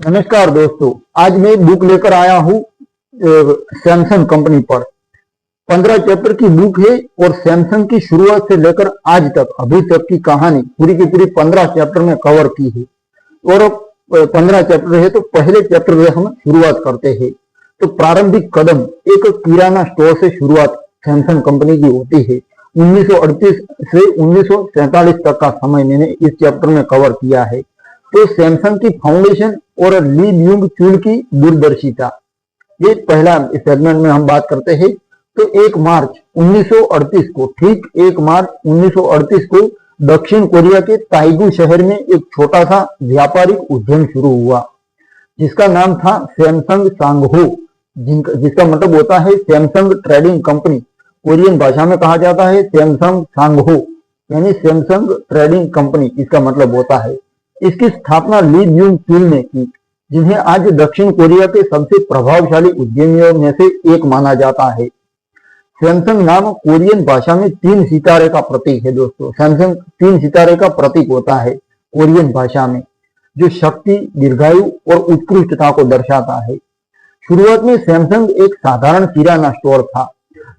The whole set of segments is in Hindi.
नमस्कार दोस्तों, आज मैं बुक लेकर आया हूँ सैमसंग कंपनी पर। 15 चैप्टर की बुक है और सैमसंग की शुरुआत से लेकर आज तक अभी तक की कहानी पूरी की पूरी 15 चैप्टर में कवर की है। और 15 चैप्टर है तो पहले चैप्टर में हम शुरुआत करते हैं। तो प्रारंभिक कदम एक किराना स्टोर से शुरुआत सैमसंग कंपनी की होती है। 1938 से 1947 तक का समय मैंने इस चैप्टर में कवर किया है। तो सैमसंग की फाउंडेशन और ली ब्यूंग चुल की दूरदर्शिता, ये पहला सेगमेंट में हम बात करते हैं। तो 1 मार्च 1938 को, ठीक 1 मार्च 1938 को दक्षिण कोरिया के ताइगू शहर में एक छोटा सा व्यापारिक उद्यम शुरू हुआ जिसका नाम था सैमसंग सांगहो, जिसका मतलब होता है सैमसंग ट्रेडिंग कंपनी। कोरियन भाषा में कहा जाता है सैमसंग सांगहो, यानी सैमसंग ट्रेडिंग कंपनी इसका मतलब होता है। इसकी स्थापना ली ब्यूंग चुल ने की, जिन्हें आज दक्षिण कोरिया के सबसे प्रभावशाली उद्यमियों में से एक माना जाता है। सैमसंग नाम कोरियन भाषा में 3 सितारे का प्रतीक है दोस्तों। सैमसंग 3 सितारे का प्रतीक होता है कोरियन भाषा में, जो शक्ति, दीर्घायु और उत्कृष्टता को दर्शाता है। शुरुआत में सैमसंग एक साधारण किराना स्टोर था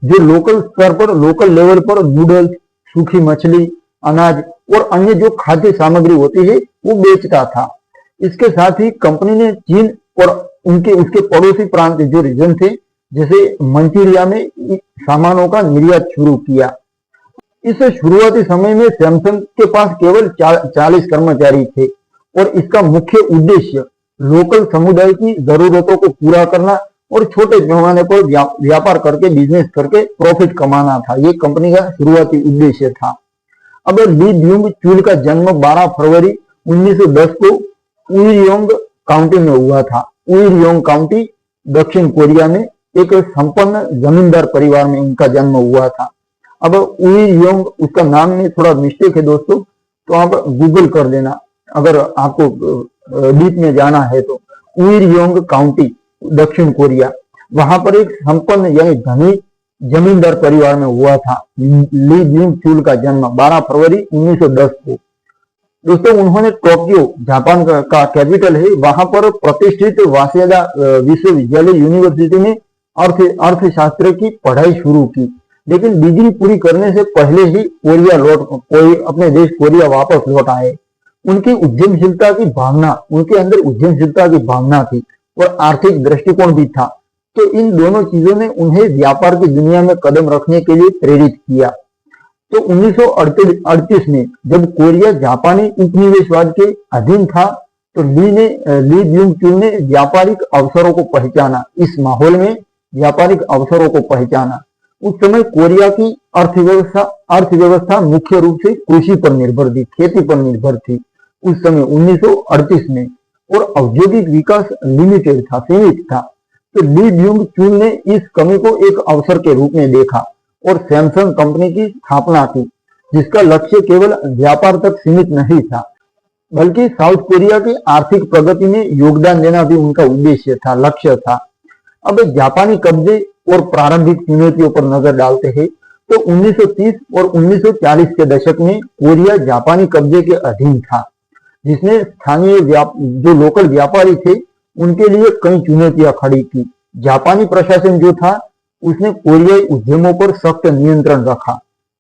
जो लोकल स्तर पर, लोकल लेवल पर नूडल्स, सूखी मछली, अनाज और अन्य जो खाद्य सामग्री होती है वो बेचता था। इसके साथ ही कंपनी ने चीन और उसके पड़ोसी प्रांत जो रीजन थे, जैसे मंचूरिया में सामानों का निर्यात शुरू किया। इस शुरुआती समय में सैमसंग के पास केवल 40 कर्मचारी थे और इसका मुख्य उद्देश्य लोकल समुदाय की जरूरतों को पूरा करना और छोटे पैमाने पर व्यापार करके, बिजनेस करके प्रॉफिट कमाना था। ये कंपनी का शुरुआती उद्देश्य था। अब ली ब्यूंग चुल का जन्म 12 फरवरी 1910 को उइरयोंग काउंटी में हुआ था। उइरयोंग काउंटी दक्षिण कोरिया में एक संपन्न जमींदार परिवार में उनका जन्म हुआ था। अब उइरयोंग, उसका नाम में थोड़ा मिस्टेक है दोस्तों, तो आप गूगल कर लेना अगर आपको डीप में जाना है तो। उइरयोंग काउंटी दक्षिण कोरिया, वहां पर एक संपन्न यानी धनी जमींदार परिवार में हुआ था ली ब्यूंग चुल का जन्म 12 फरवरी 1910 को। दोस्तों, उन्होंने टोक्यो, जापान का कैपिटल है, वहां पर प्रतिष्ठित वासेदा विश्वविद्यालय यूनिवर्सिटी में अर्थशास्त्र की पढ़ाई शुरू की, लेकिन डिग्री पूरी करने से पहले ही अपने देश कोरिया वापस लौट आए। उनके अंदर उद्यमशीलता की भावना थी और आर्थिक दृष्टिकोण भी था। तो इन दोनों चीजों ने उन्हें व्यापार की दुनिया में कदम रखने के लिए प्रेरित किया। तो 1938 में जब कोरिया जापानी उपनिवेशवाद के अधीन था, तो ली ब्यूंग चुल ने व्यापारिक अवसरों को पहचाना। इस माहौल में व्यापारिक अवसरों को पहचाना। उस समय कोरिया की अर्थव्यवस्था मुख्य रूप से कृषि पर निर्भर थी, खेती पर निर्भर थी उस समय 1938 में, और औद्योगिक विकास लिमिटेड था, सीमित था। तो ली ब्यूंग चुल ने इस कमी को एक अवसर के रूप में देखा और सैमसंग कंपनी की स्थापना की, जिसका लक्ष्य केवल व्यापार तक सीमित नहीं था, बल्कि साउथ कोरिया की आर्थिक प्रगति में योगदान देना भी उनका उद्देश्य था, लक्ष्य था। अब जापानी कब्जे और प्रारंभिक चुनौतियों पर नजर डालते हैं। तो 1930 और 1940 के दशक में कोरिया जापानी कब्जे के अधीन था, जिसने स्थानीय जो लोकल व्यापारी थे उनके लिए कई चुनौतियां खड़ी की। जापानी प्रशासन जो था उसने कोरियाई उद्यमों पर सख्त नियंत्रण रखा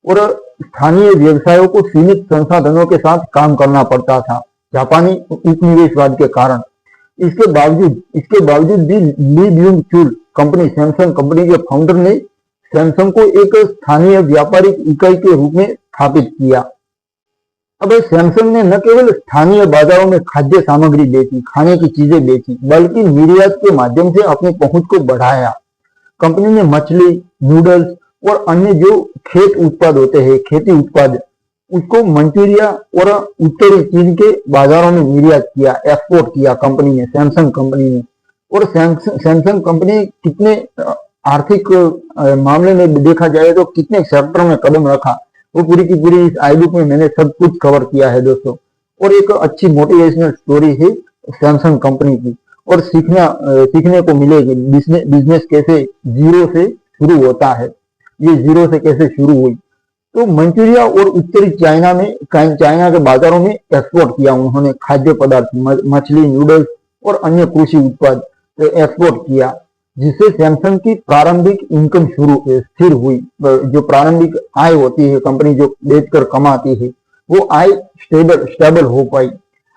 और स्थानीय व्यवसायों को सीमित संसाधनों के साथ काम करना पड़ता था जापानी उपनिवेशवाद के कारण। इसके बावजूद भी ली ब्यूंग चुल कंपनी, सैमसंग कंपनी के फाउंडर ने सैमसंग को एक स्थानीय व्यापारिक इकाई के रूप में स्थापित किया। अब सैमसंग ने न केवल स्थानीय बाजारों में खाद्य सामग्री बेची, खाने की चीजें बेची, बल्कि निर्यात के माध्यम से अपनी पहुंच को बढ़ाया। कंपनी ने मछली, नूडल्स और अन्य जो खेत उत्पाद होते हैं, खेती उत्पाद, उसको मंचूरिया और उत्तरी चीन के बाजारों में निर्यात किया, एक्सपोर्ट किया कंपनी ने, सैमसंग कंपनी ने। और सैमसंग कंपनी कितने आर्थिक मामले में देखा जाए तो कितने सेक्टर में कदम रखा, वो पूरी की पूरी इस आई बुक में मैंने सब कुछ कवर किया है दोस्तों। और एक अच्छी मोटिवेशनल स्टोरी है सैमसंग कंपनी की, और सीखने को मिलेगी बिजनेस कैसे जीरो से शुरू होता है, ये जीरो से कैसे शुरू हुई। तो मंचूरिया और उत्तरी चाइना के बाजारों में एक्सपोर्ट किया उन्होंने खाद्य पदार्थ, मछली, नूडल्स और अन्य कृषि उत्पाद एक्सपोर्ट किया, जिससे सैमसंग की प्रारंभिक इनकम स्थिर हुई। जो प्रारंभिक आय होती है कंपनी जो बेचकर कमाती है, वो आय स्टेबल हो पाई।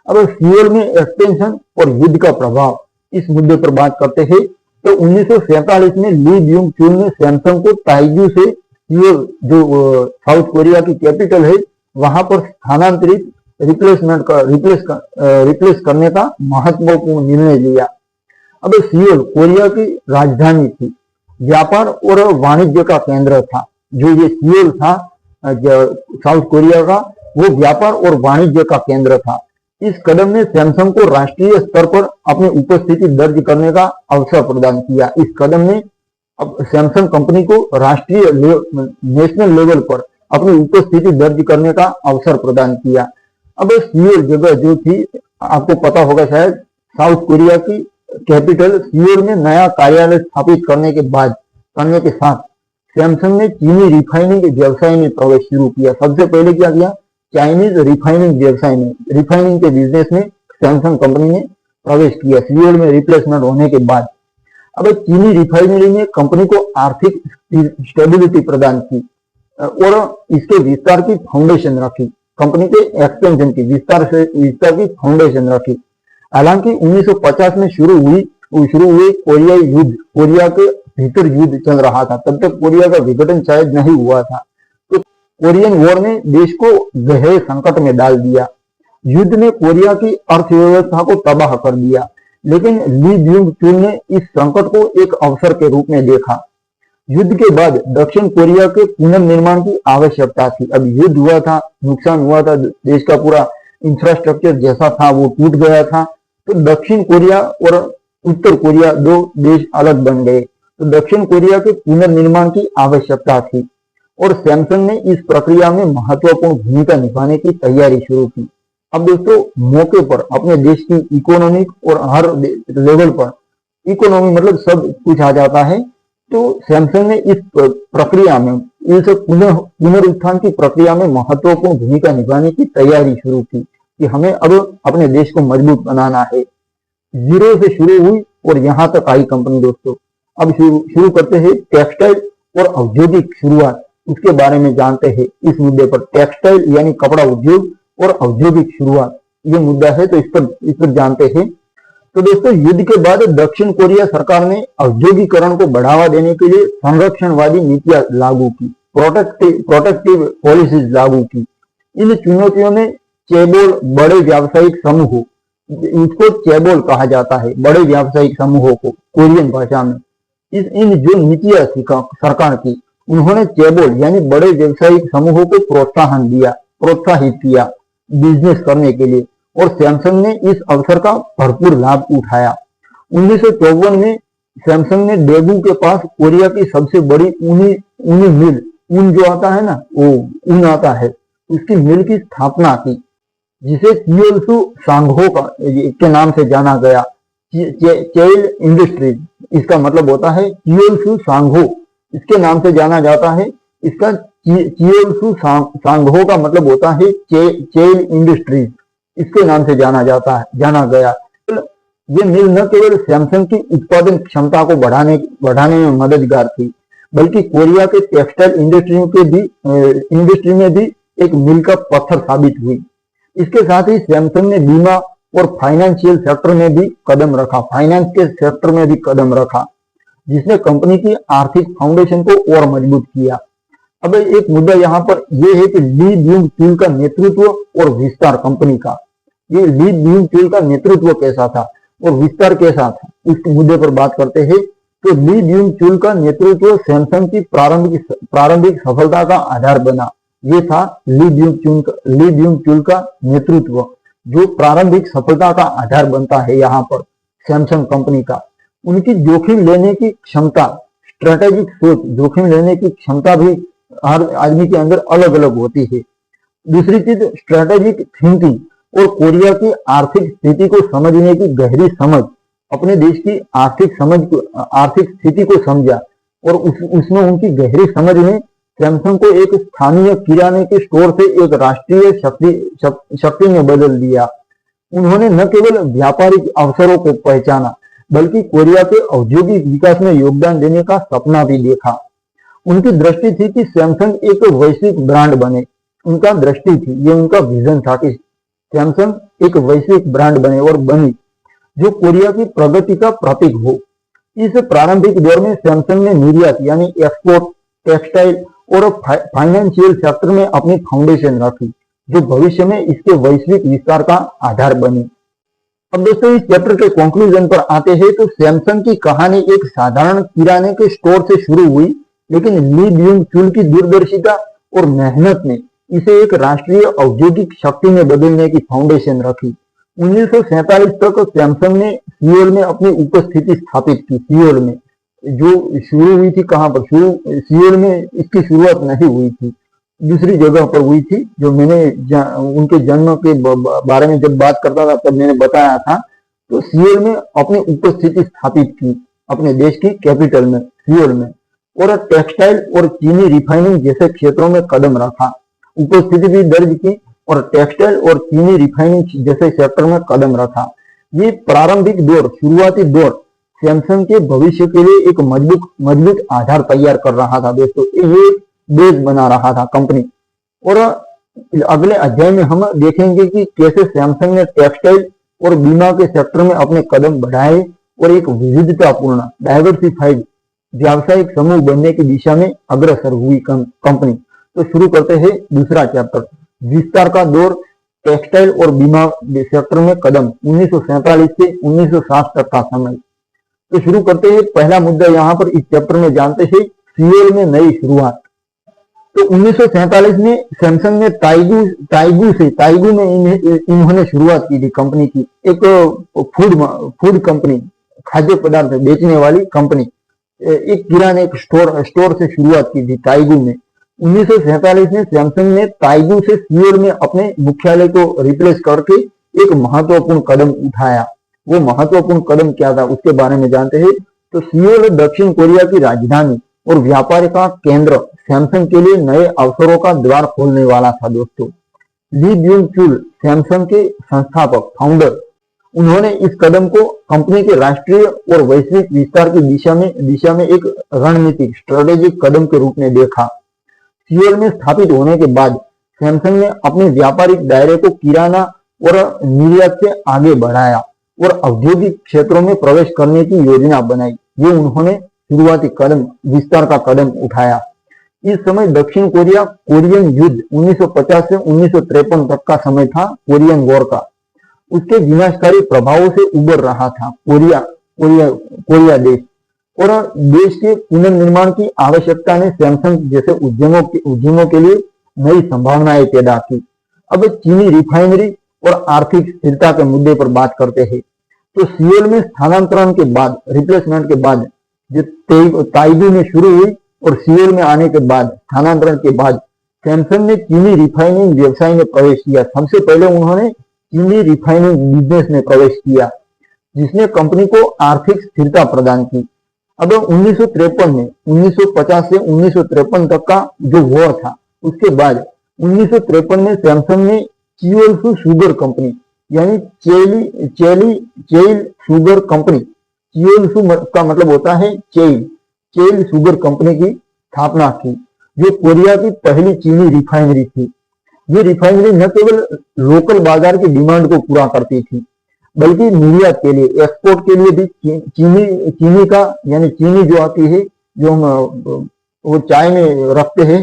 अब फ्यूल में एक्सपेंशन और युद्ध का प्रभाव, इस मुद्दे पर बात करते हैं। तो 1947 में ली ब्यूंग चुल ने सैमसंग को ताइजू से सियोल, जो साउथ कोरिया की कैपिटल है, वहां पर स्थानांतरित रिप्लेस करने का महत्वपूर्ण निर्णय लिया। अब सियोल कोरिया की राजधानी थी, व्यापार और वाणिज्य का केंद्र था। जो ये सियोल था साउथ कोरिया का, वो व्यापार और वाणिज्य का केंद्र था। इस कदम ने सैमसंग को राष्ट्रीय स्तर पर अपनी उपस्थिति दर्ज करने का अवसर प्रदान किया। इस कदम ने अब सैमसंग कंपनी को राष्ट्रीय नेशनल लेवल पर अपनी उपस्थिति दर्ज करने का अवसर प्रदान किया। अब सियोल जगह जो थी, आपको पता होगा शायद, साउथ कोरिया की कैपिटल सियोल में नया कार्यालय स्थापित करने के साथ सैमसंग ने चीनी रिफाइनिंग व्यवसाय में प्रवेश शुरू किया। सबसे पहले क्या किया? चाइनीज रिफाइनिंग व्यवसाय में, रिफाइनिंग के बिजनेस में सैमसंग कंपनी ने प्रवेश किया सियोल में रिप्लेसमेंट होने के बाद। अब चीनी रिफाइनरी ने कंपनी को आर्थिक स्टेबिलिटी प्रदान की और इसके विस्तार की फाउंडेशन रखी। कंपनी के एक्सपेंशन की विस्तार की फाउंडेशन रखी। हालांकि 1950 में शुरू हुए कोरियाई युद्ध, कोरिया के भीतर युद्ध चल रहा था, तब तक कोरिया का विघटन शायद नहीं हुआ था। तो कोरियन वॉर ने देश को गहरे संकट में डाल दिया। युद्ध ने कोरिया की अर्थव्यवस्था को तबाह कर दिया, लेकिन ली ब्यूंग चुल ने इस संकट को एक अवसर के रूप में देखा। युद्ध के बाद दक्षिण कोरिया के पुनर्निर्माण की आवश्यकता थी। अब युद्ध हुआ था, नुकसान हुआ था, देश का पूरा इंफ्रास्ट्रक्चर जैसा था वो टूट गया था। तो दक्षिण कोरिया और उत्तर कोरिया दो देश अलग बन गए। तो दक्षिण कोरिया के पुनर्निर्माण की आवश्यकता थी और सैमसंग ने इस प्रक्रिया में महत्वपूर्ण भूमिका निभाने की तैयारी शुरू की। अब दोस्तों, मौके पर अपने देश की इकोनॉमिक और हर लेवल पर, इकोनॉमी मतलब सब कुछ आ जाता है। तो सैमसंग ने इस प्रक्रिया में, इस पुनरुत्थान की प्रक्रिया में महत्वपूर्ण भूमिका निभाने की तैयारी शुरू की कि हमें अब अपने देश को मजबूत बनाना है। जीरो से शुरू हुई और यहां तक आई कंपनी। दोस्तों, अब शुरू करते हैं टेक्सटाइल और औद्योगिक शुरुआत, उसके बारे में जानते हैं। इस मुद्दे पर टेक्सटाइल यानी कपड़ा उद्योग और औद्योगिक शुरुआत, ये मुद्दा है, तो इस पर जानते हैं। तो दोस्तों, युद्ध के बाद दक्षिण कोरिया सरकार ने औद्योगिकरण को बढ़ावा देने के लिए संरक्षणवादी नीतियां लागू की, प्रोटेक्टिव पॉलिसीज लागू की। इन चुनौतियों में चेबोल, बड़े व्यावसायिक समूह, इसको चेबोल कहा जाता है, बड़े व्यावसायिक समूहों को कोरियन भाषा में। इन जो नीतियां थी सरकार की, उन्होंने चेबोल यानी बड़े व्यावसायिक समूहों को प्रोत्साहित किया बिजनेस करने के लिए, और सैमसंग ने इस अवसर का भरपूर लाभ उठाया। 1954 में सैमसंग ने डेगू के पास कोरिया की सबसे बड़ी ऊनी मिल, ऊन जो आता है ना, वो ऊन आता है, उसकी मिल की स्थापना की, जिसे कियोल्सु सांगहो के नाम से जाना गया। चेल इंडस्ट्रीज, इसका मतलब होता है कियोल्सु सांगहो, इसके नाम से जाना जाता है। इसका कियोल्सु सांगहो का मतलब होता है चेल इंडस्ट्रीज, इसके नाम से जाना गया। ये मिल न केवल सैमसंग की उत्पादन क्षमता को बढ़ाने में मददगार थी, बल्कि कोरिया के टेक्सटाइल इंडस्ट्री में भी एक मील का पत्थर साबित हुई। इसके साथ ही सैमसंग ने बीमा और फाइनेंशियल सेक्टर में भी कदम रखा, फाइनेंस के सेक्टर में भी कदम रखा, जिसने कंपनी की आर्थिक फाउंडेशन को और मजबूत किया। अब एक मुद्दा यहाँ पर यह है कि ली ब्यूंग चुल का नेतृत्व और विस्तार कंपनी का, ये ली ब्यूंग चुल का नेतृत्व कैसा था और विस्तार कैसा था, इस मुद्दे पर बात करते हैं। तो ली ब्यूंग चुल का नेतृत्व सैमसंग की प्रारंभिक सफलता का आधार बना। ये था ली ब्यूंग चुल का नेतृत्व, जो प्रारंभिक सफलता का आधार बनता है यहाँ पर सैमसंग कंपनी का। उनकी जोखिम लेने की क्षमता, स्ट्रेटेजिक सोच, जोखिम लेने की क्षमता भी हर आदमी के अंदर अलग अलग होती है। दूसरी चीज स्ट्रेटेजिक थिंकिंग और कोरिया की आर्थिक स्थिति को समझने की गहरी समझ, अपने देश की आर्थिक स्थिति को समझा और उसमें उनकी गहरी समझ ने सैमसंग को एक स्थानीय किराने के स्टोर से एक राष्ट्रीय शक्ति में बदल दिया। उन्होंने न केवल व्यापारिक अवसरों को पहचाना बल्कि कोरिया के औद्योगिक विकास में योगदान देने का सपना भी देखा। उनकी दृष्टि थी कि सैमसंग एक वैश्विक ब्रांड बने। उनका दृष्टि थी, ये उनका विजन था कि सैमसंग एक वैश्विक ब्रांड बने और बनी जो कोरिया की प्रगति का प्रतीक हो। इस प्रारंभिक दौर में सैमसंग ने निर्यात यानी एक्सपोर्ट, टेक्सटाइल और फाइनेंशियल सेक्टर में अपनी फाउंडेशन रखी, जो भविष्य में इसके वैश्विक विस्तार का आधार बनी। अब दोस्तों इस चैप्टर के कंक्लूजन पर आते हैं तो सैमसंग की कहानी एक साधारण किराने के स्टोर से शुरू हुई, लेकिन ली ब्यूंग चुल की दूरदर्शिता और मेहनत ने इसे एक राष्ट्रीय औद्योगिक शक्ति में बदलने की फाउंडेशन रखी। 1947 तक सैमसंग ने सियोल में अपनी उपस्थिति स्थापित की। सियोल में जो शुरू हुई थी, कहां पर शुरू, सियोल में इसकी शुरुआत नहीं हुई थी, दूसरी जगह पर हुई थी। जो मैंने उनके जन्म के बारे में जब बात करता था तब मैंने बताया था। तो सियोल में अपनी उपस्थिति स्थापित की, अपने देश की कैपिटल में सियोल में, और टेक्सटाइल और चीनी रिफाइनिंग जैसे क्षेत्रों में कदम रखा, उपस्थिति भी दर्ज की और टेक्सटाइल और चीनी रिफाइनिंग जैसे सेक्टर में कदम रखा। ये प्रारंभिक दौर, शुरुआती दौर सैमसंग के भविष्य के लिए एक मजबूत आधार तैयार कर रहा था दोस्तों। ये बेस बना रहा था कंपनी। और अगले अध्याय में हम देखेंगे कि कैसे सैमसंग ने टेक्सटाइल और बीमा के सेक्टर में अपने कदम बढ़ाए और एक विविधतापूर्ण डाइवर्सिफाइड व्यावसायिक समूह बनने की दिशा में अग्रसर हुई कंपनी। तो शुरू करते हैं दूसरा चैप्टर, विस्तार का दौर, टेक्सटाइल और बीमा सेक्टर में कदम 1947 से 1960 तक का समय। तो शुरू करते हैं, पहला मुद्दा यहाँ पर इस चैप्टर में जानते हैं, सियोल में नई शुरुआत। तो 1947 में सैमसंग ने ताइगू में इन्होंने शुरुआत की थी कंपनी की। एक फूड कंपनी, खाद्य पदार्थ बेचने वाली कंपनी, एक किराने एक स्टोर से शुरुआत की थी ताइगू में। 1947 में सैमसंग ने ताइगू से सियोल में अपने मुख्यालय को रिप्लेस करके एक महत्वपूर्ण कदम उठाया। वो महत्वपूर्ण कदम क्या था उसके बारे में जानते हैं। तो सियोल दक्षिण कोरिया की राजधानी और व्यापार का केंद्र सैमसंग के लिए नए अवसरों का द्वार खोलने वाला था दोस्तों। ली ब्यूंग चुल सैमसंग के संस्थापक, फाउंडर, उन्होंने इस कदम को कंपनी के राष्ट्रीय और वैश्विक विस्तार की दिशा में एक रणनीतिक स्ट्रेटेजिक कदम के रूप में देखा। सियोल में स्थापित होने के बाद सैमसंग ने अपने व्यापारिक दायरे को किराना और निर्यात से आगे बढ़ाया और औद्योगिक क्षेत्रों में प्रवेश करने की योजना बनाई। ये उन्होंने शुरुआती कदम, विस्तार का कदम उठाया। इस समय दक्षिण कोरिया कोरियन युद्ध 1950 से 1953 तक का समय था, कोरियन वॉर का। उसके विनाशकारी प्रभावों से उबर रहा था कोरिया देश, और देश के पुनर्निर्माण की आवश्यकता ने सैमसंग जैसे उद्यमों के लिए नई संभावनाएं पैदा की। अब चीनी रिफाइनरी और आर्थिक स्थिरता के मुद्दे पर बात करते हैं। तो सियोल में स्थानांतरण के बाद, रिप्लेसमेंट के बाद, जो ताइगू में शुरू हुई और सियोल में आने के बाद, स्थानांतरण के बाद सैमसंग ने चीनी रिफाइनिंग व्यवसाय में प्रवेश किया। सबसे पहले उन्होंने चीनी रिफाइनिंग बिजनेस में प्रवेश किया, जिसने कंपनी को आर्थिक स्थिरता प्रदान की। अब 1953 में 1950 से 1953 तक का जो वॉर था, उसके बाद 1953 में सैमसंग ने चियोल्सू शुगर कंपनी यानी चेइल शुगर कंपनी, चियोल्सू का मतलब होता है चेइल शुगर कंपनी की स्थापना की, जो कोरिया की पहली चीनी रिफाइनरी थी। ये रिफाइनरी न केवल लोकल बाजार की डिमांड को पूरा करती थी, बल्कि निर्यात के लिए, एक्सपोर्ट के लिए भी चीनी का यानी चीनी जो आती है, जो हम वो चाय में रखते हैं,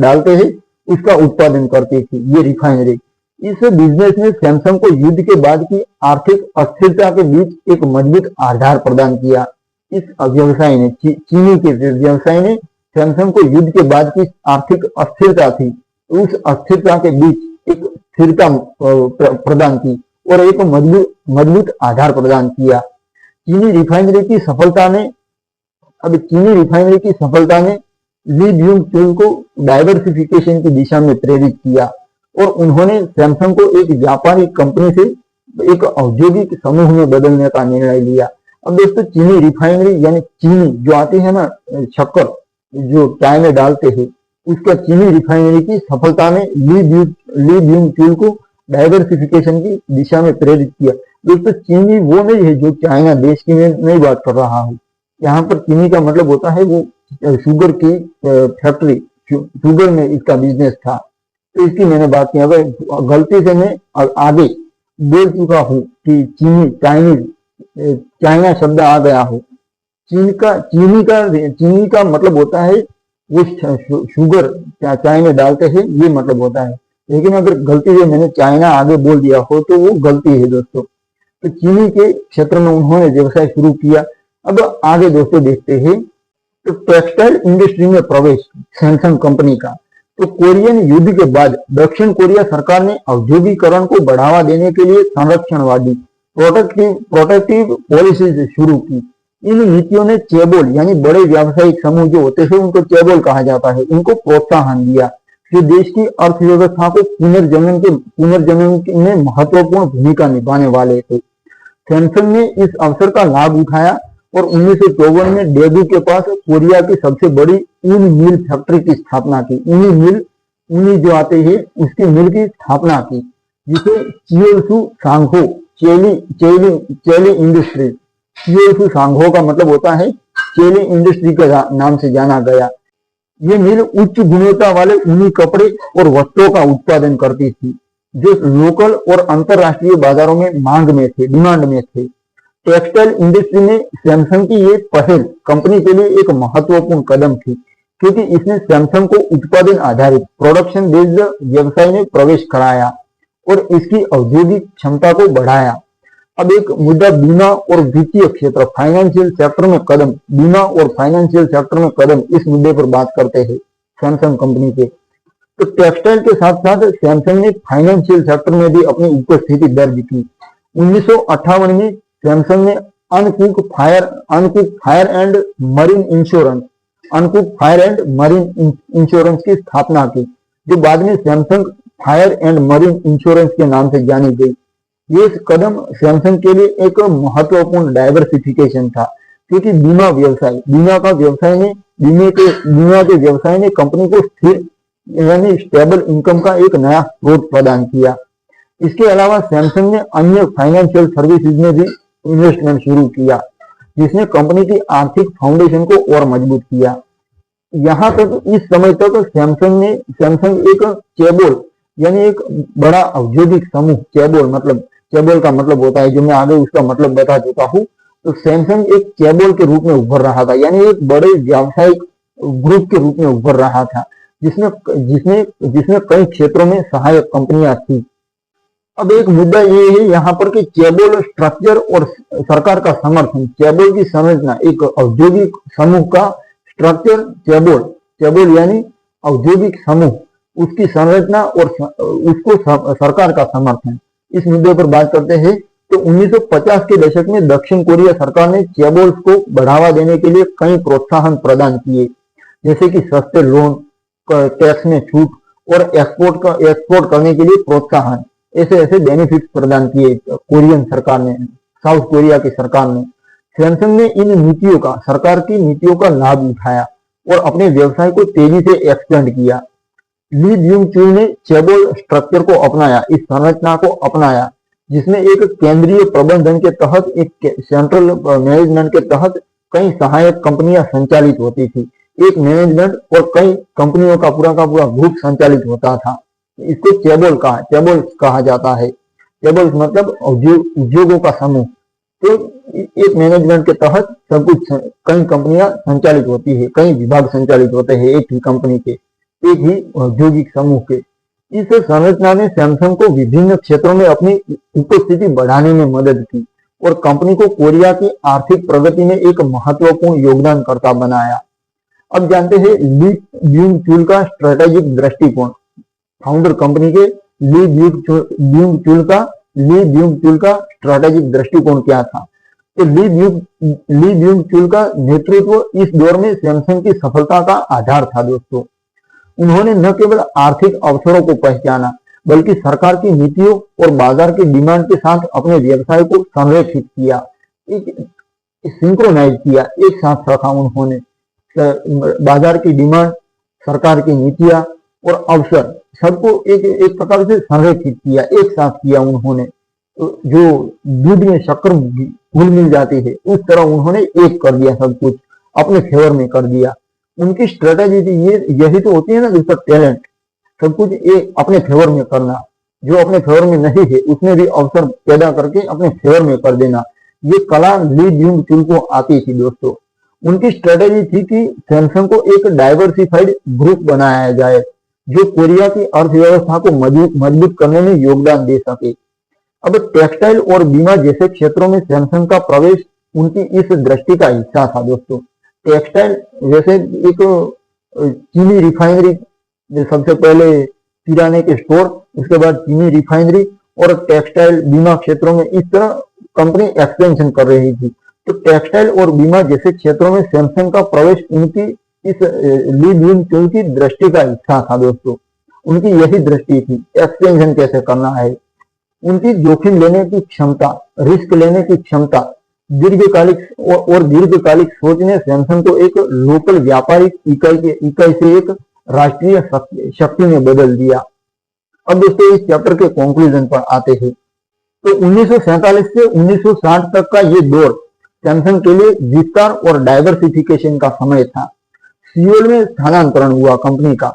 डालते हैं, उसका उत्पादन करती थी ये रिफाइनरी। इस बिजनेस ने सैमसंग को युद्ध के बाद की आर्थिक अस्थिरता के बीच एक मजबूत आधार प्रदान किया। इस व्यवसाय ने, चीनी के व्यवसाय ने सैमसंग को युद्ध के बाद की आर्थिक अस्थिरता थी, उस अस्थिरता के बीच एक स्थिरता प्रदान की और एक मजबूत आधार प्रदान किया। चीनी रिफाइनरी की सफलता ने ली ब्यूंग चुल को डाइवर्सिफिकेशन की दिशा में प्रेरित किया और उन्होंने सैमसंग को एक व्यापारिक कंपनी से एक औद्योगिक समूह में बदलने का निर्णय लिया। अब दोस्तों चीनी रिफाइनरी यानी चीनी जो आती है ना, शक्कर जो चाय में डालते हैं, उसका चीनी रिफाइनरी की सफलता ने ली ब्यूंग चुल को डाइवर्सिफिकेशन की दिशा में प्रेरित किया। दोस्तों चीनी वो नहीं है जो चाइना देश की मैं नहीं बात कर रहा हूँ। यहाँ पर चीनी का मतलब होता है वो शुगर की फैक्ट्री, शुगर में इसका बिजनेस था, तो इसकी मैंने बात की। अगर गलती से मैं आगे बोल चुका हूँ कि चीनी चाइनीज चाइना शब्द आ गया हो, चीनी का मतलब होता है वो शुगर चाय में डालते हैं, ये मतलब होता है। लेकिन अगर गलती से मैंने चाइना आगे बोल दिया हो तो वो गलती है दोस्तों। तो चीनी के क्षेत्र में उन्होंने व्यवसाय शुरू किया। अब आगे दोस्तों देखते हैं, तो टेक्सटाइल इंडस्ट्री में प्रवेश सैमसंग कंपनी का। तो कोरियन युद्ध के बाद दक्षिण कोरिया सरकार ने औद्योगिकरण को बढ़ावा देने के लिए संरक्षणवादी प्रोटेक्टिव पॉलिसीज शुरू की। इन नीतियों ने चेबोल यानी बड़े व्यावसायिक समूह जो होते हैं उनको चेबोल कहा जाता है, उनको प्रोत्साहन दिया, जो देश की अर्थव्यवस्था को पुनर्जनन में महत्वपूर्ण भूमिका निभाने वाले थे। सैमसंग ने इस अवसर का लाभ उठाया और 1954 में डेगू के पास कोरिया की सबसे बड़ी ऊन मिल फैक्ट्री की स्थापना की। ऊनी जो आते हैं उसकी मिल की स्थापना की, जिसे चियोसु सांघो चेली इंडस्ट्री, चियोसु सांघो का मतलब होता है चेली इंडस्ट्री के नाम से जाना गया। ये मिल उच्च गुणवत्ता वाले ऊनी कपड़े और वस्त्रों का उत्पादन करती थी, जो लोकल और अंतरराष्ट्रीय बाजारों में डिमांड में थे। टेक्सटाइल इंडस्ट्री में सैमसंग की ये पहल कंपनी के लिए एक महत्वपूर्ण कदम थी, क्योंकि इसने सैमसंग को उत्पादन आधारित प्रोडक्शन बेस्ड व्यवसाय में प्रवेश कराया और इसकी औद्योगिक क्षमता को बढ़ाया। अब एक मुद्दा बीमा और वित्तीय क्षेत्र, फाइनेंशियल सेक्टर में कदम, बीमा और फाइनेंशियल सेक्टर में कदम, इस मुद्दे पर बात करते हैं सैमसंग कंपनी के। तो टेक्सटाइल के साथ साथ सैमसंग ने फाइनेंशियल सेक्टर में भी अपनी उपस्थिति दर्ज की। 1958 में सैमसंग ने अनकुक फायर एंड मरीन इंश्योरेंस की स्थापना की, जो बाद में Samsung fire and marine insurance के नाम से जानी गई। ये कदम सैमसंग के लिए एक महत्वपूर्ण डाइवर्सिफिकेशन था, क्योंकि बीमा के व्यवसाय ने कंपनी को स्थिर यानी स्टेबल इनकम का एक नया स्रोत प्रदान किया। इसके अलावा सैमसंग ने अन्य फाइनेंशियल सर्विसेज में भी इन्वेस्टमेंट शुरू किया, जिसने कंपनी की आर्थिक फाउंडेशन को और मजबूत किया। यहाँ तक इस समय तक सैमसंग एक चेबोल यानी एक बड़ा औद्योगिक समूह, चेबोल का मतलब होता है, जो मैं आगे उसका मतलब बता चुका हूँ। तो सैमसंग एक चेबोल के रूप में उभर रहा था, यानी एक बड़े व्यावसायिक ग्रुप के रूप में उभर रहा था, जिसमें कई क्षेत्रों में सहायक कंपनियां थी। अब एक मुद्दा ये है यहाँ पर कि चेबोल स्ट्रक्चर और सरकार का समर्थन। चेबोल की संरचना, एक औद्योगिक समूह का स्ट्रक्चर, चेबोल यानी औद्योगिक समूह, उसकी संरचना और उसको सरकार का समर्थन, इस मुद्दे पर बात करते हैं। तो 1950 के दशक में दक्षिण कोरिया सरकार ने चेबोल्स को बढ़ावा देने के लिए कई प्रोत्साहन प्रदान किए, जैसे कि सस्ते लोन, टैक्स में छूट और एक्सपोर्ट करने के लिए प्रोत्साहन। ऐसे बेनिफिट्स प्रदान किए कोरियन सरकार ने, साउथ कोरिया की सरकार ने। सैमसंग ने सरकार की नीतियों का लाभ उठाया और अपने व्यवसाय को तेजी से एक्सपेंड किया। ली ब्यूंग चुल ने चेबोल स्ट्रक्चर को अपनाया, इस संरचना को अपनाया, जिसमें एक केंद्रीय प्रबंधन के तहत, एक सेंट्रल मैनेजमेंट के तहत कई सहायक कंपनियां संचालित होती थी। एक मैनेजमेंट और कई कंपनियों का पूरा ग्रुप संचालित होता था। इसको चेबोल कहा जाता है। चेबोल मतलब उद्योगों का समूह। तो एक मैनेजमेंट के तहत सब कुछ, कई कंपनियां संचालित होती है, कई विभाग संचालित होते हैं एक ही कंपनी के, एक ही औद्योगिक समूह के। इस संरचना ने सैमसंग को विभिन्न क्षेत्रों में अपनी उपस्थिति बढ़ाने में मदद की और कंपनी को कोरिया की आर्थिक प्रगति में एक महत्वपूर्ण योगदानकर्ता बनाया। अब जानते हैं ली ब्यूंग चुल का स्ट्रेटेजिक दृष्टिकोण। फाउंडर कंपनी के ली ब्यूंग चुल का स्ट्रेटेजिक दृष्टिकोण क्या था? तो ली ब्यूंग चुल का नेतृत्व इस दौर में सैमसंग की सफलता का आधार था दोस्तों। उन्होंने न केवल आर्थिक अवसरों को पहचाना, बल्कि सरकार की नीतियों और बाजार की डिमांड के साथ अपने व्यवसाय को संरेखित किया, सिंक्रोनाइज किया, एक साथ रखा उन्होंने। बाजार की डिमांड, सरकार की नीतियां और अवसर, सबको एक प्रकार से संरेखित किया, एक साथ किया उन्होंने। तो जो दूध में शक्कर घुल मिल जाती है उस तरह उन्होंने एक कर दिया, सब कुछ अपने फेवर में कर दिया। उनकी स्ट्रेटेजी थी ये, यही तो होती है ना जिसका टैलेंट, सब कुछ ये अपने फेवर में करना, जो अपने फेवर में नहीं है उसमें भी अवसर पैदा करके अपने फेवर में कर देना। ये कला ली ब्यूंग चुल को आती थी दोस्तों। उनकी स्ट्रेटेजी थी कि सैमसंग को एक डाइवर्सिफाइड ग्रुप बनाया जाए जो कोरिया की अर्थव्यवस्था को मजबूत करने में योगदान दे सके। अब टेक्सटाइल और बीमा जैसे क्षेत्रों में सैमसंग का प्रवेश उनकी इस दृष्टि का हिस्सा था दोस्तों। टेक्सटाइल जैसे एक चीनी रिफाइनरी, सबसे पहले किराने के स्टोर, उसके बाद चीनी रिफाइनरी और टेक्सटाइल बीमा क्षेत्रों में इस तरह कंपनी एक्सपेंशन कर रही थी। तो टेक्सटाइल और बीमा जैसे क्षेत्रों में सैमसंग का प्रवेश उनकी इस ली ब्यूंग चुल की दृष्टि का हिस्सा था दोस्तों। उनकी यही दृष्टि थी, एक्सपेंशन कैसे करना है। उनकी जोखिम लेने की क्षमता, रिस्क लेने की क्षमता, दीर्घकालिक सोच ने सैमसंग को एक लोकल व्यापारिक इकाई से एक राष्ट्रीय शक्ति में बदल दिया। अब दोस्तों इस चैप्टर के कंक्लूजन पर आते हैं। तो 1947 से 1960 तक का ये दौर सैमसंग के लिए विस्तार और डाइवर्सिफिकेशन का समय था। सियोल में स्थानांतरण हुआ कंपनी का,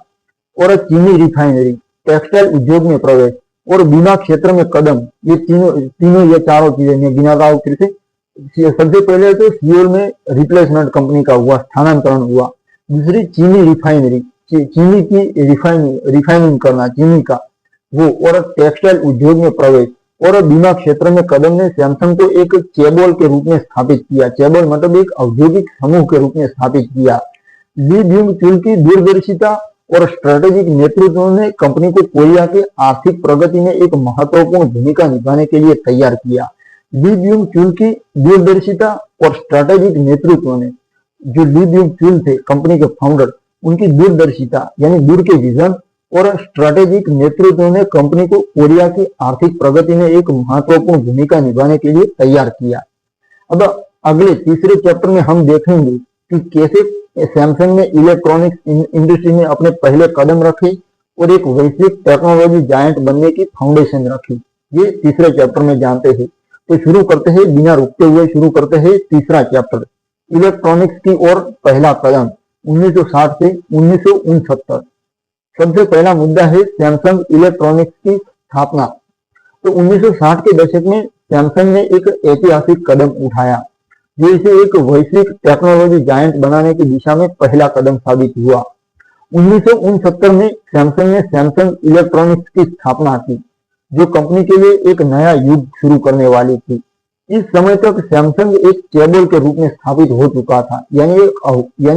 और चीनी रिफाइनरी, टेक्सटाइल उद्योग में प्रवेश और बीमा क्षेत्र में कदम, ये तीनों ये चारों चीजें मैं गिनाता हूं फिर से। सबसे पहले तो सियोल में रिप्लेसमेंट कंपनी का हुआ, स्थानांतरण हुआ। दूसरी चीनी रिफाइनरी, चीनी की रिफाइनिंग करना चीनी का वो, और टेक्सटाइल उद्योग में प्रवेश और बीमा क्षेत्र में कदम ने सैमसंग को एक चेबोल के रूप में स्थापित किया। चेबोल मतलब एक औद्योगिक समूह के रूप में स्थापित किया। ली ब्यूंग चुल की दूरदर्शिता और स्ट्रेटेजिक नेतृत्व ने कंपनी को कोरिया के आर्थिक प्रगति में एक महत्वपूर्ण भूमिका निभाने के लिए तैयार किया। ली ब्यूंग चुल की दूरदर्शिता और स्ट्रेटेजिक नेतृत्व ने, जो ली ब्यूंग चुल थे कंपनी के फाउंडर, उनकी दूरदर्शिता यानी दूर के विजन और स्ट्रेटेजिक नेतृत्व ने कंपनी को कोरिया की आर्थिक प्रगति में एक महत्वपूर्ण भूमिका निभाने के लिए तैयार किया। अब अगले तीसरे चैप्टर में हम देखेंगे कि कैसे सैमसंग ने इलेक्ट्रॉनिक्स इंडस्ट्री में अपने पहले कदम रखे और एक वैश्विक टेक्नोलॉजी जायंट बनने की फाउंडेशन रखी। ये तीसरे चैप्टर में जानते हैं। तो शुरू करते हैं, बिना रुकते हुए शुरू करते हैं तीसरा चैप्टर, इलेक्ट्रॉनिक्स की ओर पहला कदम 1960 से 1969। सबसे पहला मुद्दा है सैमसंग इलेक्ट्रॉनिक्स की स्थापना। तो 1960 के दशक में सैमसंग ने एक ऐतिहासिक कदम उठाया जो इसे एक वैश्विक टेक्नोलॉजी जायंट बनाने की दिशा में पहला कदम साबित हुआ। 1969 में सैमसंग ने सैमसंग इलेक्ट्रॉनिक्स की स्थापना की जो कंपनी के लिए एक नया युग शुरू करने वाली थी। इस समय तक सैमसंग एक चेबोल के रूप में स्थापित हो चुका था, यानी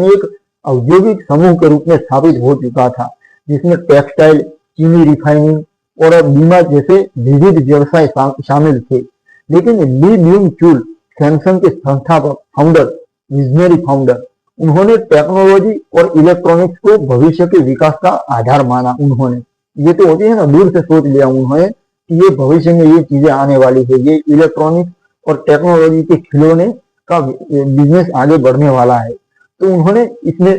एक औद्योगिक समूह के रूप में स्थापित हो चुका था जिसमें टेक्सटाइल, चीनी रिफाइनिंग और बीमा जैसे विविध व्यवसाय शामिल थे। लेकिन ली ब्यूंग चुल सैमसंग के संस्थापक, फाउंडर, विजनरी फाउंडर, उन्होंने टेक्नोलॉजी और इलेक्ट्रॉनिक्स को भविष्य के विकास का आधार माना। उन्होंने, ये तो होती है ना, दूर से सोच लिया उन्होंने कि ये भविष्य में ये चीजें आने वाली है, ये इलेक्ट्रॉनिक्स और टेक्नोलॉजी के खिलौने का बिजनेस आगे बढ़ने वाला है। तो उन्होंने इसमें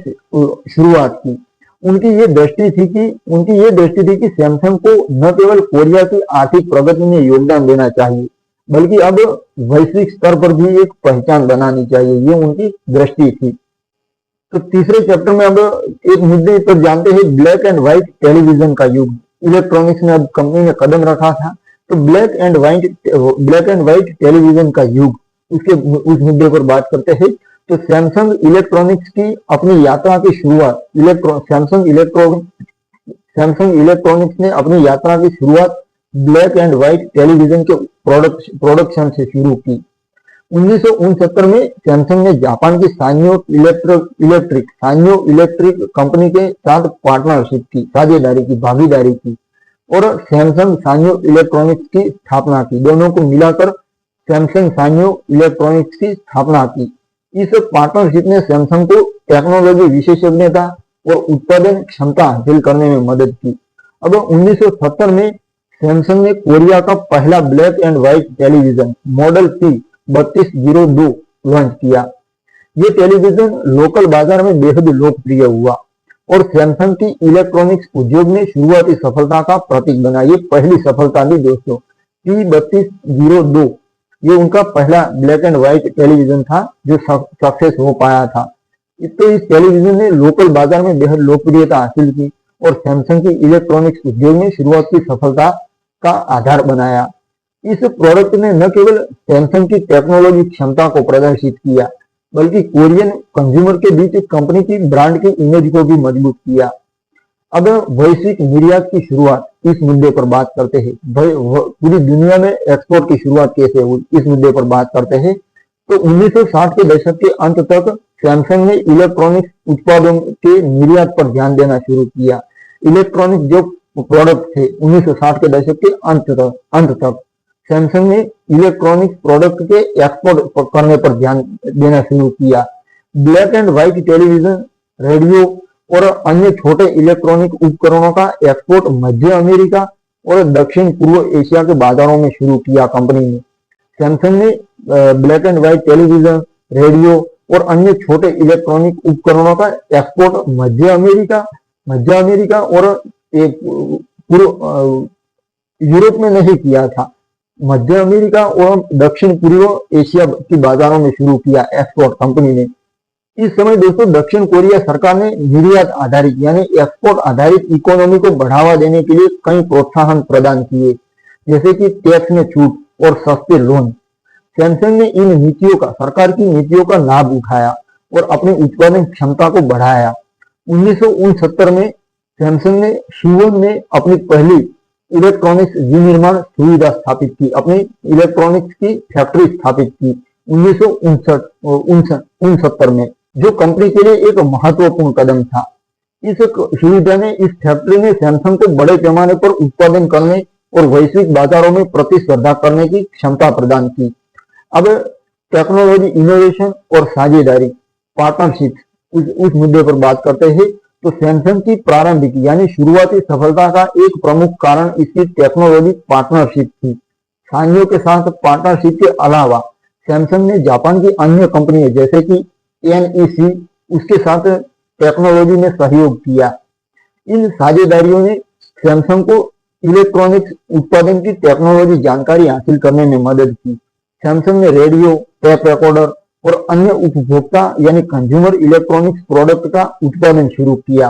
शुरुआत की। उनकी ये दृष्टि थी कि सैमसंग को न केवल कोरिया की आर्थिक प्रगति में योगदान देना चाहिए बल्कि अब वैश्विक स्तर पर भी एक पहचान बनानी चाहिए, ये उनकी दृष्टि थी। तो तीसरे चैप्टर में अब एक मुद्दे पर जानते हैं, ब्लैक एंड व्हाइट टेलीविजन का युग। इलेक्ट्रॉनिक्स में अब कंपनी ने कदम रखा था, तो ब्लैक एंड व्हाइट टेलीविजन का युग, उस मुद्दे पर बात करते हैं। तो सैमसंग इलेक्ट्रॉनिक्स की अपनी यात्रा की शुरुआत, सैमसंग इलेक्ट्रॉनिक्स ने अपनी यात्रा की शुरुआत ब्लैक एंड व्हाइट टेलीविजन के प्रोडक्शन से शुरू की। 1969 में सैमसंग ने जापान की सान्यो इलेक्ट्रिक कंपनी के साथ पार्टनरशिप की, भागीदारी की और सैमसंग सान्यो इलेक्ट्रॉनिक्स की स्थापना की। दोनों को मिलाकर सैमसंग सान्यो इलेक्ट्रॉनिक्स की स्थापना की। इस पार्टनरशिप ने सैमसंग को टेक्नोलॉजी विशेषज्ञता और उत्पादन क्षमता हासिल करने में मदद की। अब 1970 में सैमसंग ने कोरिया का पहला black and white television model C3202 launch किया। ये टेलीविजन लोकल बाजार में बेहद लोकप्रिय हुआ। और सैमसंग की इलेक्ट्रॉनिक्स उद्योग में शुरुआती सफलता का प्रतीक बना। ये पहली सफलता थी दोस्तों। P3202 ये उनका पहला ब्लैक एंड व्हाइट टेलीविजन था जो सक्सेस हो पाया था। तो इस टेलीविजन ने लोकल बाजार में बेहद लोकप्रियता हासिल की और सैमसंग की इलेक्ट्रॉनिक्स उद्योग में शुरुआत की सफलता का आधार बनाया। इस प्रोडक्ट ने न केवल सैमसंग की टेक्नोलॉजी क्षमता को प्रदर्शित किया बल्कि कोरियन कंज्यूमर के बीच कंपनी की ब्रांड की इमेज को भी मजबूत किया। अब वैश्विक निर्यात की शुरुआत, इस मुद्दे पर बात करते हैं। पूरी दुनिया में एक्सपोर्ट की शुरुआत कैसे हुई, इस मुद्दे पर बात करते हैं। तो 1960 के दशक के अंत तक सैमसंग ने इलेक्ट्रॉनिक्स उत्पादों के निर्यात पर ध्यान देना शुरू किया। इलेक्ट्रॉनिक जो प्रोडक्ट थे 1960 के दशक के अंत तक सैमसंग ने इलेक्ट्रॉनिक्स प्रोडक्ट के एक्सपोर्ट करने पर ध्यान देना शुरू किया। Black and white television, radio और अन्य छोटे इलेक्ट्रॉनिक उपकरणों का एक्सपोर्ट मध्य अमेरिका और दक्षिण पूर्व एशिया के बाजारों में शुरू किया कंपनी ने। सैमसंग ने black and white television, radio और अन्य छोटे इलेक्ट्रॉनिक उपकरणों का एक्सपोर्ट मध्य अमेरिका और पूर्व यूरोप में नहीं किया था। मध्य अमेरिका और दक्षिण पूर्व एशिया की बाजारों में शुरू किया एक्सपोर्ट कंपनी ने। इस समय दोस्तों दक्षिण कोरिया सरकार ने निर्यात आधारित यानी एक्सपोर्ट आधारित इकोनॉमी को बढ़ावा देने के लिए कई प्रोत्साहन प्रदान किए, जैसे कि टैक्स में छूट और सस्ते लोन। सैमसंग ने इन नीतियों का, सरकार की नीतियों का लाभ उठाया और अपनी उत्पादन क्षमता को बढ़ाया। 1969 में सैमसंग ने सुवोन में अपनी पहली इलेक्ट्रॉनिक्स विनिर्माण सुविधा स्थापित की, अपनी इलेक्ट्रॉनिक्स की फैक्ट्री स्थापित की 1969 में, जो कंपनी के लिए एक महत्वपूर्ण कदम था। इस सुविधा ने, इस फैक्ट्री ने सैमसंग को बड़े पैमाने पर उत्पादन करने और वैश्विक बाजारों में प्रतिस्पर्धा करने की क्षमता प्रदान की। अब टेक्नोलॉजी इनोवेशन और साझेदारी, पार्टनरशिप, उस मुद्दे पर बात करते हैं। तो सैमसंग की प्रारंभिक यानी शुरुआती सफलता का एक प्रमुख कारण इसकी टेक्नोलॉजी पार्टनरशिप थी। सांयो के साथ पार्टनरशिप के अलावा सैमसंग ने जापान की अन्य कंपनियों जैसे कि NEC उसके साथ टेक्नोलॉजी में सहयोग किया। इन साझेदारियों ने सैमसंग को इलेक्ट्रॉनिक्स उत्पादन की टेक्नोलॉजी जानकारी हासिल करने में मदद की। सैमसंग ने रेडियो, टेप रिकॉर्डर और अन्य उपभोक्ता यानी कंज्यूमर इलेक्ट्रॉनिक्स प्रोडक्ट का उत्पादन शुरू किया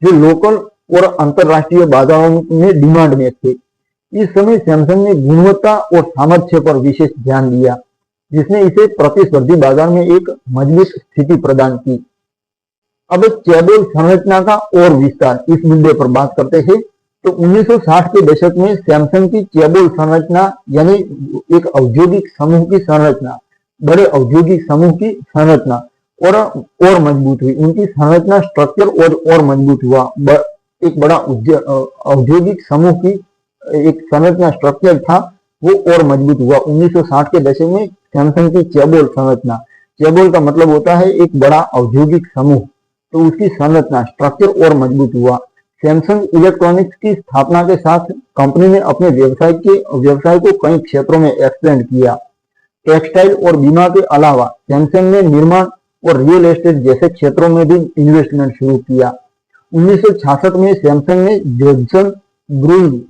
जो लोकल और अंतरराष्ट्रीय बाजारों में डिमांड में थे। इस समय सैमसंग ने गुणवत्ता और सामर्थ्य पर विशेष ध्यान दिया, जिसने इसे प्रतिस्पर्धी बाजार में एक मजबूत स्थिति प्रदान की। अब चेबोल संरचना का और विस्तार, इस मुद्दे पर बात करते हैं। तो 1960 के दशक में सैमसंग की चेबोल संरचना यानी एक औद्योगिक समूह की संरचना, बड़े औद्योगिक समूह की संरचना और मजबूत हुई। उनकी संरचना स्ट्रक्चर और मजबूत हुआ। एक बड़ा औद्योगिक समूह की एक संरचना स्ट्रक्चर था वो और मजबूत हुआ। 1960 के दशक में सैमसंग की चेबोल संरचना, चेबोल का मतलब होता है एक बड़ा औद्योगिक समूह, तो उसकी संरचना स्ट्रक्चर और मजबूत हुआ। सैमसंग इलेक्ट्रॉनिक्स की स्थापना के साथ कंपनी ने अपने व्यवसाय को कई क्षेत्रों में एक्सपेंड किया। टेक्सटाइल और बीमा के अलावा सैमसंग ने निर्माण और रियल एस्टेट जैसे क्षेत्रों में भी इन्वेस्टमेंट शुरू किया। 1966 में सैमसंग ने जॉनसन ब्रूइंग,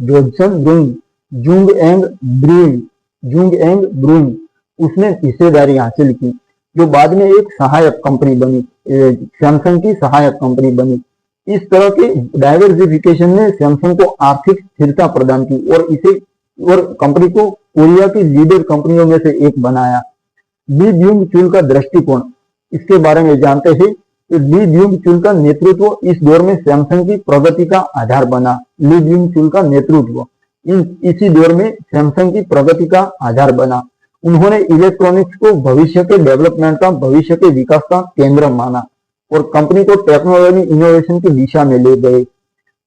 जुंग एंग ब्रूइंग उसमें हिस्सेदारी हासिल की, जो बाद में एक सहायक कंपनी बनी, सैमसंग की सहायक कंपनी बनी। इस तरह के डाइवर्सिफिकेशन ने सैमसंग को आर्थिक स्थिरता प्रदान की और कंपनी को कोरिया की लीडर कंपनियों में से एक बनाया। ली ब्यूंग चुल का दृष्टिकोण, इसके बारे में जानते हैं। तो ली ब्यूंग चुल का नेतृत्व इस दौर में सैमसंग की प्रगति का आधार बना। ली ब्यूंग चुल का नेतृत्व इसी दौर में सैमसंग की प्रगति का आधार बना। उन्होंने इलेक्ट्रॉनिक्स को भविष्य के डेवलपमेंट का, भविष्य के विकास का केंद्र माना और कंपनी को टेक्नोलॉजी इनोवेशन की दिशा में ले गए।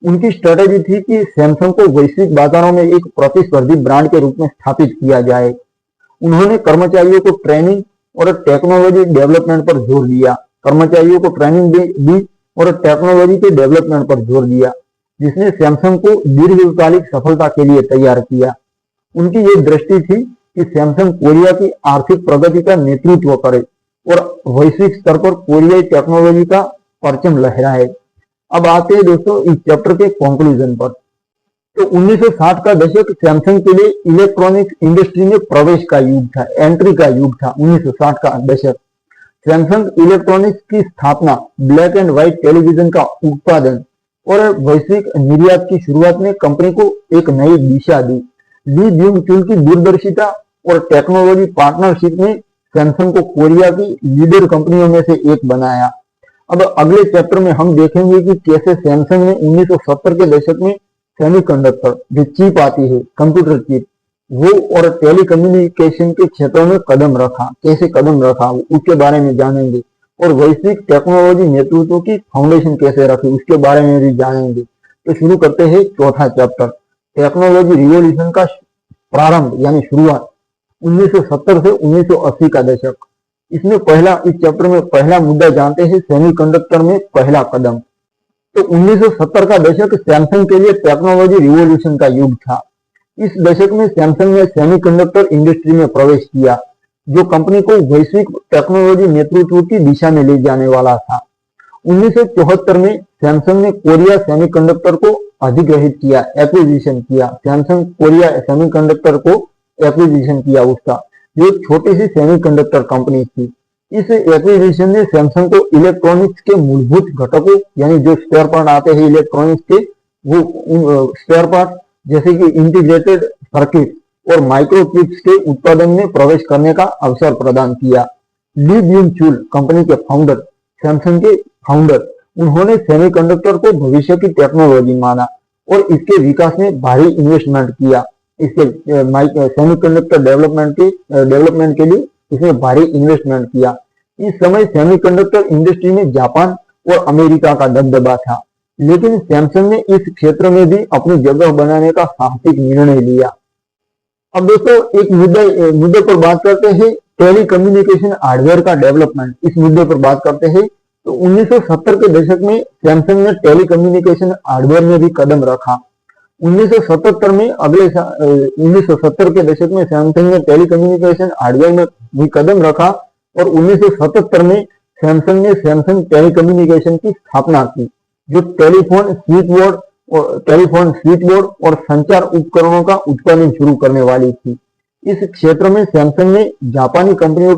उनकी स्ट्रेटेजी थी कि सैमसंग को वैश्विक बाजारों में एक प्रतिस्पर्धी ब्रांड के रूप में स्थापित किया जाए। उन्होंने कर्मचारियों को ट्रेनिंग और टेक्नोलॉजी डेवलपमेंट पर जोर दिया, कर्मचारियों को ट्रेनिंग दी और टेक्नोलॉजी के डेवलपमेंट पर जोर दिया, जिसने सैमसंग को दीर्घकालिक सफलता के लिए तैयार किया। उनकी ये दृष्टि थी कि सैमसंग कोरिया की आर्थिक प्रगति का नेतृत्व करे और वैश्विक स्तर पर कोरियाई टेक्नोलॉजी का परचम लहराए। अब आते हैं दोस्तों इस चैप्टर के कंक्लूजन पर। तो 1960 का दशक सैमसंग के लिए इलेक्ट्रॉनिक्स इंडस्ट्री में प्रवेश का युग था, एंट्री का युग था 1960 का दशक। सैमसंग इलेक्ट्रॉनिक्स की स्थापना, ब्लैक एंड व्हाइट टेलीविजन का उत्पादन और वैश्विक निर्यात की शुरुआत ने कंपनी को एक नई दिशा दी। ली ब्यूंग चुल की दूरदर्शिता और टेक्नोलॉजी पार्टनरशिप ने सैमसंग को कोरिया की लीडर कंपनियों में से एक बनाया। अब अगले चैप्टर में हम देखेंगे कि कैसे सैमसंग ने 1970 के दशक में सेमीकंडक्टर, जो चिप आती है, कंप्यूटर चिप, वो और टेलीकम्युनिकेशन के क्षेत्रों में कदम रखा। कैसे कदम रखा उसके बारे में जानेंगे, और वैश्विक टेक्नोलॉजी नेतृत्व की फाउंडेशन कैसे रखी उसके बारे में भी जानेंगे। तो शुरू करते हैं चौथा चैप्टर, टेक्नोलॉजी रिवॉल्यूशन का प्रारंभ यानी शुरुआत, 1970 से 1980 का दशक। इसमें इस चैप्टर में पहला मुद्दा जानते हैं, सेमीकंडक्टर में पहला कदम। तो 1970 का दशक सैमसंग के लिए टेक्नोलॉजी रिवॉल्यूशन का युग था। इस दशक में सैमसंग ने सेमीकंडक्टर इंडस्ट्री में प्रवेश किया, जो कंपनी को वैश्विक टेक्नोलॉजी नेतृत्व की दिशा में ले जाने वाला था। 1974 में सैमसंग ने कोरिया सेमीकंडक्टर को अधिग्रहित किया, एक्विजिशन किया। सैमसंग कोरिया सेमीकंडक्टर को एक्विजिशन किया उसका, जो एक छोटी सी सेमीकंडक्टर कंपनी थी। इस एक्विजिशन ने सैमसंग को इलेक्ट्रॉनिक्स के मूलभूत घटकों यानी जो स्पेयर पार्ट आते हैं इलेक्ट्रॉनिक्स के, वो स्पेयर पार्ट जैसे कि इंटीग्रेटेड सर्किट और माइक्रो चिप्स के उत्पादन में प्रवेश करने का अवसर प्रदान किया। ली ब्यूंग चुल कंपनी के फाउंडर, सैमसंग के फाउंडर, उन्होंने सेमीकंडक्टर को भविष्य की टेक्नोलॉजी माना और इसके विकास में भारी इन्वेस्टमेंट किया। इसके सेमीकंडक्टर डेवलपमेंट के लिए इसने भारी इन्वेस्टमेंट किया। इस समय सेमीकंडक्टर इंडस्ट्री में जापान और अमेरिका का दबदबा था, लेकिन सैमसंग ने इस क्षेत्र में भी अपनी जगह बनाने का साहसिक निर्णय लिया। अब दोस्तों एक मुद्दे पर बात करते हैं, टेलीकम्युनिकेशन हार्डवेयर का डेवलपमेंट। इस मुद्दे पर बात करते हैं। तो 1970 के दशक में सैमसंग ने टेलीकम्युनिकेशन हार्डवेयर में भी कदम रखा। 1977 में 1970 के दशक में सैमसंग ने टेलीकम्युनिकेशन हार्डवेयर में भी कदम रखा और 1977 में सैमसंग ने सैमसंग टेलीकम्युनिकेशन की स्थापना की, जो टेलीफोन स्विचबोर्ड और संचार उपकरणों का उत्पादन शुरू करने वाली थी। इस क्षेत्र में सैमसंग ने जापानी कंपनियों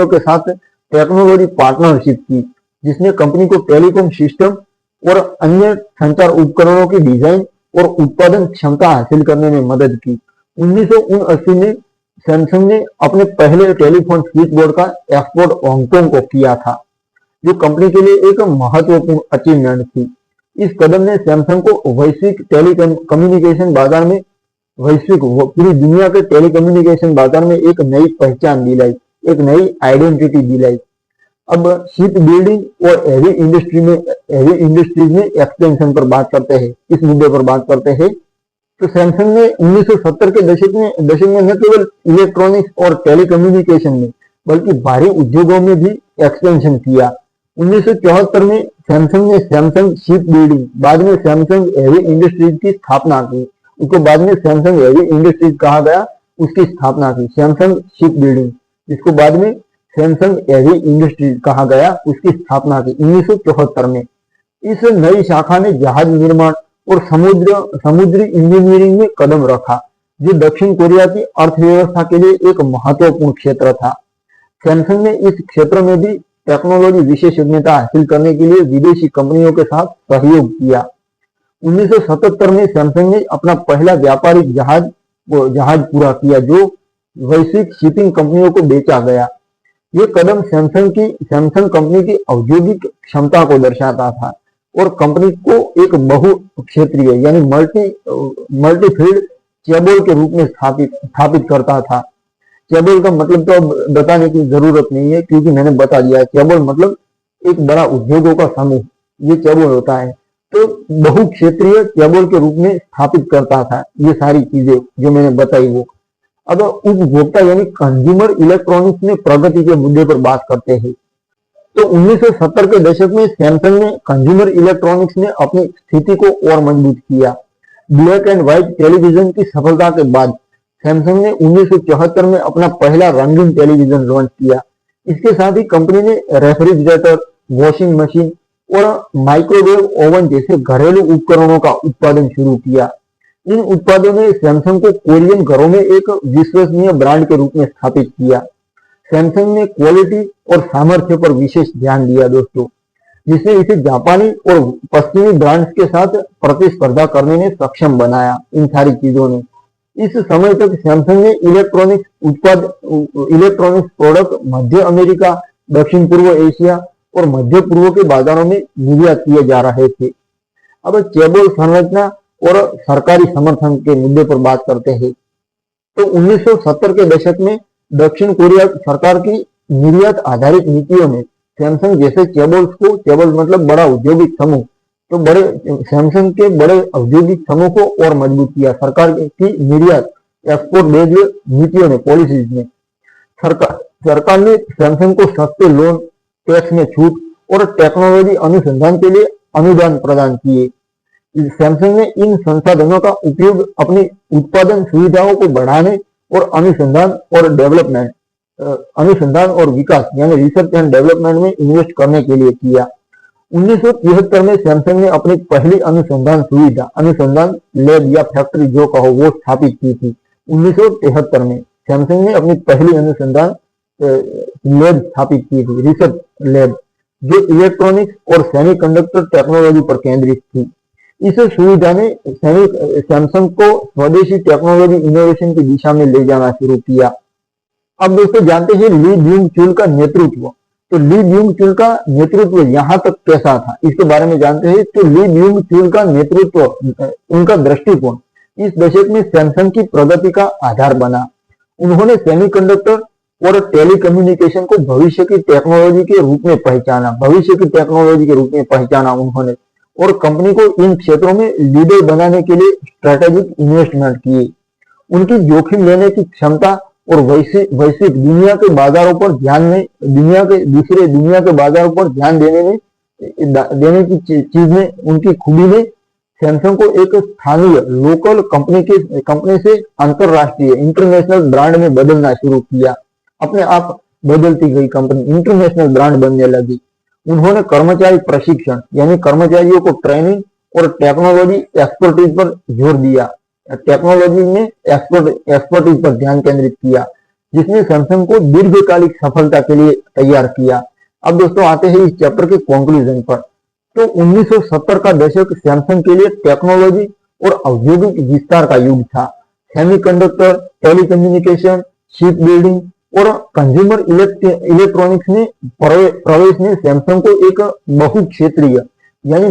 के साथ टेक्नोलॉजी पार्टनरशिप की, जिसने कंपनी को टेलीकॉम सिस्टम और अन्य संचार उपकरणों की डिजाइन और उत्पादन क्षमता हासिल करने में मदद की। 1979 में सैमसंग ने अपने पहले टेलीफोन स्विचबोर्ड का एक्सपोर्ट हांगकांग को किया था, जो कंपनी के लिए एक महत्वपूर्ण अचीवमेंट थी। इस कदम ने सैमसंग को वैश्विक टेलीकम्युनिकेशन बाजार में पूरी दुनिया के टेलीकम्युनिकेशन बाजार में एक नई पहचान दिलाई, एक नई आइडेंटिटी दिलाई। अब शिप बिल्डिंग और हेवी इंडस्ट्रीज में एक्सपेंशन पर बात करते हैं, इस मुद्दे पर बात करते हैं। तो सैमसंग ने 1970 के दशक में न केवल इलेक्ट्रॉनिक्स और टेलीकम्युनिकेशन में बल्कि भारी उद्योगों में भी एक्सपेंशन किया। 1974 में सैमसंग ने सैमसंग शिप बिल्डिंग, बाद में सैमसंग हेवी इंडस्ट्रीज की स्थापना की। उसको बाद में सैमसंग हेवी इंडस्ट्रीज कहा गया, उसकी स्थापना की। सैमसंग शिप बिल्डिंग, जिसको बाद में सैमसंग हेवी इंडस्ट्रीज कहा गया, उसकी स्थापना की 1974 में। इस नई शाखा ने जहाज निर्माण और समुद्री इंजीनियरिंग में कदम रखा, जो दक्षिण कोरिया की अर्थव्यवस्था के लिए एक महत्वपूर्ण क्षेत्र था। सैमसंग ने इस क्षेत्र में भी टेक्नोलॉजी विशेषज्ञता हासिल करने के लिए विदेशी कंपनियों के साथ सहयोग किया। 1977 में सैमसंग ने अपना पहला व्यापारिक जहाज पूरा किया, जो वैश्विक शिपिंग कंपनियों को बेचा गया। ये कदम सैमसंग कंपनी की औद्योगिक क्षमता को दर्शाता था और कंपनी को एक बहु क्षेत्रीय यानी मल्टी फील्ड चेबोल के रूप में स्थापित करता था। चेबोल का मतलब तो अब बताने की जरूरत नहीं है, क्योंकि मैंने बता दिया है। चेबोल मतलब एक बड़ा उद्योगों का समूह, ये चेबोल होता है। तो बहु क्षेत्रीय चेबोल के रूप में स्थापित करता था ये सारी चीजें जो मैंने बताई वो। अब उपभोक्ता यानी कंज्यूमर इलेक्ट्रॉनिक्स में प्रगति के मुद्दे पर बात करते हैं। तो 1970 के दशक में सैमसंग ने कंज्यूमर इलेक्ट्रॉनिक्स में अपनी स्थिति को और मजबूत किया। ब्लैक एंड व्हाइट टेलीविजन की सफलता के बाद सैमसंग ने 1974 में अपना पहला रंगीन टेलीविजन लॉन्च किया। इसके साथ ही कंपनी ने रेफ्रिजरेटर, वॉशिंग मशीन और माइक्रोवेव ओवन जैसे घरेलू उपकरणों का उत्पादन शुरू किया। इन उत्पादों ने सैमसंग को कोरियन घरों में एक विश्वसनीय ब्रांड के रूप में स्थापित किया। सैमसंग ने क्वालिटी और सामर्थ्य पर विशेष ध्यान दिया दोस्तों, जिसने इसे जापानी और पश्चिमी ब्रांड्स के साथ प्रतिस्पर्धा करने में सक्षम बनाया। इन सारी चीजों ने इस समय तक सैमसंग ने इलेक्ट्रॉनिक्स प्रोडक्ट मध्य अमेरिका, दक्षिण पूर्व एशिया और मध्य पूर्व के बाजारों में निर्यात किए जा रहे थे। अब चेबोल संरचना और सरकारी समर्थन के मुद्दे पर बात करते हैं। तो 1970 के दशक में दक्षिण कोरिया सरकार की निर्यात आधारित नीतियों ने सैमसंग जैसे चेबोल मतलब बड़ा औद्योगिक समूह, तो बड़े सैमसंग के बड़े औद्योगिक समूह को और मजबूत किया। सरकार की निर्यात एक्सपोर्ट बेस्ड नीतियों ने, पॉलिसीज ने सरकार ने सैमसंग को सस्ते लोन, टैक्स में छूट और टेक्नोलॉजी अनुसंधान के लिए अनुदान प्रदान किए। सैमसंग ने इन संसाधनों का उपयोग अपनी उत्पादन सुविधाओं को बढ़ाने और अनुसंधान और विकास यानी रिसर्च एंड डेवलपमेंट में इन्वेस्ट करने के लिए किया। 1973 में सैमसंग ने अपनी पहली अनुसंधान लैब या फैक्ट्री जो कहो वो स्थापित की थी। 1973 में सैमसंग ने अपनी पहली अनुसंधान लैब स्थापित की थी, रिसर्च लैब, जो इलेक्ट्रॉनिक्स और सेमीकंडक्टर टेक्नोलॉजी पर केंद्रित थी। इस सुविधा ने सैमसंग को स्वदेशी टेक्नोलॉजी इनोवेशन की दिशा में ले जाना शुरू किया। अब दोस्तों जानते हैं ली ब्यूंग चुल का नेतृत्व। तो ली ब्यूंग चुल का नेतृत्व यहाँ तक कैसा था, इसके बारे में जानते हैं। तो ली ब्यूंग चुल का नेतृत्व, उनका दृष्टिकोण इस दशक में सैमसंग की प्रगति का आधार बना। उन्होंने सेमीकंडक्टर और टेलीकम्युनिकेशन को भविष्य की टेक्नोलॉजी के रूप में पहचाना उन्होंने, और कंपनी को इन क्षेत्रों में लीडर बनाने के लिए स्ट्रेटेजिक इन्वेस्टमेंट किए। उनकी जोखिम लेने की क्षमता और वैश्विक दुनिया के बाजारों पर ध्यान देने की चीज में उनकी खूबी ने सैमसंग को एक स्थानीय लोकल कंपनी से अंतरराष्ट्रीय इंटरनेशनल ब्रांड में बदलना शुरू किया। अपने आप बदलती गई कंपनी इंटरनेशनल ब्रांड बनने लगी। उन्होंने कर्मचारी प्रशिक्षण यानी कर्मचारियों को ट्रेनिंग और टेक्नोलॉजी एक्सपर्टीज पर जोर दिया। टेक्नोलॉजी में एक्सपर्टीज पर ध्यान केंद्रित किया, जिसने सैमसंग को दीर्घकालिक सफलता के लिए तैयार किया। अब दोस्तों आते हैं इस चैप्टर के कंक्लूजन पर। तो 1970 का दशक सैमसंग के लिए टेक्नोलॉजी और औद्योगिक विस्तार का युग था। सेमीकंडक्टर, टेलीकम्युनिकेशन, शिप बिल्डिंग और कंज्यूमर इलेक्ट्रॉनिक्स में प्रवेश ने सैमसंग को एक बहुक्षेत्रीय यानी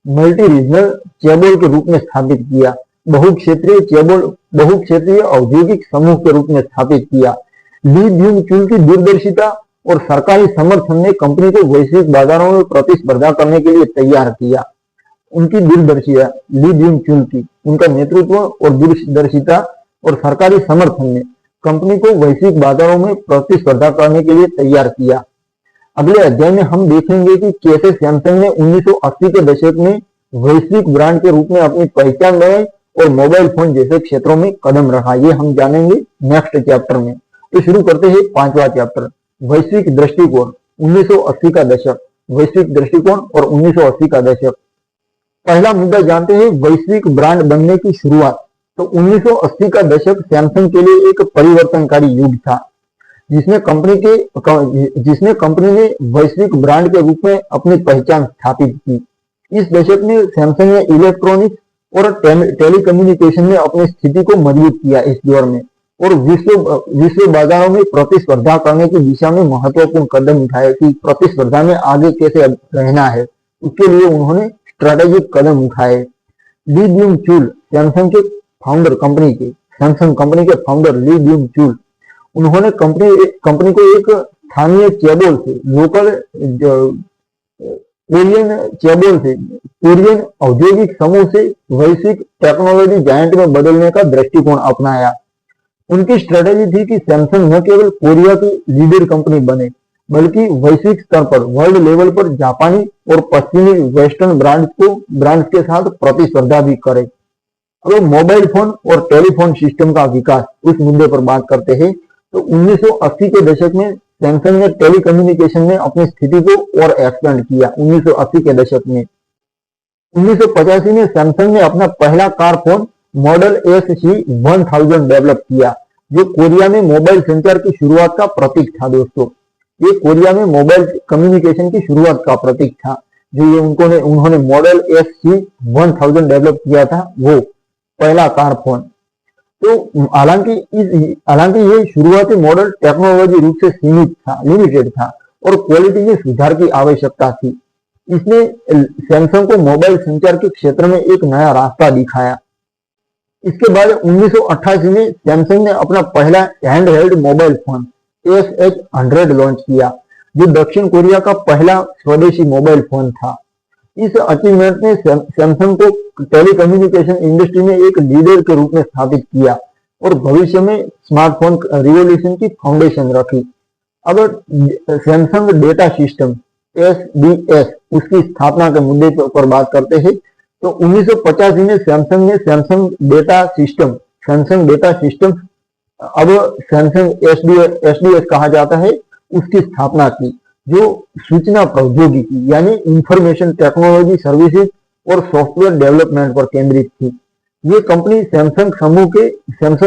मल्टी रीजनल चेबोल के रूप में स्थापित किया। बहुक्षेत्रीय औद्योगिक समूह के रूप में स्थापित किया। ली ब्यूंग चुल की दूरदर्शिता और सरकारी समर्थन ने कंपनी को वैश्विक बाजारों में प्रतिस्पर्धा करने के लिए तैयार किया। उनकी दूरदर्शिता, ली ब्यूंग चुल की, उनका नेतृत्व और दूरदर्शिता और सरकारी समर्थन ने कंपनी को वैश्विक बाजारों में प्रतिस्पर्धा करने के लिए तैयार किया। अगले अध्याय में हम देखेंगे कि कैसे सैमसंग ने 1980 के दशक में वैश्विक ब्रांड के रूप में अपनी पहचान बनाई और मोबाइल फोन जैसे क्षेत्रों में कदम रखा। ये हम जानेंगे नेक्स्ट चैप्टर में। तो शुरू करते हैं 5वां चैप्टर, वैश्विक दृष्टिकोण, 1980 का दशक, वैश्विक दृष्टिकोण और 1980 का दशक। पहला मुद्दा जानते हैं वैश्विक ब्रांड बनने की शुरुआत। तो 1980 का दशक सैमसंग के लिए एक परिवर्तनकारी युग था, जिसमें कंपनी ने वैश्विक ब्रांड के रूप में अपनी पहचान स्थापित की। इस दशक में सैमसंग ने इलेक्ट्रॉनिक्स और टेलीकम्युनिकेशन में अपनी स्थिति को मजबूत किया इस दौर में, और विश्व बाजारों में प्रतिस्पर्धा करने की दिशा में महत्वपूर्ण कदम उठाए कि प्रतिस्पर्धा में आगे कैसे रहना है, उसके लिए उन्होंने स्ट्रेटेजिक कदम उठाए। ली ब्यूंग चुल, सैमसंग कंपनी के फाउंडर ली ब्यूंग चुल, उन्होंने कंपनी को एक स्थानीय चेबोल से, कोरियन औद्योगिक समूह से वैश्विक टेक्नोलॉजी जायंट में बदलने का दृष्टिकोण अपनाया। उनकी स्ट्रेटेजी थी कि सैमसंग न केवल कोरिया की लीडर कंपनी बने, बल्कि वैश्विक स्तर पर, वर्ल्ड लेवल पर जापानी और पश्चिमी वेस्टर्न ब्रांड्स के साथ प्रतिस्पर्धा भी करे। अब मोबाइल फोन और टेलीफोन सिस्टम का विकास, उस मुद्दे पर बात करते हैं। तो 1980 के दशक में सैमसंग ने टेलीकम्युनिकेशन में अपनी स्थिति को और एक्सपेंड किया 1980 के दशक में। 1985 में सैमसंग ने अपना पहला car phone model SC-1000 develop किया, जो कोरिया में मोबाइल संचार की शुरुआत का प्रतीक था। दोस्तों, ये कोरिया में मोबाइल कम्युनिकेशन की शुरुआत का प्रतीक था, जो ये उन्होंने मॉडल SC-1000 डेवलप किया था, वो पहला कार फोन। तो हालांकि ये शुरुआती मॉडल टेक्नोलॉजी रूप से सीमित था, लिमिटेड था और क्वालिटी में सुधार की आवश्यकता थी। इसने सैमसंग को मोबाइल संचार के क्षेत्र में एक नया रास्ता दिखाया। इसके बाद 1988 में सैमसंग ने अपना पहला handheld mobile phone SH-100 launch किया, जो दक्षिण कोरिया का पहला स्वदेशी मोबाइल फोन था। इस अचीवमेंट ने सैमसंग को टेलीकम्युनिकेशन इंडस्ट्री में एक लीडर के रूप में स्थापित किया और भविष्य में स्मार्टफोन रिवॉल्यूशन की फाउंडेशन रखी। अब सैमसंग डेटा सिस्टम SDS, उसकी स्थापना के मुद्दे पर बात करते हैं। तो 1985 में सैमसंग ने सैमसंग डेटा सिस्टम, अब सैमसंग SDS कहा जाता है, उसकी स्थापना की, जो सूचना प्रौद्योगिकी यानी इंफॉर्मेशन टेक्नोलॉजी सर्विसेज और सॉफ्टवेयर डेवलपमेंट पर केंद्रित थी। ये कंपनी सैमसंग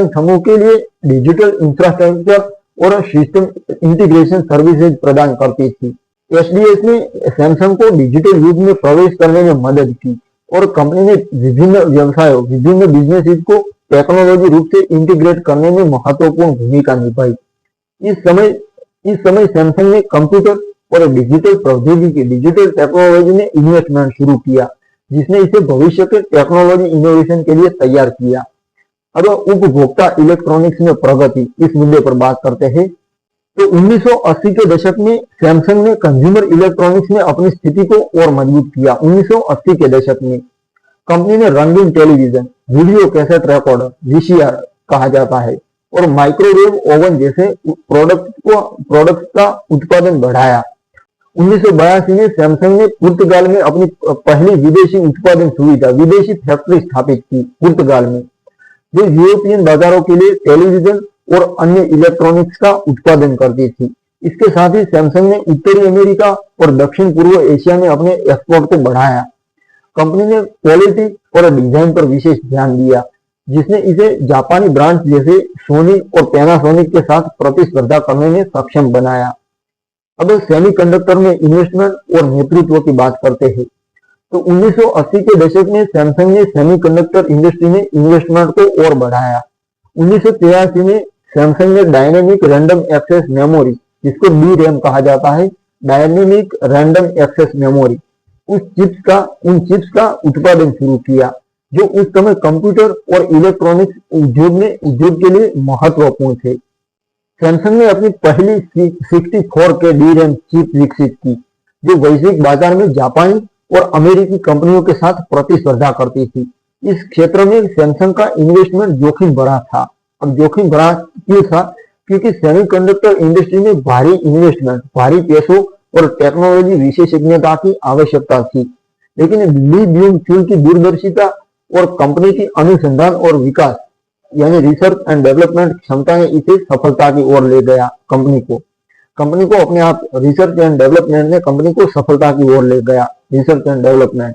समूह के लिए डिजिटल इंफ्रास्ट्रक्चर और सिस्टम इंटीग्रेशन सर्विसेज प्रदान करती थी। SDS ने सैमसंग को डिजिटल युग में प्रवेश करने में मदद की और कंपनी ने विभिन्न बिजनेस को टेक्नोलॉजी रूप से इंटीग्रेट करने में महत्वपूर्ण भूमिका निभाई। इस समय सैमसंग ने कंप्यूटर और डिजिटल टेक्नोलॉजी में इन्वेस्टमेंट शुरू किया, जिसने इसे भविष्य के टेक्नोलॉजी इनोवेशन के लिए तैयार किया। अब उपभोक्ता इलेक्ट्रॉनिक्स में प्रगति, इस मुद्दे पर बात करते हैं। तो 1980 के दशक में सैमसंग ने कंज्यूमर इलेक्ट्रॉनिक्स में अपनी स्थिति को और मजबूत किया। 1980 के दशक में कंपनी ने रंगीन television, video cassette recorder, VCR कहा जाता है, और माइक्रोवेव ओवन जैसे प्रोडक्ट्स का उत्पादन बढ़ाया। 1982 में सैमसंग ने पुर्तगाल में अपनी पहली विदेशी फैक्ट्री स्थापित की पुर्तगाल में, जो यूरोपियन बाजारों के लिए टेलीविजन और अन्य इलेक्ट्रॉनिक्स का उत्पादन करती थी। इसके साथ ही सैमसंग ने उत्तरी अमेरिका और दक्षिण पूर्व एशिया में अपने एक्सपोर्ट को बढ़ाया। कंपनी ने क्वालिटी और डिजाइन पर विशेष ध्यान दिया, जिसने इसे जापानी ब्रांड्स जैसे सोनी और पैनासोनिक के साथ प्रतिस्पर्धा करने में सक्षम बनाया। अब सेमीकंडक्टर में इन्वेस्टमेंट और नेतृत्व की बात करते हैं। तो 1980 के दशक में सैमसंग ने सेमीकंडक्टर इंडस्ट्री में इन्वेस्टमेंट को और बढ़ाया। 1983 में सैमसंग ने डायनेमिक रैंडम एक्सेस मेमोरी, जिसको DRAM कहा जाता है, डायनेमिक रैंडम एक्सेस मेमोरी, उन चिप्स का उत्पादन शुरू किया, जो उस समय कंप्यूटर और इलेक्ट्रॉनिक्स उद्योग के लिए महत्वपूर्ण थे। सैमसंग ने अपनी पहली 64K DRAM चिप विकसित की, जो वैश्विक बाजार में जापानी और अमेरिकी कंपनियों के साथ प्रतिस्पर्धा करती थी। इस क्षेत्र में सैमसंग का इन्वेस्टमेंट जोखिम भरा था। अब जोखिम भरा क्यों था? क्योंकि सेमीकंडक्टर इंडस्ट्री में भारी इन्वेस्टमेंट, भारी पैसों और टेक्नोलॉजी विशेषज्ञता की आवश्यकता थी। लेकिन ली ब्यूम चुल की दूरदर्शिता और कंपनी की अनुसंधान और विकास यानी रिसर्च एंड डेवलपमेंट क्षमता ने इसे सफलता की ओर ले गया। कंपनी को अपने आप रिसर्च एंड डेवलपमेंट ने कंपनी को सफलता की ओर ले गया। Research and development.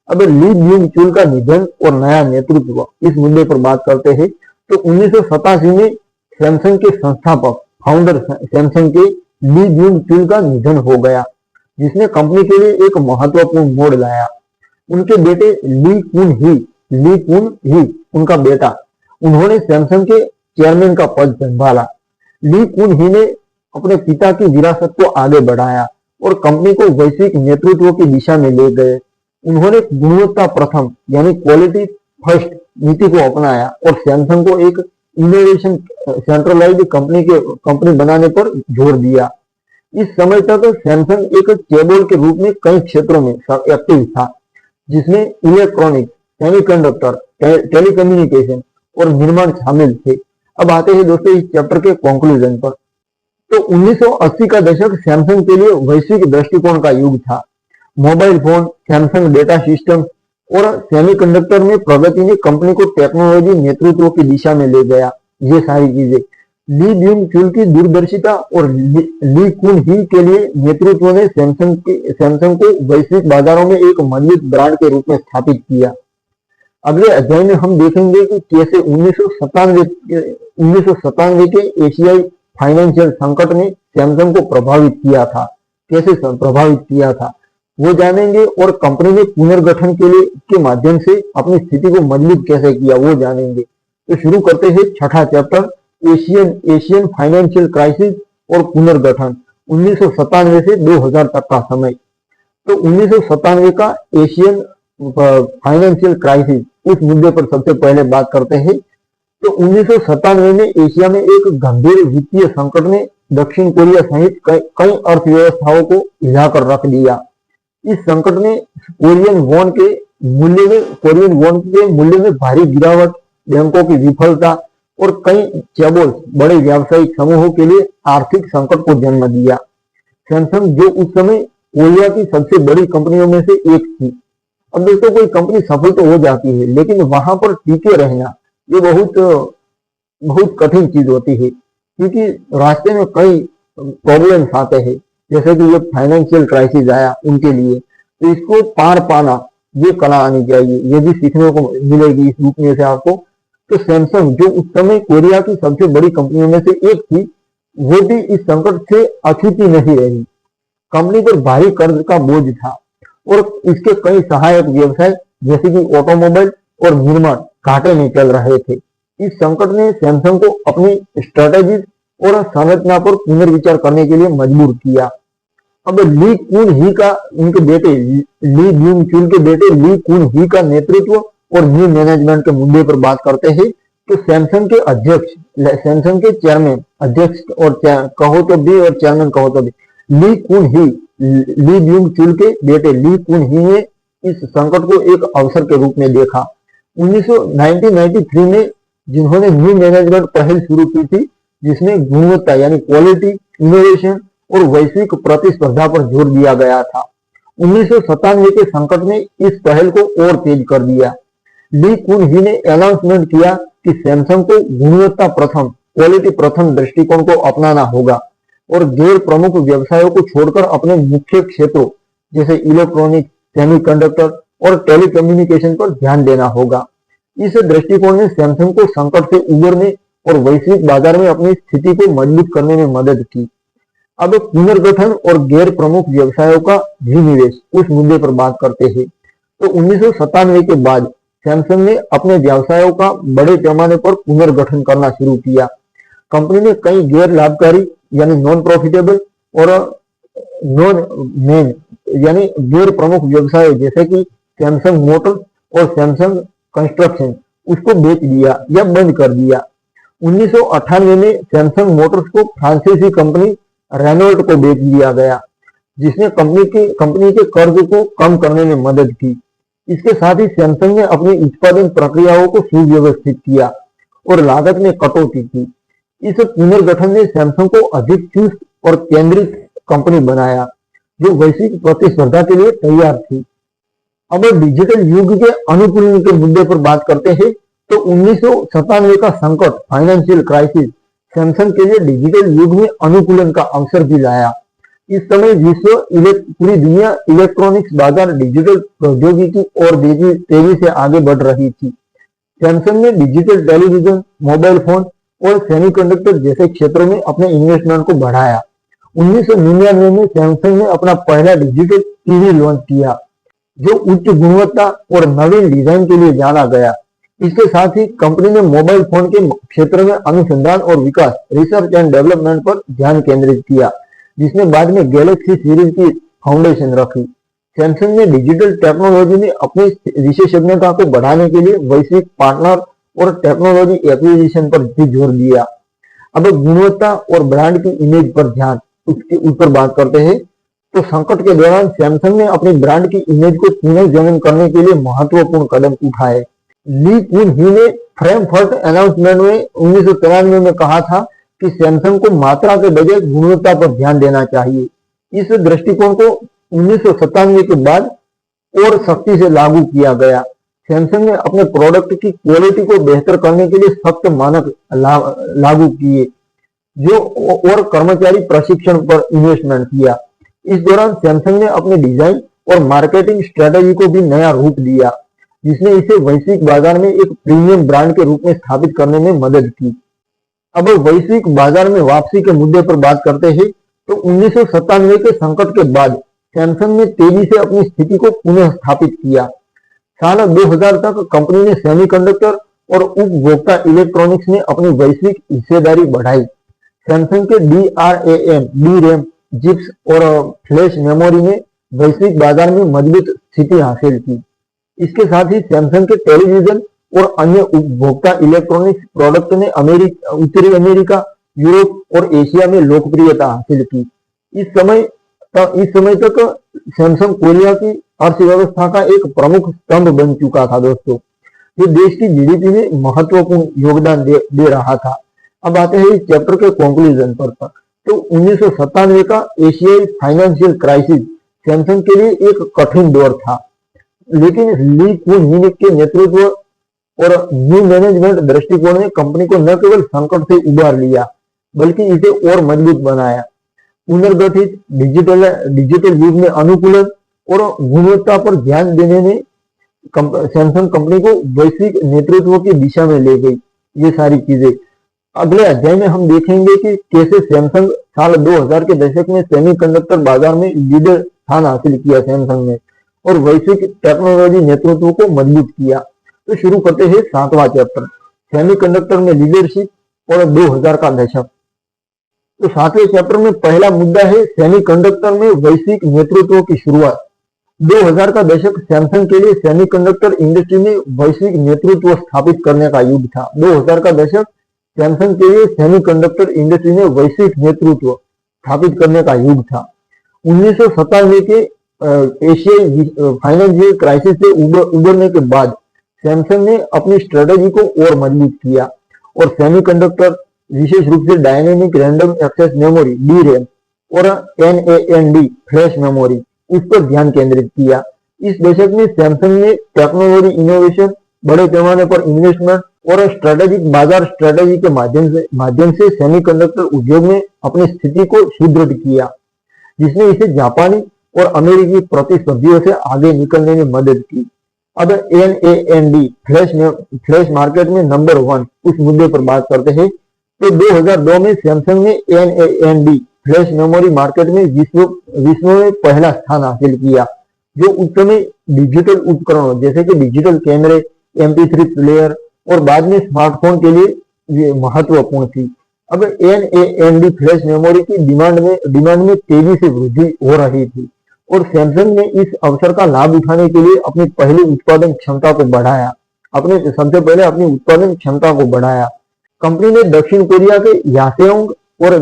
अब ली ब्यूम चुल का निधन और नया नेतृत्व, इस मुद्दे पर बात करते हैं। तो 1987 में सैमसंग के संस्थापक फाउंडर सैमसंग के ली ब्यूम चुल का निधन हो गया, जिसने कंपनी के लिए एक महत्वपूर्ण मोड़ लाया। उनके बेटे ली कुन ही उनका बेटा, उन्होंने सैमसंग के चेयरमैन का पद संभाला। ली कुन ही ने अपने पिता की विरासत को आगे बढ़ाया और कंपनी को वैश्विक नेतृत्व की दिशा में ले गए। उन्होंने गुणवत्ता प्रथम यानी क्वालिटी फर्स्ट नीति को अपनाया और सैमसंग को एक इनोवेशन सेंट्रलाइज्ड कंपनी बनाने पर जोर दिया। इस समय तक सैमसंग एक चेबोल के रूप में कई क्षेत्रों में एक्टिव था, जिसमें इलेक्ट्रॉनिक्स, सेमीकंडक्टर, टेलीकम्युनिकेशन और निर्माण शामिल थे। अब आते हैं दोस्तों इस चैप्टर के कंक्लूजन पर। तो 1980 का दशक सैमसंग के लिए वैश्विक दृष्टिकोण का युग था। Mobile phone, Samsung data system और सेमीकंडक्टर में प्रगति ने कंपनी को टेक्नोलॉजी नेतृत्व की दिशा में ले गया। ये सारी चीजें ली ब्यूंग चुल की दूरदर्शिता और ली कुन ही के लिए नेतृत्व ने सैमसंग को वैश्विक बाजारों में एक मजबूत ब्रांड के रूप में स्थापित किया। अगले अध्याय में हम देखेंगे कि कैसे 1997 के एशियाई फाइनेंशियल संकट ने सैमसंग को प्रभावित किया था। कैसे प्रभावित किया था वो जानेंगे, और कंपनी ने पुनर्गठन के माध्यम से अपनी स्थिति को मजबूत कैसे किया वो जानेंगे। तो शुरू करते हैं छठा चैप्टर, एशियन फाइनेंशियल क्राइसिस और पुनर्गठन 1997 से 2000 तक का समय। तो 1997 का एशियन फाइनेंशियल क्राइसिस, उस मुद्दे पर सबसे पहले बात करते हैं। तो 1997 में एशिया में एक गंभीर वित्तीय संकट ने दक्षिण कोरिया सहित कई अर्थव्यवस्थाओं को हिलाकर रख दिया। इस संकट ने कोरियन वॉन के मूल्य में भारी गिरावट, बैंकों की विफलता और कई चैबोल्स बड़े व्यावसायिक समूहों के लिए आर्थिक संकट को जन्म दिया। सैमसंग, जो उस समय कोरिया की सबसे बड़ी कंपनियों में से एक थी। अब दोस्तों, कोई कंपनी सफल तो हो जाती है, लेकिन वहां पर टिके रहना ये बहुत कठिन चीज होती है, क्योंकि रास्ते में कई प्रॉब्लम्स आते हैं, जैसे कि ये फाइनेंशियल क्राइसिस आया उनके लिए। तो इसको पार पाना, ये कला आनी चाहिए, ये भी सीखने को मिलेगी इस बुक में से आपको। तो सैमसंग, जो उस समय कोरिया की सबसे बड़ी कंपनियों में से एक थी, वो भी इस संकट से अछूती नहीं रही। कंपनी पर भारी कर्ज का बोझ था और इसके कई सहायक व्यवसाय जैसे कि ऑटोमोबाइल और निर्माण घाटे में चल रहे थे। इस संकट ने सैमसंग को अपनी स्ट्रेटेजी और संरचना पर पुनर्विचार करने के लिए मजबूर किया। अब ली कुन ही का, उनके बेटे ली ब्यूंग चुल के बेटे ली कुन ही का नेतृत्व और न्यू मैनेजमेंट के मुद्दे पर बात करते हैं। तो सैमसंग के अध्यक्ष, सैमसंग के चेयरमैन, अध्यक्ष और कहो तो भी और चेयरमैन कहो तो भी, ली कुन ही, ली ब्यूंग चुल के बेटे ली कुन ही ने इस संकट को एक अवसर के रूप में देखा। 1993 में जिन्होंने न्यू मैनेजमेंट पहल शुरू की थी, जिसमें गुणवत्ता यानी क्वालिटी, इनोवेशन और वैश्विक प्रतिस्पर्धा पर जोर दिया गया था। 1997 के संकट ने इस पहल को और तेज कर दिया। ली कुन ही ने अनाउंसमेंट किया कि सैमसंग को गुणवत्ता प्रथम, क्वालिटी प्रथम दृष्टिकोण को अपनाना होगा और गैर प्रमुख व्यवसायों को छोड़कर अपने मुख्य क्षेत्रों जैसे इलेक्ट्रॉनिक, सेमीकंडक्टर और टेलीकम्युनिकेशन पर ध्यान देना होगा। इस दृष्टिकोण ने सैमसंग को संकट से उबरने और वैश्विक बाजार में अपनी स्थिति को मजबूत करने में मदद की। अब पुनर्गठन और गैर प्रमुख व्यवसायों का विनिवेश, उस मुद्दे पर बात करते हैं। तो 1997 के बाद सैमसंग ने अपने व्यवसायों का बड़े पैमाने पर पुनर्गठन करना शुरू किया। कंपनी ने कई गैर लाभकारी यानी नॉन प्रॉफिटेबल और नॉन मेन यानी गैर प्रमुख व्यवसाय जैसे कि सैमसंग मोटर्स और सैमसंग कंस्ट्रक्शन, उसको बेच दिया या बंद कर दिया। 1998 में सैमसंग मोटर्स को फ्रांसीसी कंपनी रेनॉल्ट को बेच दिया गया, जिसने कंपनी के कर्ज को कम करने में मदद की। इसके साथ ही सैमसंग ने अपनी उत्पादन प्रक्रियाओं को सुव्यवस्थित किया और लागत में कटौती की। इस पुनर्गठन ने सैमसंग को अधिक चुस्त और केंद्रित कंपनी बनाया, जो वैश्विक प्रतिस्पर्धा के लिए तैयार थी। अब डिजिटल युग के अनुकूलन के मुद्दे पर बात करते हैं। तो 1997 का संकट, फाइनेंशियल क्राइसिस, सैमसंग के लिए डिजिटल युग में अनुकूलन का अवसर भी लाया। इस समय पूरी दुनिया इलेक्ट्रॉनिक्स बाजार डिजिटल प्रौद्योगिकी और तेजी से आगे बढ़ रही थी। सैमसंग ने डिजिटल टेलीविजन, मोबाइल फोन और सेमीकंडक्टर जैसे क्षेत्रों में अपने इन्वेस्टमेंट को बढ़ाया। 1999 में सैमसंग ने अपना पहला डिजिटल टीवी लॉन्च किया, जो उच्च गुणवत्ता और नवीन डिजाइन के लिए जाना गया। इसके साथ ही कंपनी ने मोबाइल फोन के क्षेत्र में अनुसंधान और विकास, रिसर्च एंड डेवलपमेंट पर ध्यान केंद्रित किया, जिसने बाद में गैलेक्सी सीरीज की फाउंडेशन रखी। सैमसंग ने डिजिटल टेक्नोलॉजी में अपनी विशेषज्ञता को बढ़ाने के लिए वैश्विक पार्टनर और टेक्नोलॉजी एक्विजिशन पर भी जोर दिया। अब गुणवत्ता और ब्रांड की इमेज पर ध्यान, उसके ऊपर बात करते हैं। तो संकट के दौरान सैमसंग ने अपनी ब्रांड की इमेज को पुनर्जीवन करने के लिए महत्वपूर्ण कदम उठाए। ली कुन ही ने फ्रैंकफर्ट अनाउंसमेंट में 1993 में कहा था कि सैमसंग को मात्रा के बजाय गुणवत्ता पर ध्यान देना चाहिए। इस दृष्टिकोण को 1997 के बाद और सख्ती से लागू किया गया। सैमसंग ने अपने प्रोडक्ट की क्वालिटी को बेहतर करने के लिए सख्त मानक लागू किए। जो और कर्मचारी प्रशिक्षण पर इन्वेस्टमेंट किया। इस दौरान सैमसंग ने अपने डिजाइन और मार्केटिंग स्ट्रेटेजी को भी नया रूप दिया, जिसने इसे वैश्विक बाजार में एक प्रीमियम ब्रांड के रूप में स्थापित करने में मदद की। अब वैश्विक बाजार में वापसी के मुद्दे पर बात करते हैं तो 1997 के संकट के बाद सैमसंग ने तेजी से अपनी स्थिति को पुनः स्थापित किया। साल 2000 तक कंपनी ने सेमीकंडक्टर और उपभोक्ता इलेक्ट्रॉनिक्स में अपनी वैश्विक हिस्सेदारी बढ़ाई। सैमसंग के डी रैम चिप्स और फ्लैश मेमोरी ने वैश्विक बाजार में मजबूत स्थिति हासिल की। इसके साथ ही सैमसंग के टेलीविजन और अन्य उपभोक्ता इलेक्ट्रॉनिक्स प्रोडक्ट ने उत्तरी अमेरिका, यूरोप और एशिया में लोकप्रियता हासिल की। इस समय तक सैमसंग कोरिया की अर्थव्यवस्था का एक प्रमुख स्तंभ बन चुका था दोस्तों, जो देश की जीडीपी में महत्वपूर्ण योगदान दे रहा था। अब आते हैं इस चैप्टर के कंक्लूजन पर। तो 1997 का एशियाई फाइनेंशियल क्राइसिस सैमसंग के लिए एक कठिन दौर था, लेकिन ली कुन हिन के नेतृत्व और न्यू मैनेजमेंट दृष्टिकोण ने कंपनी को न केवल संकट से उबार लिया, बल्कि इसे और मजबूत बनाया। पुनर्गठित डिजिटल युग में अनुकूलन और गुणवत्ता पर ध्यान देने ने सैमसंग कंपनी को वैश्विक नेतृत्व की दिशा में ले गई। ये सारी चीजें अगले अध्याय में हम देखेंगे कि कैसे सैमसंग साल 2000 के दशक में सेमीकंडक्टर बाजार में लीडर स्थान हासिल किया सैमसंग ने और वैश्विक टेक्नोलॉजी नेतृत्व को मजबूत किया। तो शुरू करते हैं 7वां चैप्टर, सेमीकंडक्टर में लीडरशिप और 2000 का दशक। तो 7वें चैप्टर में पहला मुद्दा है सेमीकंडक्टर में वैश्विक नेतृत्व की शुरुआत। 2000 का दशक सैमसंग के लिए सेमीकंडक्टर इंडस्ट्री में वैश्विक नेतृत्व स्थापित करने का युग था। 2000 का दशक सैमसंग के लिए सेमीकंडक्टर इंडस्ट्री में वैश्विक नेतृत्व स्थापित करने का युग था। 1997 के एशियाई फाइनेंशियल क्राइसिस से उबरने के बाद सैमसंग ने अपनी स्ट्रेटेजी को और मजबूत किया और सेमीकंडक्टर, विशेष रूप से dynamic random access memory D RAM और NAND फ्लैश मेमोरी, उस पर ध्यान केंद्रित किया। इस दशक में सैमसंग ने टेक्नोलॉजी इनोवेशन, बड़े पैमाने पर इन्वेस्टमेंट और स्ट्रेटेजिक बाजार स्ट्रेटेजी के माध्यम से सेमीकंडक्टर उद्योग में अपनी स्थिति को सुदृढ़ किया, जिसने इसे जापानी और अमेरिकी प्रतिस्पर्धियों से आगे निकलने में मदद की। अब NAND फ्लैश मार्केट में नंबर 1 उस मुद्दे पर बात करते हैं। तो 2002 में सैमसंग ने NAND फ्लैश मेमोरी मार्केट में विश्व में पहला स्थान हासिल किया, जो उस समय डिजिटल उपकरणों जैसे कि डिजिटल कैमरे, MP3 प्लेयर और बाद में स्मार्टफोन के लिए महत्वपूर्ण थी। अब NAND फ्लैश मेमोरी की डिमांड में तेजी से वृद्धि हो रही थी और सैमसंग ने इस अवसर का लाभ उठाने के लिए अपनी पहली उत्पादन क्षमता को बढ़ाया। कंपनी ने दक्षिण कोरिया के यासेओंग और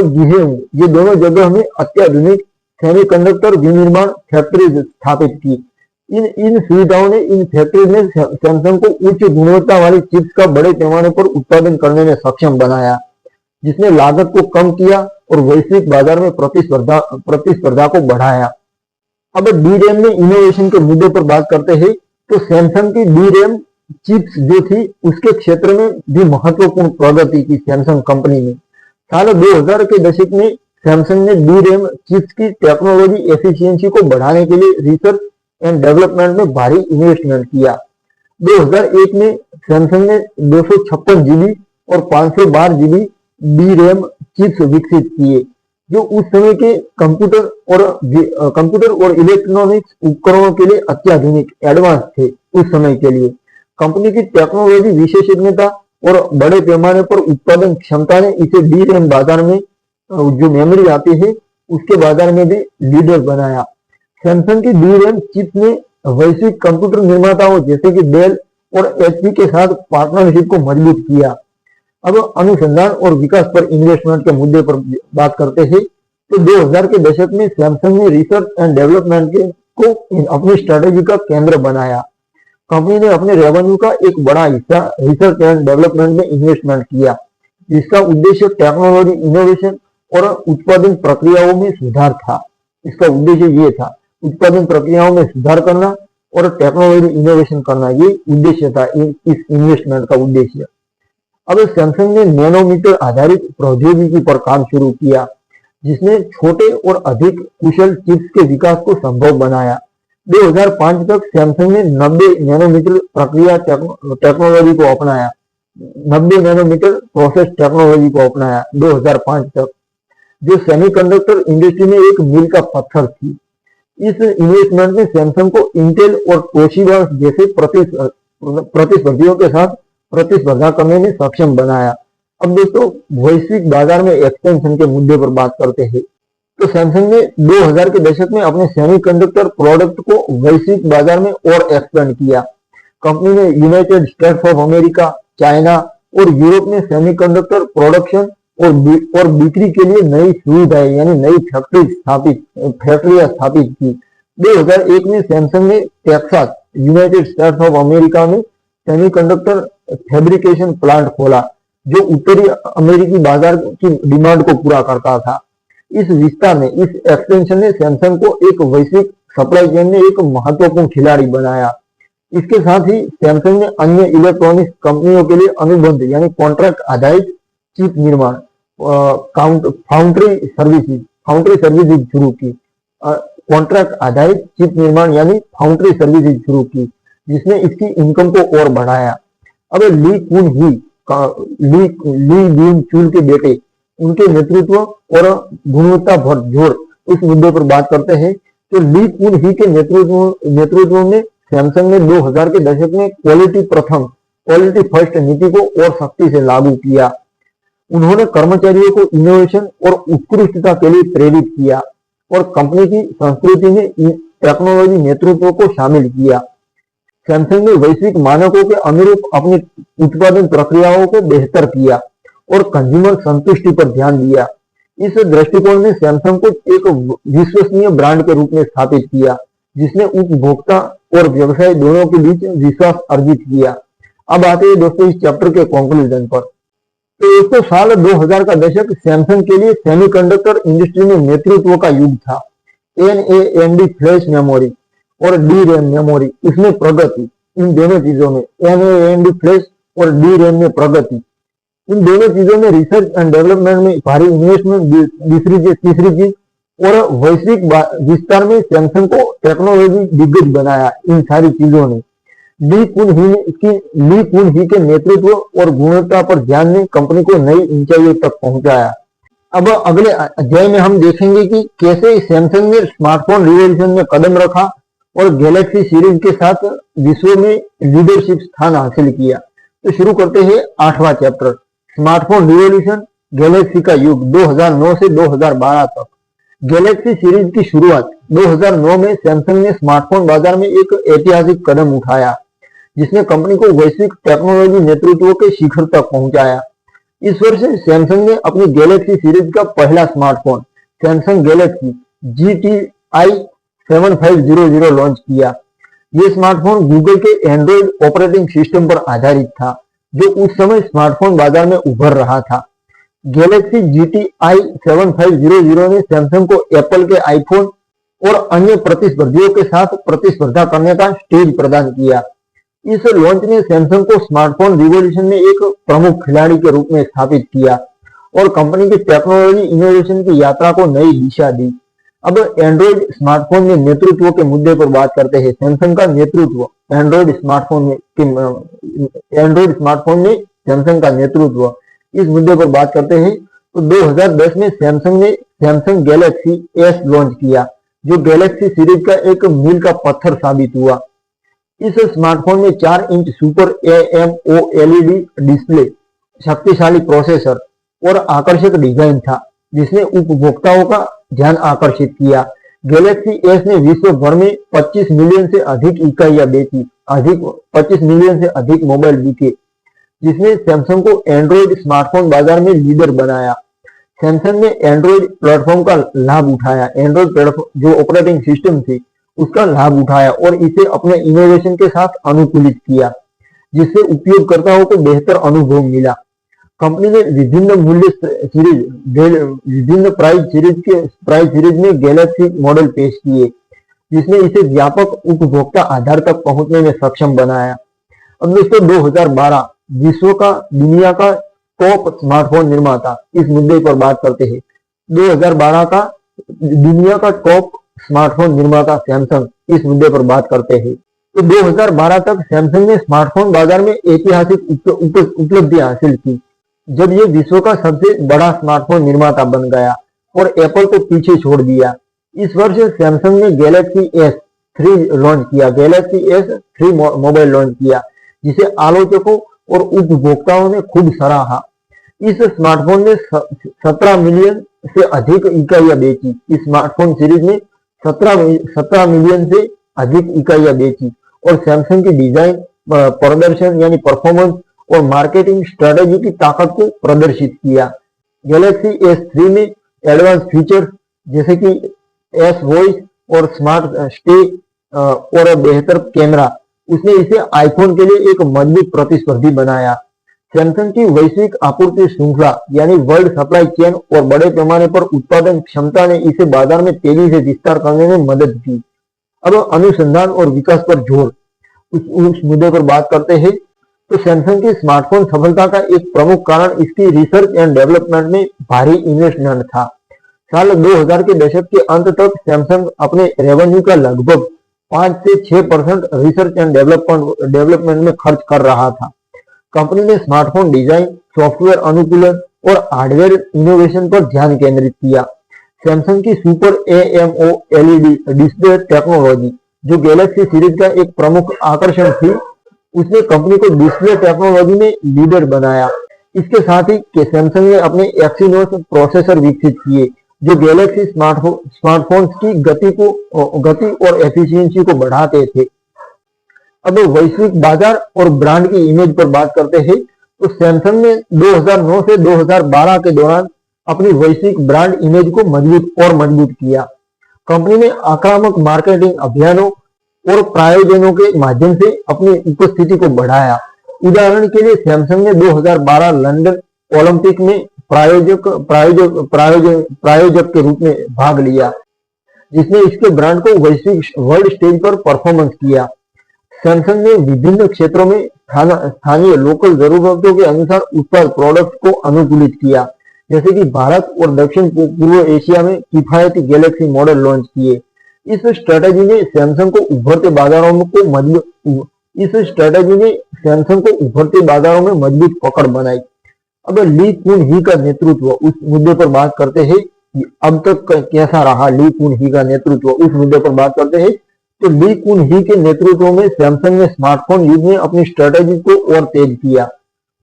गिहेउंग ये दोनों जगह में अत्याधुनिक सेमीकंडक्टर विनिर्माण फैक्ट्री स्थापित की। इन सुविधाओं ने इन फैक्ट्री में सैमसंग को उच्च गुणवत्ता वाली चिप्स का बड़े पैमाने पर उत्पादन करने में सक्षम बनाया, जिसने लागत को कम किया और वैश्विक बाजार में प्रतिस्पर्धा को बढ़ाया। अब डी रैम में इनोवेशन के मुद्दे पर बात करते हैं। तो सैमसंग की डी रैम चिप्स जो थी उसके क्षेत्र में भी महत्वपूर्ण प्रगति की सैमसंग कंपनी ने। साल 2000 के दशक में सैमसंग ने डी रैम चिप्स की टेक्नोलॉजी एफिशिएंसी को बढ़ाने के लिए रिसर्च एंड डेवलपमेंट में भारी इन्वेस्टमेंट किया। 2001 में सैमसंग ने 256 GB और 512 GB डी रैम चिप्स विकसित किए, जो उस समय के कंप्यूटर और इलेक्ट्रॉनिक्स उपकरणों के लिए अत्याधुनिक एडवांस थे। उस समय के लिए कंपनी की टेक्नोलॉजी विशेषज्ञता और बड़े पैमाने पर उत्पादन क्षमता ने इसे डी रैम बाजार में जो मेमोरी आती है उसके बाजार में भी लीडर बनाया। सैमसंग की डी रैम चिप्स ने वैश्विक कंप्यूटर निर्माताओं जैसे कि डेल और HP के साथ पार्टनरशिप को मजबूत किया। अब अनुसंधान और विकास पर इन्वेस्टमेंट के मुद्दे पर बात करते हैं। तो 2000 के दशक में सैमसंग ने रिसर्च एंड डेवलपमेंट को अपनी स्ट्रेटेजी का केंद्र बनाया। कंपनी ने अपने रेवेन्यू का एक बड़ा हिस्सा रिसर्च एंड डेवलपमेंट में इन्वेस्टमेंट किया, जिसका उद्देश्य टेक्नोलॉजी इनोवेशन और उत्पादन प्रक्रियाओं में सुधार था। इसका उद्देश्य ये था, उत्पादन प्रक्रियाओं में सुधार करना और टेक्नोलॉजी इनोवेशन करना, ये उद्देश्य था इस इन्वेस्टमेंट का उद्देश्य। अब सैमसंग ने नैनोमीटर आधारित प्रौद्योगिकी पर काम शुरू किया, जिसने छोटे और अधिक कुशल चिप्स के विकास को संभव बनाया। 2005 तक सैमसंग ने 90 नैनोमीटर प्रक्रिया टेक्नोलॉजी को अपनाया, 90 नैनोमीटर प्रोसेस टेक्नोलॉजी को अपनाया 2005 तक, जो सेमीकंडक्टर इंडस्ट्री में एक मील का पत्थर थी। इस इन्वेस्टमेंट ने सैमसंग को इंटेल और तोशिबा जैसे प्रतिस्पर्धियों के साथ प्रतिस्पर्धा करने में सक्षम बनाया। अब दोस्तों वैश्विक बाजार में एक्सपेंशन के मुद्दे पर बात करते हैं। तो सैमसंग ने 2000 के दशक में अपने सेमीकंडक्टर प्रोडक्ट को वैश्विक बाजार में और एक्सपेंड किया। कंपनी ने United states of America, China और यूरोप में सेमीकंडक्टर प्रोडक्शन और बिक्री के लिए नई सुविधाएं यानी नई फैक्ट्रियां स्थापित की। 2001 में सैमसंग ने Texas, United states of America में सेमीकंडक्टर फैब्रिकेशन प्लांट खोला, जो उत्तरी अमेरिकी बाजार की डिमांड को पूरा करता था। इस विस्तार ने, इस एक्सपेंशन ने सैमसंग को एक वैश्विक सप्लाई चेन में एक महत्वपूर्ण खिलाड़ी बनाया। इसके साथ ही सैमसंग ने अन्य इलेक्ट्रॉनिक्स कंपनियों के लिए अनुबंध यानी कॉन्ट्रैक्ट आधारित चिप निर्माण फाउंड्री सर्विसेज शुरू की। कॉन्ट्रैक्ट आधारित चिप निर्माण यानी फाउंड्री सर्विसेज शुरू की, जिसने इसकी इनकम को और बढ़ाया। अब ली कुन ही, ली यून चुल के बेटे, उनके नेतृत्व और गुणवत्ता पर जोर, इस मुद्दे पर बात करते हैं। तो ली कुन ही के नेतृत्व में सैमसंग ने 2000 के दशक में क्वालिटी फर्स्ट नीति को और सख्ती से लागू किया। उन्होंने कर्मचारियों को इनोवेशन और उत्कृष्टता के लिए प्रेरित किया और कंपनी की संस्कृति में टेक्नोलॉजी नेतृत्व को शामिल किया। सैमसंग ने वैश्विक मानकों के अनुरूप अपनी उत्पादन प्रक्रियाओं को बेहतर किया और कंज्यूमर संतुष्टि पर ध्यान दिया। इस दृष्टिकोण ने सैमसंग को एक विश्वसनीय ब्रांड के रूप में स्थापित किया, जिसने उपभोक्ता और व्यवसाय दोनों के बीच विश्वास अर्जित किया। अब आते हैं दोस्तों इस चैप्टर के कंक्लूजन पर। तो दोस्तों साल 2000 का दशक सैमसंग के लिए सेमीकंडक्टर इंडस्ट्री में नेतृत्व का युग था। NAND फ्लैश मेमोरी और DRAM मेमोरी, इसमें प्रगति, इन दोनों चीजों में NAND फ्लैश और DRAM में प्रगति, इन दोनों चीजों में रिसर्च एंड डेवलपमेंट में भारी इन्वेस्टमेंट, तीसरी चीज और वैश्विक विस्तार में सैमसंग को टेक्नोलॉजी दिग्गज बनाया। इन सारी चीजों ने ली कुन ही के नेतृत्व और गुणवत्ता पर ध्यान ने कंपनी को नई ऊंचाइयों तक पहुंचाया। अब अगले अध्याय में हम देखेंगे कि कैसे सैमसंग ने स्मार्टफोन रिवॉल्यूशन में कदम रखा और गैलेक्सी सीरीज के साथ विश्व में लीडरशिप स्थान हासिल किया। तो शुरू करते हैं 8वां चैप्टर, स्मार्टफोन रिवॉल्यूशन, गैलेक्सी का युग 2009 से 2012 तक। गैलेक्सी सीरीज की शुरुआत 2009 में सैमसंग ने स्मार्टफोन बाजार में एक ऐतिहासिक कदम उठाया, जिसने कंपनी को वैश्विक टेक्नोलॉजी नेतृत्व के शिखर तक पहुंचाया। इस वर्ष सैमसंग ने अपनी गैलेक्सी सीरीज का पहला smartphone Samsung Galaxy GTI 7500 launch किया। ये स्मार्टफोन गूगल के एंड्रॉइड ऑपरेटिंग सिस्टम पर आधारित था, जो उस समय स्मार्टफोन बाजार में उभर रहा था। गैलेक्सी GTI 7500 ने सैमसंग को एप्पल के आईफोन और अन्य प्रतिस्पर्धियों के साथ प्रतिस्पर्धा करने का स्टेज प्रदान किया। इस लॉन्च ने सैमसंग को स्मार्टफोन रिवॉल्यूशन में एक प्रमुख खिलाड़ी के रूप में स्थापित किया और कंपनी की टेक्नोलॉजी इनोवेशन की यात्रा को नई दिशा दी। अब एंड्रॉइड स्मार्टफोन में नेतृत्व के मुद्दे पर बात करते हैं। सैमसंग का नेतृत्व एंड्रॉइड स्मार्टफोन में सैमसंग का नेतृत्व, इस मुद्दे पर बात करते हैं। तो 2010 में सैमसंग ने सैमसंग गैलेक्सी S लॉन्च किया, जो गैलेक्सी सीरीज का एक मील का पत्थर साबित हुआ। इस स्मार्टफोन में 4 इंच सुपर AMOLED डिस्प्ले, शक्तिशाली प्रोसेसर और आकर्षक डिजाइन था, जिसने उपभोक्ताओं का ध्यान आकर्षित किया। गैलेक्सी S ने विश्व भर में 25 मिलियन से अधिक इकाइयां बेची, 25 मिलियन से अधिक मोबाइल बिके, जिसने सैमसंग को एंड्रॉइड स्मार्टफोन बाजार में लीडर बनाया। सैमसंग ने एंड्रॉइड प्लेटफॉर्म का लाभ उठाया, एंड्रॉइड प्लेटफॉर्म जो ऑपरेटिंग सिस्टम थी उसका लाभ उठाया और इसे अपने इनोवेशन के साथ अनुकूलित किया, जिससे उपयोगकर्ताओं को बेहतर अनुभव मिला। कंपनी ने विभिन्न प्राइस सीरीज में गैलेक्सी मॉडल पेश किए, जिसने इसे व्यापक उपभोक्ता आधार तक पहुंचने में सक्षम बनाया। अब दोस्तों 2012 विश्व का दुनिया का टॉप स्मार्टफोन निर्माता, इस मुद्दे पर बात करते हैं। 2012 का दुनिया का टॉप स्मार्टफोन निर्माता सैमसंग, इस मुद्दे पर बात करते हैं। तो 2012 तक सैमसंग ने स्मार्टफोन बाजार में ऐतिहासिक उपलब्धियां हासिल की, जब ये विश्व का सबसे बड़ा स्मार्टफोन निर्माता बन गया और एप्पल को पीछे छोड़ दिया। इस वर्ष सैमसंग ने गैलेक्सी S3 लॉन्च किया, गैलेक्सी S3 मोबाइल लॉन्च किया, जिसे आलोचकों और उपभोक्ताओं ने खूब सराहा। इस स्मार्टफोन ने 17 मिलियन से अधिक इकाइयां बेची। इस स्मार्टफोन सीरीज में 17 मिलियन से अधिक इकाइयां बेची और सैमसंग की डिजाइन, प्रदर्शन यानी परफॉर्मेंस और मार्केटिंग स्ट्रेटेजी की ताकत को प्रदर्शित किया। गैलेक्सी S3 में एडवांस फीचर्स जैसे कि एस वॉइस और स्मार्ट स्टे और बेहतर कैमरा, उसने इसे आईफोन के लिए एक मजबूत प्रतिस्पर्धी बनाया। सैमसंग की वैश्विक आपूर्ति श्रृंखला यानी वर्ल्ड सप्लाई चेन और बड़े पैमाने पर उत्पादन क्षमता ने इसे बाजार में तेजी से विस्तार करने में मदद की। अब अनुसंधान और विकास पर जोर, उस मुद्दे पर बात करते हैं। तो सैमसंग की स्मार्टफोन सफलता का एक प्रमुख कारण इसकी रिसर्च एंड डेवलपमेंट में भारी इन्वेस्टमेंट था। साल 2000 के दशक के अंत तक सैमसंग अपने रेवेन्यू का लगभग 5 से 6% रिसर्च एंड डेवलपमेंट में खर्च कर रहा था। कंपनी ने स्मार्टफोन डिजाइन, सॉफ्टवेयर अनुकूलन और हार्डवेयर इनोवेशन पर ध्यान केंद्रित किया। सैमसंग की सुपर AMOLED डिस्प्ले टेक्नोलॉजी, जो गैलेक्सी सीरीज का एक प्रमुख आकर्षण थी, उसने कंपनी को डिस्प्ले टेक्नोलॉजी में लीडर बनाया। इसके साथ ही सैमसंग ने अपने एक्सिनोस प्रोसेसर विकसित किए, जो गैलेक्सी स्मार्टफोन्स की गति और एफिशिएंसी को बढ़ाते थे। अब वैश्विक बाजार और ब्रांड की इमेज पर बात करते हैं। तो सैमसंग ने 2009 से 2012 के दौरान अपनी वैश्विक ब्रांड इमेज को मजबूत किया। कंपनी ने आक्रामक मार्केटिंग अभियानों और प्रायोजनों के माध्यम से अपनी उपस्थिति को बढ़ाया। उदाहरण के लिए सैमसंग ने 2012 लंदन ओलंपिक में प्रायोजक के रूप में भाग लिया, जिसने इसके ब्रांड को वैश्विक वर्ल्ड स्टेज पर परफॉर्मेंस किया। सैमसंग ने विभिन्न क्षेत्रों में स्थानीय लोकल जरूरतों के अनुसार उत्पाद प्रोडक्ट को अनुकूलित किया, जैसे कि भारत और दक्षिण पूर्व एशिया में किफायती गैलेक्सी मॉडल लॉन्च किए। इस स्ट्रेटेजी ने सैमसंग को उभरते बाजारों में मजबूत पकड़ बनाई। अब ली कुन ही का नेतृत्व, उस मुद्दे पर बात करते हैं। अब तक कैसा रहा ली कुन ही का नेतृत्व, उस मुद्दे पर बात करते हैं। तो ली कुन ही के नेतृत्व में सैमसंग ने स्मार्टफोन युग में अपनी स्ट्रेटेजी को और तेज किया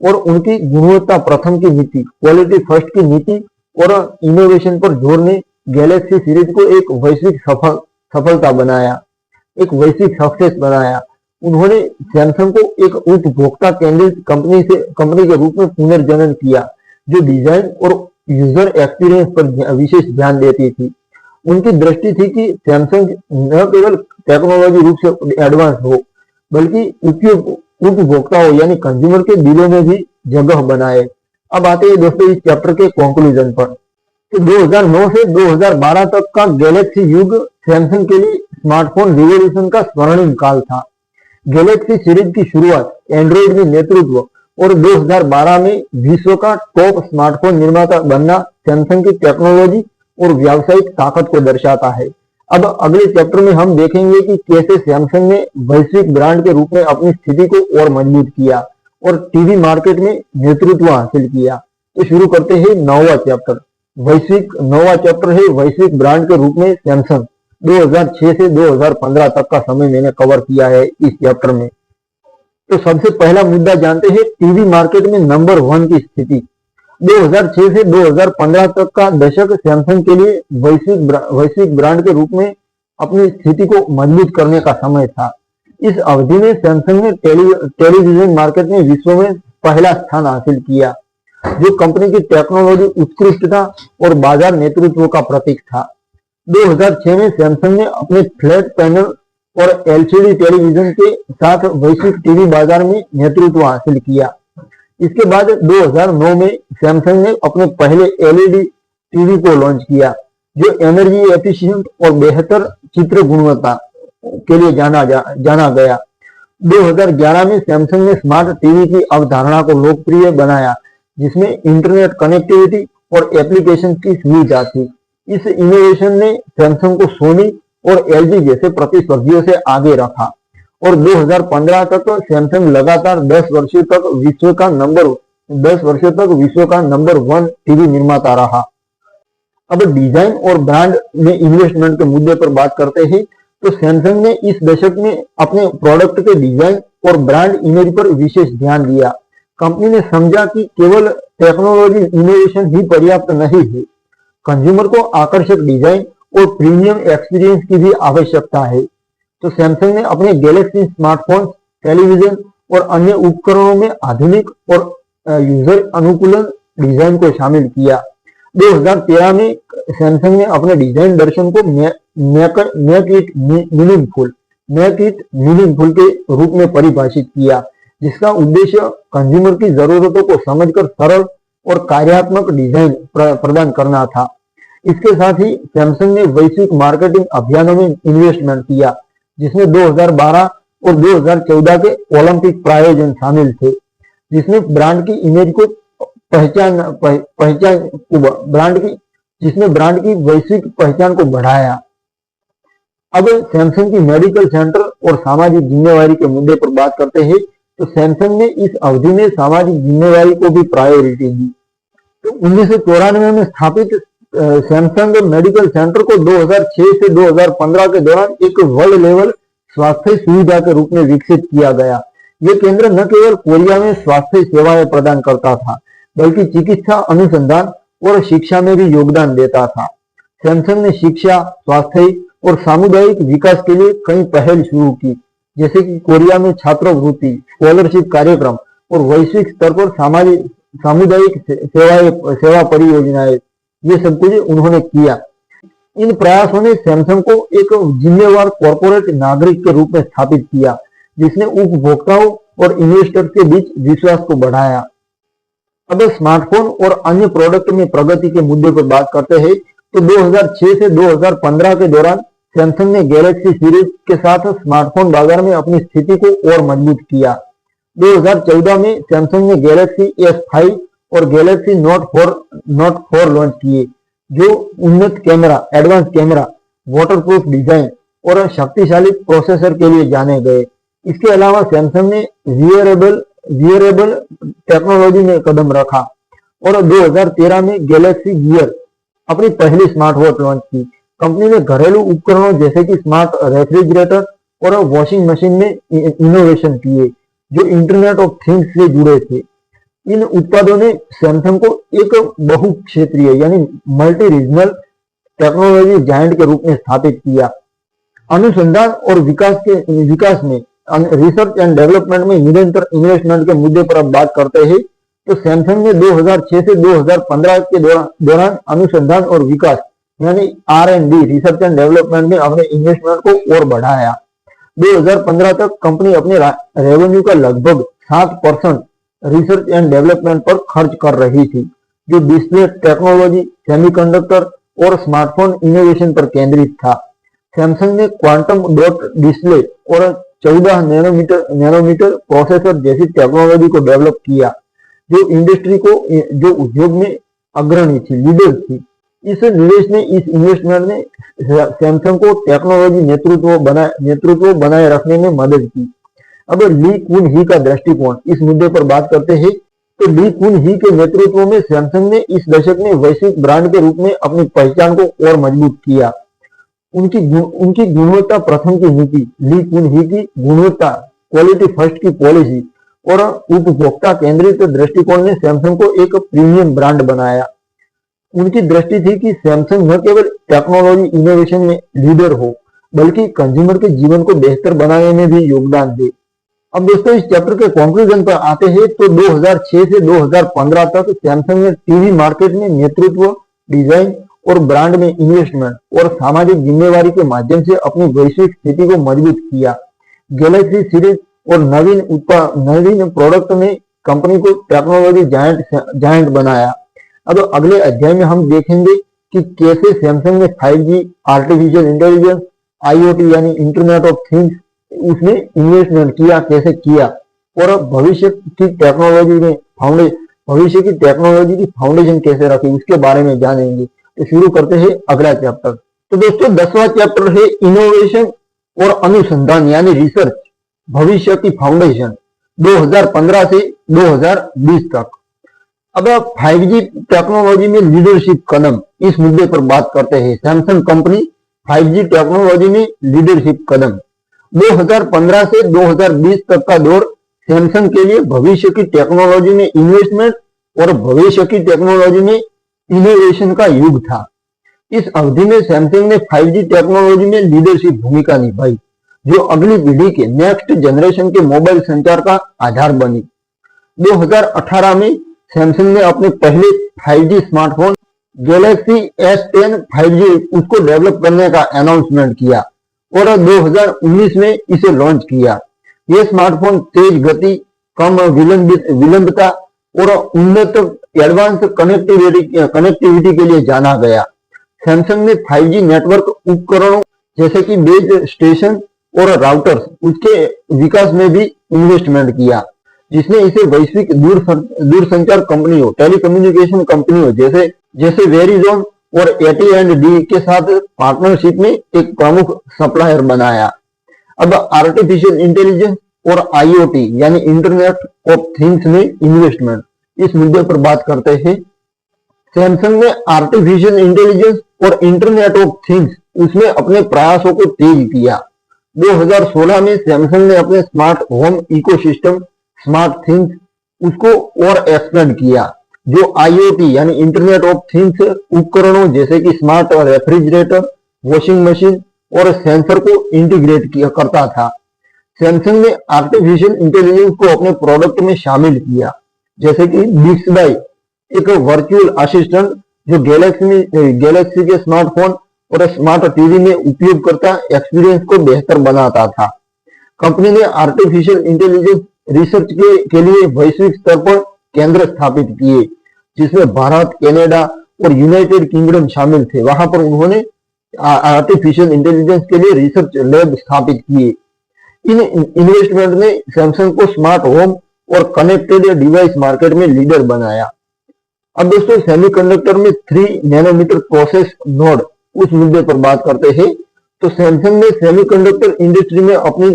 और उनकी गुणवत्ता प्रथम की नीति, क्वालिटी फर्स्ट की नीति और इनोवेशन पर जोर ने गैलेक्सी सीरीज को एक वैश्विक सफलता बनाया, एक वैश्विक सक्सेस बनाया। उन्होंने सैमसंग को एक उपभोक्ता केंद्रित कंपनी के रूप में पुनर्जनन किया, जो डिजाइन और यूजर एक्सपीरियंस पर विशेष ध्यान देती थी। उनकी दृष्टि थी कि सैमसंग न केवल टेक्नोलॉजी रूप से एडवांस हो, बल्कि उपभोक्ताओं यानी कंज्यूमर के दिलों में भी जगह बनाए। अब आते हैं दोस्तों इस चैप्टर के कंक्लूजन पर। तो 2009 से 2012 तक का गैलेक्सी युग सैमसंग के लिए स्मार्टफोन रिवॉल्यूशन का स्वर्णिम काल था। गैलेक्सी सीरीज की शुरुआत, एंड्रॉइड में नेतृत्व और 2012 में विश्व का टॉप स्मार्टफोन निर्माता बनना सैमसंग की टेक्नोलॉजी और व्यावसायिक ताकत को दर्शाता है। अब अगले चैप्टर में हम देखेंगे कि कैसे सैमसंग ने वैश्विक ब्रांड के रूप में अपनी स्थिति को और मजबूत किया और टीवी मार्केट में नेतृत्व हासिल किया। तो शुरू करते हैं नौवां चैप्टर। नौवां चैप्टर है वैश्विक ब्रांड के रूप में सैमसंग। 2006 से 2015 तक का समय मैंने कवर किया है इस चैप्टर में। तो सबसे पहला मुद्दा जानते हैं टीवी मार्केट में नंबर 1 की स्थिति। 2006 से 2015 तक का दशक सैमसंग के लिए वैश्विक ब्रांड के रूप में अपनी स्थिति को मजबूत करने का समय था। इस अवधि में सैमसंग ने टेलीविजन मार्केट में विश्व में पहला स्थान हासिल किया, जो कंपनी की टेक्नोलॉजी उत्कृष्टता और बाजार नेतृत्व का प्रतीक था। 2006 में सैमसंग ने अपने फ्लैट पैनल और LCD टेलीविजन के साथ वैश्विक टीवी बाजार में नेतृत्व हासिल किया। इसके बाद 2009 में सैमसंग ने अपने पहले LED टीवी को लॉन्च किया, जो एनर्जी एफिशिएंट और बेहतर चित्र गुणवत्ता के लिए जाना गया। 2011 में सैमसंग ने स्मार्ट टीवी की अवधारणा को लोकप्रिय बनाया, जिसमें इंटरनेट कनेक्टिविटी और एप्लीकेशन की सुविधा थी। इस इनोवेशन ने सैमसंग को सोनी और एलजी जैसे प्रतिस्पर्धियों से आगे रखा और 2015 तक सैमसंग लगातार 10 वर्षों तक विश्व का नंबर 1 टीवी निर्माता रहा। अब डिजाइन और ब्रांड में इन्वेस्टमेंट के मुद्दे पर बात करते हैं तो सैमसंग ने इस दशक में अपने प्रोडक्ट के डिजाइन और ब्रांड इमेज पर विशेष ध्यान दिया। कंपनी ने समझा कि केवल टेक्नोलॉजी इनोवेशन ही पर्याप्त नहीं है, कंज्यूमर को आकर्षक डिजाइन और प्रीमियम एक्सपीरियंस की भी आवश्यकता है। तो सैमसंग ने अपने गैलेक्सी स्मार्टफोन, टेलीविजन और अन्य उपकरणों में आधुनिक और यूजर अनुकूलन डिजाइन को शामिल किया। 2013 में सैमसंग ने अपने डिजाइन दर्शन को मेक इट मीनिंगफुल के रूप में परिभाषित किया, जिसका उद्देश्य कंज्यूमर की जरूरतों को समझकर सरल और कार्यात्मक डिजाइन प्रदान करना था। इसके साथ ही सैमसंग ने वैश्विक मार्केटिंग अभियानों में इन्वेस्टमेंट किया, जिसमें 2012 और 2014 के ओलंपिक प्रायोजन शामिल थे, जिसमें ब्रांड की इमेज को ब्रांड की वैश्विक पहचान को बढ़ाया। अब सैमसंग की मेडिकल सेंटर और सामाजिक जिम्मेवारी के मुद्दे पर बात करते हैं तो सैमसंग ने इस अवधि में सामाजिक जिम्मेवारी को भी प्रायोरिटी दी। तो 1994 में स्थापित सैमसंग मेडिकल सेंटर को 2006 से 2015 के दौरान एक वर्ल्ड लेवल स्वास्थ्य सुविधा के रूप में विकसित किया गया। ये केंद्र न केवल कोरिया में स्वास्थ्य सेवाएं प्रदान करता था, बल्कि चिकित्सा अनुसंधान और शिक्षा में भी योगदान देता था। सैमसंग ने शिक्षा, स्वास्थ्य और सामुदायिक विकास के लिए कई पहल शुरू की, जैसे कि कोरिया में छात्रवृत्ति, स्कॉलरशिप कार्यक्रम और वैश्विक स्तर पर सामुदायिक सेवा परियोजनाएं, ये सब कुछ उन्होंने किया। इन प्रयासों ने सैमसंग को एक जिम्मेवार कॉर्पोरेट नागरिक के रूप में स्थापित किया, जिसने उपभोक्ताओं और इन्वेस्टर्स के बीच विश्वास को बढ़ाया। अब स्मार्टफोन और अन्य प्रोडक्ट में प्रगति के मुद्दे पर बात करते हैं तो 2006 से 2015 के दौरान सैमसंग ने गैलेक्सी सीरीज के साथ स्मार्टफोन बाजार में अपनी स्थिति को और मजबूत किया। 2014 में सैमसंग ने गैलेक्सी S5 और गैलेक्सी नोट 4 लॉन्च किए, जो उन्नत camera, advance camera, waterproof design और शक्तिशाली प्रोसेसर के लिए जाने गए। इसके अलावा सैमसंग ने वियरेबल टेक्नोलॉजी में कदम रखा और 2013 में गैलेक्सी गियर अपनी पहली स्मार्ट वॉच लॉन्च की। कंपनी ने घरेलू उपकरणों जैसे कि स्मार्ट रेफ्रिजरेटर और वॉशिंग मशीन में इनोवेशन किए, जो इंटरनेट ऑफ थिंग्स से जुड़े थे। इन उत्पादों ने सैमसंग को एक बहुक्षेत्रीय यानी मल्टी रीजनल टेक्नोलॉजी जायंट के रूप में स्थापित किया। अनुसंधान और विकास में रिसर्च एंड डेवलपमेंट में निरंतर इन्वेस्टमेंट के मुद्दे पर अब बात करते हैं तो सैमसंग ने 2006 से 2015 के दौरान अनुसंधान और विकास यानी R&D, रिसर्च एंड डेवलपमेंट में अपने इन्वेस्टमेंट को और बढ़ाया। 2015 तक कंपनी अपने रेवेन्यू का लगभग 7% रिसर्च एंड डेवलपमेंट पर खर्च कर रही थी, जो डिस्प्ले टेक्नोलॉजी, सेमीकंडक्टर और स्मार्टफोन इनोवेशन पर केंद्रित था। सैमसंग ने क्वांटम डॉट डिस्प्ले और 14 नैनोमीटर प्रोसेसर जैसी टेक्नोलॉजी को डेवलप किया, जो उद्योग में अग्रणी थी, लीडर थी। इस इन्वेस्टमेंट ने सैमसंग को टेक्नोलॉजी नेतृत्व बनाए रखने में मदद की। अब ली कुन ही का दृष्टिकोण, इस मुद्दे पर बात करते हैं तो ली कुन ही के नेतृत्व में सैमसंग ने इस दशक में वैश्विक ब्रांड के रूप में अपनी पहचान को और मजबूत किया। उनकी गुणवत्ता प्रथम की नीति, ली कुन ही की गुणवत्ता क्वालिटी फर्स्ट की पॉलिसी और उपभोक्ता केंद्रित दृष्टिकोण ने सैमसंग को एक प्रीमियम ब्रांड बनाया। उनकी दृष्टि थी कि सैमसंग न केवल टेक्नोलॉजी इनोवेशन में लीडर हो, बल्कि कंज्यूमर के जीवन को बेहतर बनाने में भी योगदान दे। अब दोस्तों इस चैप्टर के कंक्लूजन पर आते हैं तो 2006 से 2015 तक सैमसंग ने टीवी मार्केट में नेतृत्व, डिजाइन और ब्रांड में इन्वेस्टमेंट और सामाजिक जिम्मेवारी के माध्यम से अपनी वैश्विक स्थिति को मजबूत किया। गैलेक्सी सीरीज और नवीन प्रोडक्ट ने कंपनी को टेक्नोलॉजी जायंट बनाया। अब अगले अध्याय में हम देखेंगे कि कैसे सैमसंग ने 5G, आर्टिफिशियल इंटेलिजेंस, IoT यानी इंटरनेट ऑफ थिंग्स उसने इन्वेस्टमेंट किया, कैसे किया, और भविष्य की टेक्नोलॉजी की फाउंडेशन कैसे रखी, उसके बारे में जानेंगे। तो शुरू करते हैं अगला चैप्टर। तो दोस्तों 10वां चैप्टर है इनोवेशन और अनुसंधान यानी रिसर्च, भविष्य की फाउंडेशन 2015 से 2020 तक। अब 5G टेक्नोलॉजी में लीडरशिप कदम, इस मुद्दे पर बात करते हैं। सैमसंग कंपनी 5G टेक्नोलॉजी में लीडरशिप कदम। 2015 से 2020 तक का दौर सैमसंग के लिए भविष्य की टेक्नोलॉजी में इन्वेस्टमेंट और भविष्य की टेक्नोलॉजी में इनोवेशन का युग था। इस अवधि में सैमसंग ने 5G टेक्नोलॉजी में लीडरशिप भूमिका निभाई, जो अगली पीढ़ी के नेक्स्ट जनरेशन के मोबाइल संचार का आधार बनी। 2018 में सैमसंग ने अपने पहले 5G smartphone Galaxy S10 5G उसको डेवलप करने का अनाउंसमेंट किया और 2019 में इसे लॉन्च किया। यह स्मार्टफोन तेज गति, कम विलंबता और उन्नत एडवांस कनेक्टिविटी के लिए जाना गया। सैमसंग ने 5G नेटवर्क उपकरणों जैसे कि बेस स्टेशन और राउटर्स उसके विकास में भी इन्वेस्टमेंट किया, जिसने इसे वैश्विक दूरसंचार कंपनियों, टेलीकम्युनिकेशन कंपनियों जैसे वेरिजोन और AT&T के साथ पार्टनरशिप में एक प्रमुख सप्लायर बनाया। अब आर्टिफिशियल इंटेलिजेंस और IoT यानी इंटरनेट ऑफ थिंग्स में इन्वेस्टमेंट, इस मुद्दे पर बात करते हैं। सैमसंग ने आर्टिफिशियल इंटेलिजेंस और इंटरनेट ऑफ थिंग्स उसमें अपने प्रयासों को तेज किया। 2016 में सैमसंग ने अपने smart home ecosystem smart things उसको और एक्सपेंड किया, जो IoT यानी इंटरनेट ऑफ थिंग्स उपकरणों जैसे कि स्मार्ट रेफ्रिजरेटर, वॉशिंग मशीन और सेंसर को इंटीग्रेट किया करता था। सैमसंग ने आर्टिफिशियल इंटेलिजेंस को अपने प्रोडक्ट में शामिल किया, जैसे कि बिक्सबाई एक वर्चुअल असिस्टेंट जो गैलेक्सी के स्मार्टफोन और स्मार्ट टीवी में उपयोगकर्ता एक्सपीरियंस को बेहतर बनाता था। कंपनी ने आर्टिफिशियल इंटेलिजेंस रिसर्च के लिए वैश्विक स्तर पर केंद्र स्थापित किए, जिसमें भारत, कनाडा और यूनाइटेड किंगडम शामिल थे। वहां पर उन्होंने आर्टिफिशियल इंटेलिजेंस के लिए रिसर्च लैब स्थापित किए। इन इन्वेस्टमेंट ने सैमसंग को स्मार्ट होम और कनेक्टेड डिवाइस मार्केट में लीडर बनाया। अब दोस्तों सेमीकंडक्टर में 3 नैनोमीटर प्रोसेस नोड, उस मुद्दे पर बात करते हैं। तो सैमसंग ने सेमीकंडक्टर इंडस्ट्री में अपनी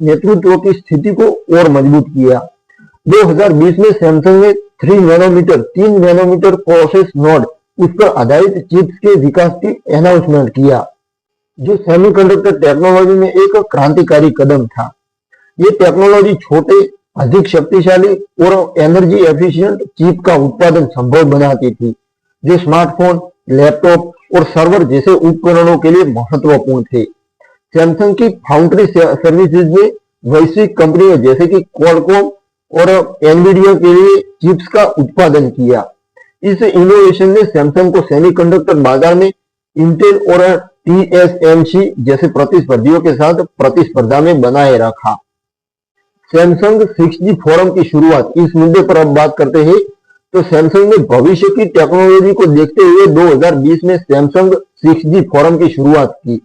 नेतृत्व की स्थिति को और मजबूत किया। 2020 में सैमसंग ने 3 नैनोमीटर प्रोसेस नोड उस पर आधारित चिप्स के विकास की अनाउंसमेंट किया, जो सेमीकंडक्टर टेक्नोलॉजी में एक क्रांतिकारी कदम था। ये टेक्नोलॉजी छोटे, अधिक शक्तिशाली और एनर्जी एफिशिएंट चिप का उत्पादन संभव बनाती थी, जो स्मार्टफोन, लैपटॉप और सर्वर जैसे उपकरणों के लिए महत्वपूर्ण थे। सैमसंग की फाउंड्री सर्विसेज ने वैश्विक कंपनियों जैसे कि क्वालकॉम और एनवीडिया के लिए चिप्स का उत्पादन किया। इस इनोवेशन ने सैमसंग को सेमीकंडक्टर बाजार में इंटेल और TSMC जैसे प्रतिस्पर्धियों के साथ प्रतिस्पर्धा में बनाए रखा। सैमसंग 6G फोरम की शुरुआत, इस मुद्दे पर अब बात करते हैं। तो सैमसंग ने भविष्य की टेक्नोलॉजी को देखते हुए 2020 में सैमसंग 6G फोरम की शुरुआत की।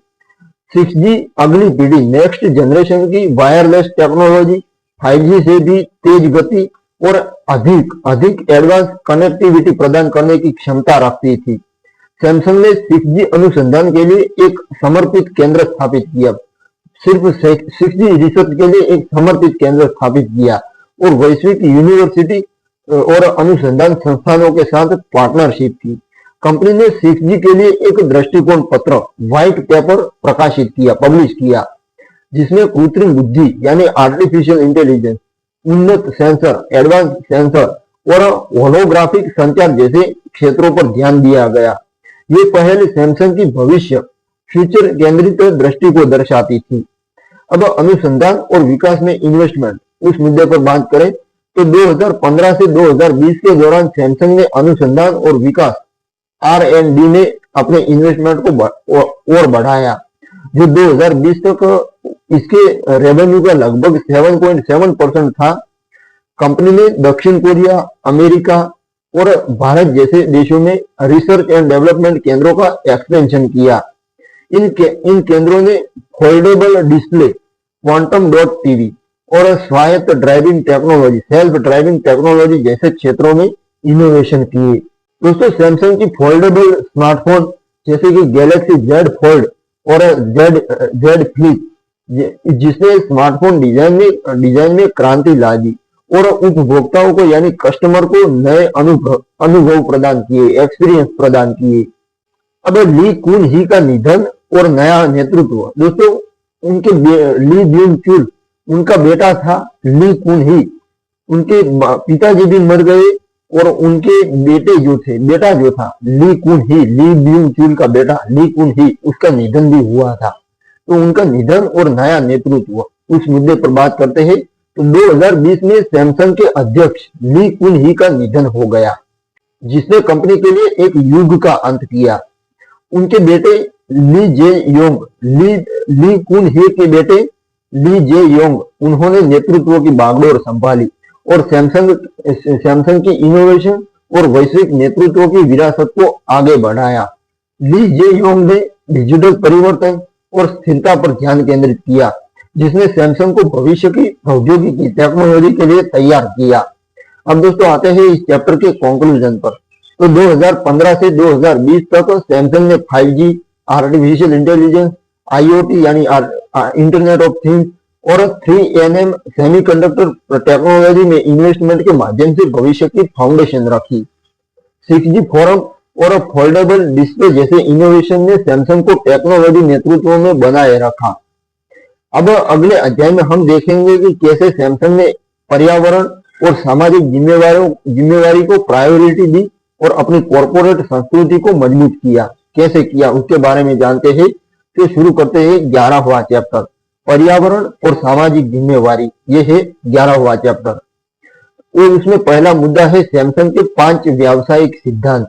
6G अगली पीढ़ी, नेक्स्ट जनरेशन की वायरलेस टेक्नोलॉजी, 5G से भी तेज गति और अधिक एडवांस कनेक्टिविटी प्रदान करने की क्षमता रखती थी। सैमसंग ने 6G अनुसंधान के लिए एक समर्पित केंद्र स्थापित किया, सिर्फ 6G रिसर्च के लिए एक समर्पित केंद्र स्थापित किया और वैश्विक यूनिवर्सिटी और अनुसंधान संस्थानों के साथ पार्टनरशिप की। कंपनी ने 6G के लिए एक दृष्टिकोण पत्र, व्हाइट पेपर पब्लिश किया, जिसमें कृत्रिम बुद्धि यानी आर्टिफिशियल इंटेलिजेंस, उन्नत सेंसर, एडवांस सेंसर और होलोग्राफिक संचार जैसे क्षेत्रों पर ध्यान दिया गया। ये पहल सैमसंग की भविष्य फ्यूचर केंद्रित दृष्टि को दर्शाती थी। अब अनुसंधान और विकास में इन्वेस्टमेंट, उस मुद्दे पर बात करें तो 2015 से 2020 के दौरान सैमसंग ने अनुसंधान और विकास R&D में अपने इन्वेस्टमेंट को और बढ़ाया, जो 2020 तक इसके रेवेन्यू का लगभग 7.7% था। कंपनी ने दक्षिण कोरिया, अमेरिका और भारत जैसे देशों में रिसर्च एंड डेवलपमेंट केंद्रों का एक्सपेंशन किया। इन केंद्रों ने foldable display quantum dot TV और स्वायत्त driving technology, self driving technology जैसे क्षेत्रों में इनोवेशन किए। दोस्तों सैमसंग की फोल्डेबल स्मार्टफोन जैसे कि गैलेक्सी जेड फोल्ड और जेड फ्लिप, जिसने स्मार्टफोन डिजाइन में क्रांति ला दी और उपभोक्ताओं को यानी कस्टमर को नए अनुभव प्रदान किए, एक्सपीरियंस प्रदान किए। अब ली कुन ही का निधन और नया नेतृत्व। दोस्तों उनके ली ब्यूंग चुल उनका बेटा था ली कुन ही, उनके पिताजी भी मर गए और उनके बेटा जो था ली कुन ही, ली ब्यूंग चुल का बेटा ली कुन ही, उसका निधन भी हुआ था। तो उनका निधन और नया नेतृत्व उस मुद्दे पर बात करते हैं। तो 2020 में सैमसंग के अध्यक्ष ली कुन ही का निधन हो गया, जिसने कंपनी के लिए एक युग का अंत किया। उनके बेटे ली जे योंग, ली कुन ही के बेटे ली जे योंग, उन्होंने नेतृत्व की बागडोर संभाली और सैमसंग की इनोवेशन और वैश्विक नेतृत्व की विरासत को आगे बढ़ाया। ली जे योंग ने डिजिटल परिवर्तन और स्थिरता पर ध्यान केंद्रित किया, जिसने सैमसंग को भविष्य की प्रौद्योगिकी टेक्नोलॉजी के लिए तैयार किया। अब दोस्तों आते हैं इस चैप्टर के कंक्लूजन पर। तो 2015 से 2020 तक सैमसंग ने 5G, आर्टिफिशियल इंटेलिजेंस, IoT यानी इंटरनेट ऑफ थिंग्स और 3nm सेमीकंडक्टर टेक्नोलॉजी में इन्वेस्टमेंट के माध्यम से भविष्य की फाउंडेशन रखी। 6G फोरम और फोल्डेबल डिस्प्ले जैसे इनोवेशन ने सैमसंग को टेक्नोलॉजी नेतृत्व में बनाए रखा। अब अगले अध्याय में हम देखेंगे कि कैसे सैमसंग ने पर्यावरण और सामाजिक जिम्मेवारी को प्रायोरिटी दी और अपनी कॉर्पोरेट संस्कृति को मजबूत किया। कैसे किया उसके बारे में जानते हैं। तो शुरू करते हैं 11वां चैप्टर, पर्यावरण और सामाजिक जिम्मेवारी। ये है 11वां चैप्टर और उसमें पहला मुद्दा है सैमसंग के 5 व्यावसायिक सिद्धांत।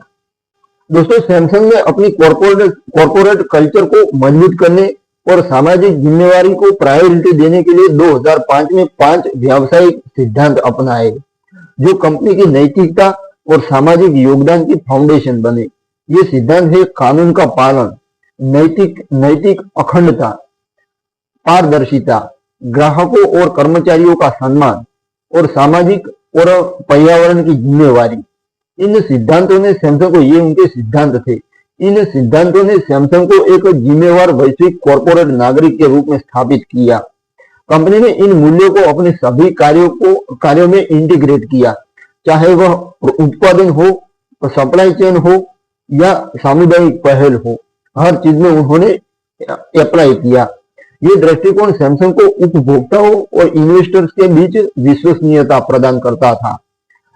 दोस्तों सैमसंग ने अपनी कॉर्पोरेट कल्चर को मजबूत करने और सामाजिक जिम्मेवारी को प्रायोरिटी देने के लिए 2005 में 5 व्यावसायिक सिद्धांत अपनाए, जो कंपनी की नैतिकता और सामाजिक योगदान की फाउंडेशन बने। ये सिद्धांत है कानून का पालन, नैतिक अखंडता, पारदर्शिता, ग्राहकों और कर्मचारियों का सम्मान और सामाजिक और पर्यावरण की जिम्मेवारी। इन सिद्धांतों ने सैमसंग को, ये उनके सिद्धांत थे, इन सिद्धांतों ने सैमसंग को एक जिम्मेवार वैश्विक कॉर्पोरेट नागरिक के रूप में स्थापित किया। कंपनी ने इन मूल्यों को अपने सभी कार्यों में इंटीग्रेट किया, चाहे वह उत्पादन हो, सप्लाई चेन हो या सामुदायिक पहल हो, हर चीज में उन्होंने अप्लाई किया। ये दृष्टिकोण सैमसंग को उपभोक्ताओं और इन्वेस्टर्स के बीच विश्वसनीयता प्रदान करता था।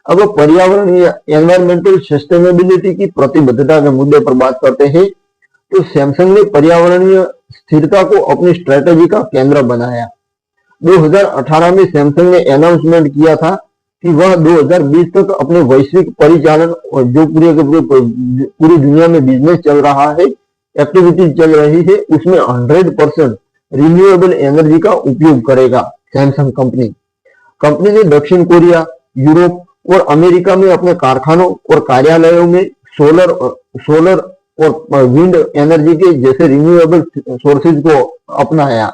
अब पर्यावरण या एनवायरमेंटल सस्टेनेबिलिटी की प्रतिबद्धता के मुद्दे पर बात करते हैं। तो सैमसंग ने पर्यावरणीय स्थिरता को अपनी स्ट्रेटेजी का केंद्र बनाया। 2018 में सैमसंग ने अनाउंसमेंट किया था कि वह 2020 तक अपने वैश्विक परिचालन और जो पूरी दुनिया में बिजनेस चल रहा है, एक्टिविटीज चल रही है, उसमें 100% रिन्यूएबल एनर्जी का उपयोग करेगा सैमसंग कंपनी ने दक्षिण कोरिया, यूरोप और अमेरिका में अपने कारखानों और कार्यालयों में सोलर और विंड एनर्जी के जैसे रिन्यूएबल सोर्सेज को अपनाया।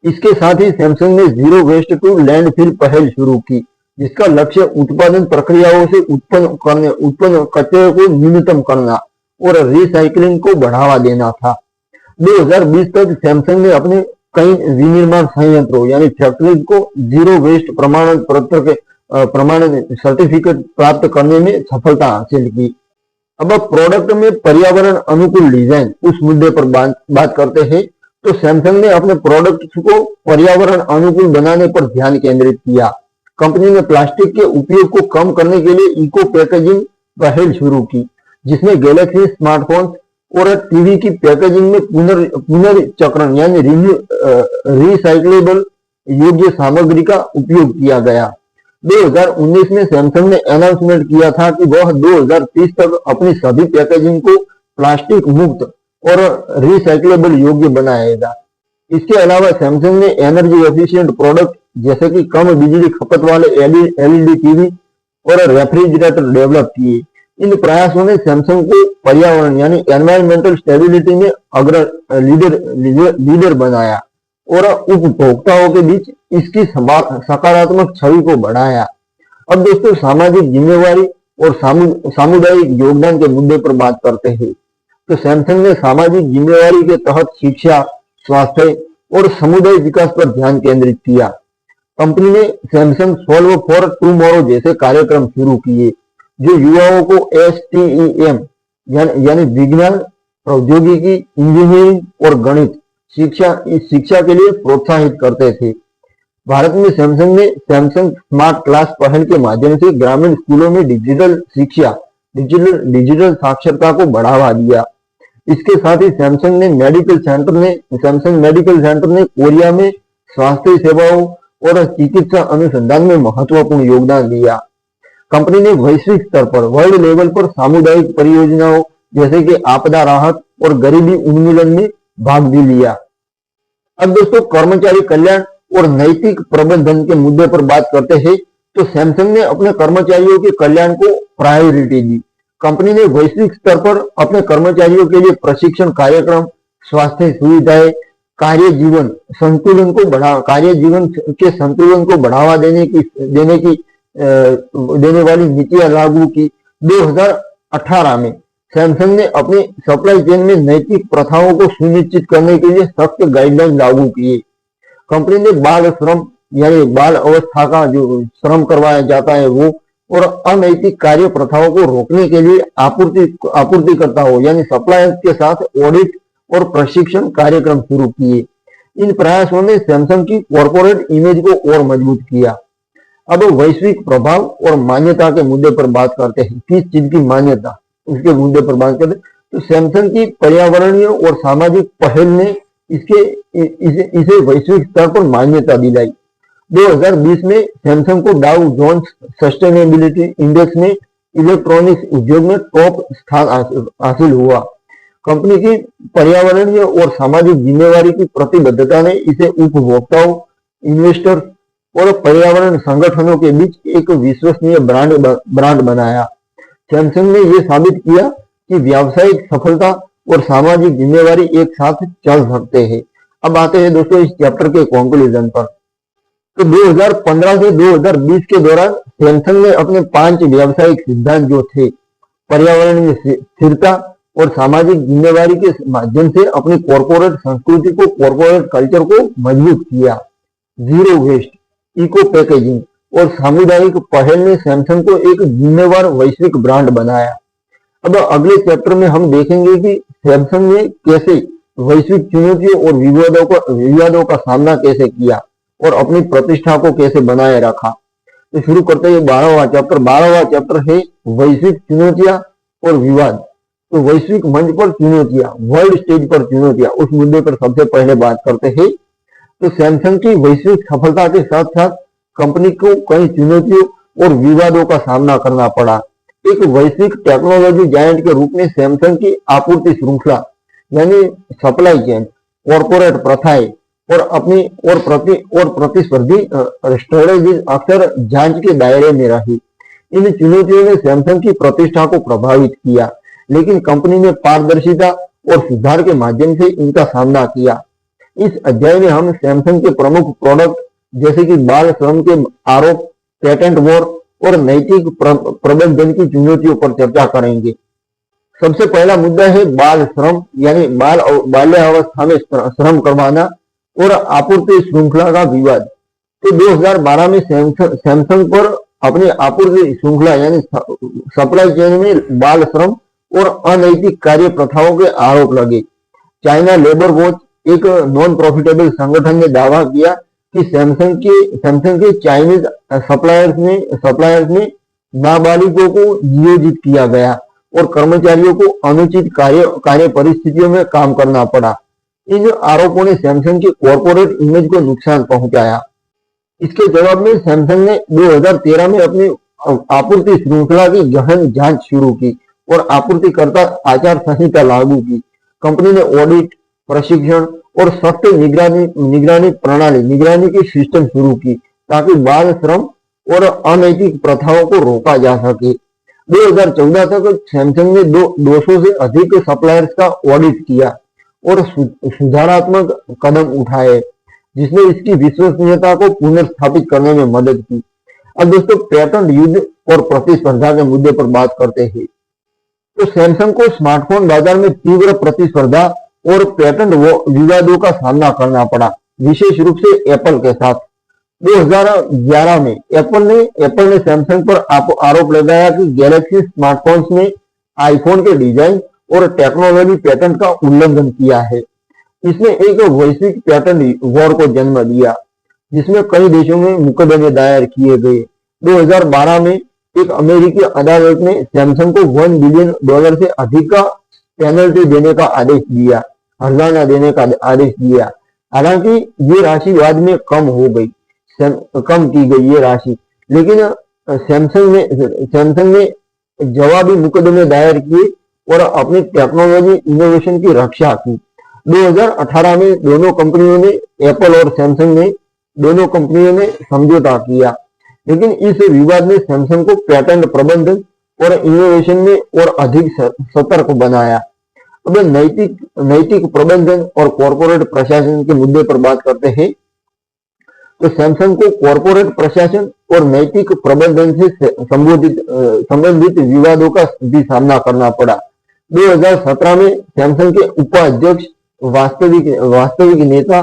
इसके साथ ही सैमसंग ने जीरो वेस्ट टू लैंडफिल पहल शुरू की, जिसका लक्ष्य उत्पादन प्रक्रियाओं से उत्पन्न कचरे को न्यूनतम करना और रिसाइकलिंग को बढ़ावा देना था। 2020 तक सैमसंग ने अपने कई विनिर्माण संयंत्रों यानी फैक्ट्रीज को जीरो वेस्ट प्रमाण सर्टिफिकेट प्राप्त करने में सफलता हासिल की। अब प्रोडक्ट में पर्यावरण अनुकूल डिजाइन, उस मुद्दे पर बात करते हैं। तो सैमसंग ने अपने प्रोडक्ट्स को पर्यावरण अनुकूल बनाने पर ध्यान केंद्रित किया। कंपनी ने प्लास्टिक के उपयोग को कम करने के लिए इको पैकेजिंग पहल शुरू की, जिसमें गैलेक्सी स्मार्टफोन्स और टीवी की पैकेजिंग में पुनर्चक्रण यानी रिसाइक्लेबल योग्य सामग्री का उपयोग किया गया। 2019 में सैमसंग ने अनाउंसमेंट किया था कि वह 2030 तक अपनी सभी पैकेजिंग को प्लास्टिक मुक्त और रिसाइक्लेबल योग्य बनाएगा। इसके अलावा सैमसंग ने एनर्जी एफिशिएंट प्रोडक्ट जैसे कि कम बिजली खपत वाले एलईडी टीवी और रेफ्रिजरेटर डेवलप किए। इन प्रयासों ने सैमसंग को पर्यावरण यानी एनवायरमेंटल स्टेबिलिटी में लीडर बनाया और उपभोक्ताओं के बीच इसकी सकारात्मक छवि को बढ़ाया। अब दोस्तों सामाजिक जिम्मेवारी और सामुदायिक योगदान के मुद्दे पर बात करते हैं। तो सैमसंग ने सामाजिक जिम्मेवारी के तहत शिक्षा, स्वास्थ्य और समुदाय विकास पर ध्यान केंद्रित किया। कंपनी ने सैमसंग सॉल्व फॉर टुमारो जैसे कार्यक्रम शुरू किए, जो युवाओं को STEM यानी विज्ञान, प्रौद्योगिकी, इंजीनियरिंग और गणित शिक्षा के लिए प्रोत्साहित करते थे। भारत में सैमसंग ने सैमसंग स्मार्ट क्लास पहल के माध्यम से ग्रामीण स्कूलों में डिजिटल साक्षरता को बढ़ावा दिया। इसके साथ ही सैमसंग मेडिकल सेंटर ने कोरिया में स्वास्थ्य सेवाओं और चिकित्सा अनुसंधान में महत्वपूर्ण योगदान दिया। कंपनी ने वैश्विक स्तर पर वर्ल्ड लेवल पर सामुदायिक परियोजनाओं जैसे कि आपदा राहत और गरीबी उन्मूलन में भाग भी लिया। अब दोस्तों कर्मचारी कल्याण और नैतिक प्रबंधन के मुद्दे पर बात करते हैं। तो सैमसंग ने अपने कर्मचारियों के कल्याण को प्रायोरिटी दी। कंपनी ने वैश्विक स्तर पर अपने कर्मचारियों के लिए प्रशिक्षण कार्यक्रम, स्वास्थ्य सुविधाएं, कार्य जीवन के संतुलन को बढ़ावा देने वाली नीतियां लागू की। 2018 में सैमसंग ने अपनी सप्लाई चेन में नैतिक प्रथाओं को सुनिश्चित करने के लिए सख्त गाइडलाइन लागू किए। कंपनी ने बाल श्रम यानी बाल अवस्था का जो श्रम करवाया जाता है वो और अनैतिक कार्य प्रथाओं को रोकने के लिए आपूर्तिकर्ताओं यानी सप्लायर्स के साथ ऑडिट और प्रशिक्षण कार्यक्रम शुरू किए। इन प्रयासों ने सैमसंग की कॉर्पोरेट इमेज को और मजबूत किया। अब वैश्विक प्रभाव और मान्यता के मुद्दे पर बात करते हैं। किस चीज की मान्यता, उसके मुद्दे पर बात करते हैं। तो सैमसंग की पर्यावरणीय और सामाजिक पहल ने इसे वैश्विक स्तर पर मान्यता दिलाई। 2020 में सैमसंग को डाउ जोन्स सस्टेनेबिलिटी इंडेक्स में इलेक्ट्रॉनिक्स उद्योग में टॉप स्थान हासिल हुआ। कंपनी की पर्यावरणीय और सामाजिक जिम्मेवारी की प्रतिबद्धता ने इसे उपभोक्ताओं, इन्वेस्टर्स और पर्यावरण संगठनों के बीच एक विश्वसनीय ब्रांड बनाया। सैमसंग ने यह साबित किया कि व्यावसायिक सफलता और सामाजिक जिम्मेवारी एक साथ चल सकते हैं। अब आते हैं दोस्तों इस चैप्टर के कंक्लूजन पर। तो 2015 से 2020 के दौरान सैमसंग ने अपने 5 व्यावसायिक सिद्धांत जो थे पर्यावरणीय स्थिरता और सामाजिक जिम्मेवारी के माध्यम से अपनी कॉर्पोरेट संस्कृति को, कॉर्पोरेट कल्चर को मजबूत किया। जीरो वेस्ट, इको पैकेजिंग और सामुदायिक पहल ने सैमसंग को एक जिम्मेवार वैश्विक ब्रांड बनाया। अब अगले चैप्टर में हम देखेंगे कि सैमसंग ने कैसे वैश्विक चुनौतियों और विवादों का सामना कैसे किया और अपनी प्रतिष्ठा को कैसे बनाए रखा। तो शुरू करते हैं 12वां चैप्टर। 12वां चैप्टर है वैश्विक चुनौतियां और विवाद। तो वैश्विक मंच पर चुनौतियां, वर्ल्ड स्टेज पर चुनौतियां, उस मुद्दे पर सबसे पहले बात करते हैं। तो सैमसंग की वैश्विक सफलता के साथ साथ कंपनी को कई चुनौतियों और विवादों का सामना करना पड़ा। एक वैश्विक टेक्नोलॉजी जायंट के रूप में सैमसंग की आपूर्ति श्रृंखला यानी सप्लाई चेन, कॉर्पोरेट प्रथाएं और प्रतिस्पर्धी स्ट्रेटेजी अक्सर जांच के दायरे में रही। इन चुनौतियों ने सैमसंग की प्रतिष्ठा को प्रभावित किया, लेकिन कंपनी ने पारदर्शिता और सुधार के माध्यम से इनका सामना किया। इस अध्याय में हम सैमसंग के प्रमुख प्रोडक्ट जैसे कि बाल श्रम के आरोप, पेटेंट वॉर और नैतिक प्रबंधन की चुनौतियों पर चर्चा करेंगे। सबसे पहला मुद्दा है बाल श्रम यानी बाल्यावस्था में श्रम करवाना और आपूर्ति श्रृंखला का विवाद। तो 2012 में सैमसंग पर अपनी आपूर्ति श्रृंखला यानी सप्लाई चेन में बाल श्रम और अनैतिक कार्य प्रथाओं के आरोप लगे। चाइना लेबर वॉच, एक नॉन प्रॉफिटेबल संगठन ने दावा किया कि सैमसंग के चाइनीज सप्लायर्स में नाबालिगों को नियोजित किया गया और कर्मचारियों को अनुचित कार्य परिस्थितियों में काम करना पड़ा। इन आरोपों ने सैमसंग की कॉर्पोरेट इमेज को नुकसान पहुंचाया। इसके जवाब में सैमसंग ने 2013 में अपनी आपूर्ति श्रृंखला की गहन जांच शुरू की और आपूर्तिकर्ता आचार संहिता लागू की। कंपनी ने ऑडिट, प्रशिक्षण और सख्त निगरानी की सिस्टम शुरू की ताकि बाल श्रम और अनैतिक प्रथाओं को रोका जा सके। 2014 तक सैमसंग ने 200 से अधिक सप्लायर्स का ऑडिट किया और सुधारात्मक कदम उठाए। जिसने इसकी विश्वसनीयता को पुनर्स्थापित करने में मदद की। अब दोस्तों पेटेंट युद्ध और प्रतिस्पर्धा के मुद्दे पर बात करते हैं। तो सैमसंग को स्मार्टफोन बाजार में तीव्र प्रतिस्पर्धा और पेटेंट विवादों का सामना करना पड़ा, विशेष रूप से एप्पल के साथ। 2011 में एप्पल ने सैमसंग पर आरोप लगाया कि गैलेक्सी स्मार्टफोन्स में आईफोन के डिजाइन और टेक्नोलॉजी पेटेंट का उल्लंघन किया है। इसने एक वैश्विक पेटेंट वॉर को जन्म दिया, जिसमें कई देशों में मुकदमे दायर किए गए। 2012 में एक अमेरिकी अदालत ने सैमसंग को $1 बिलियन से अधिक का पेनल्टी देने का आदेश दिया, हर्जाना देने का आदेश दिया। हालांकि ये राशि बाद में कम की गई ये राशि, लेकिन सैमसंग ने जवाबी मुकदमे दायर किए और अपनी टेक्नोलॉजी इनोवेशन की रक्षा की। 2018 में दोनों कंपनियों ने, एप्पल और सैमसंग ने, दोनों कंपनियों ने समझौता किया, लेकिन इस विवाद ने सैमसंग को पेटेंट प्रबंधन और इनोवेशन में और अधिक सतर्क बनाया। अब नैतिक प्रबंधन और कॉर्पोरेट प्रशासन के मुद्दे पर बात करते हैं। तो सैमसंग को कॉर्पोरेट प्रशासन और नैतिक प्रबंधन से संबंधित विवादों का भी सामना करना पड़ा। 2017 में सैमसंग के उपाध्यक्ष वास्तविक नेता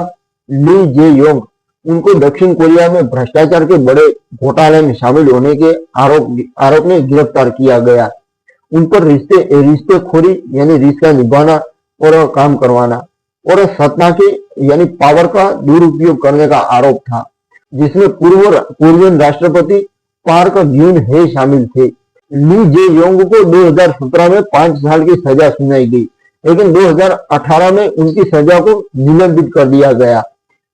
ली जे योंग, उनको दक्षिण कोरिया में भ्रष्टाचार के बड़े घोटाले में शामिल होने के आरोप में गिरफ्तार किया गया। उन पर रिश्तेखोरी यानी रिश्ता निभाना और काम करवाना और सत्ता के यानी पावर का दुरुपयोग करने का आरोप था, जिसमें पूर्व राष्ट्रपति पार्क ग्यून हे शामिल थे। ली जे योंग को 2017 में 5 साल की सजा सुनाई गई, लेकिन 2018 में उनकी सजा को निलंबित कर दिया गया।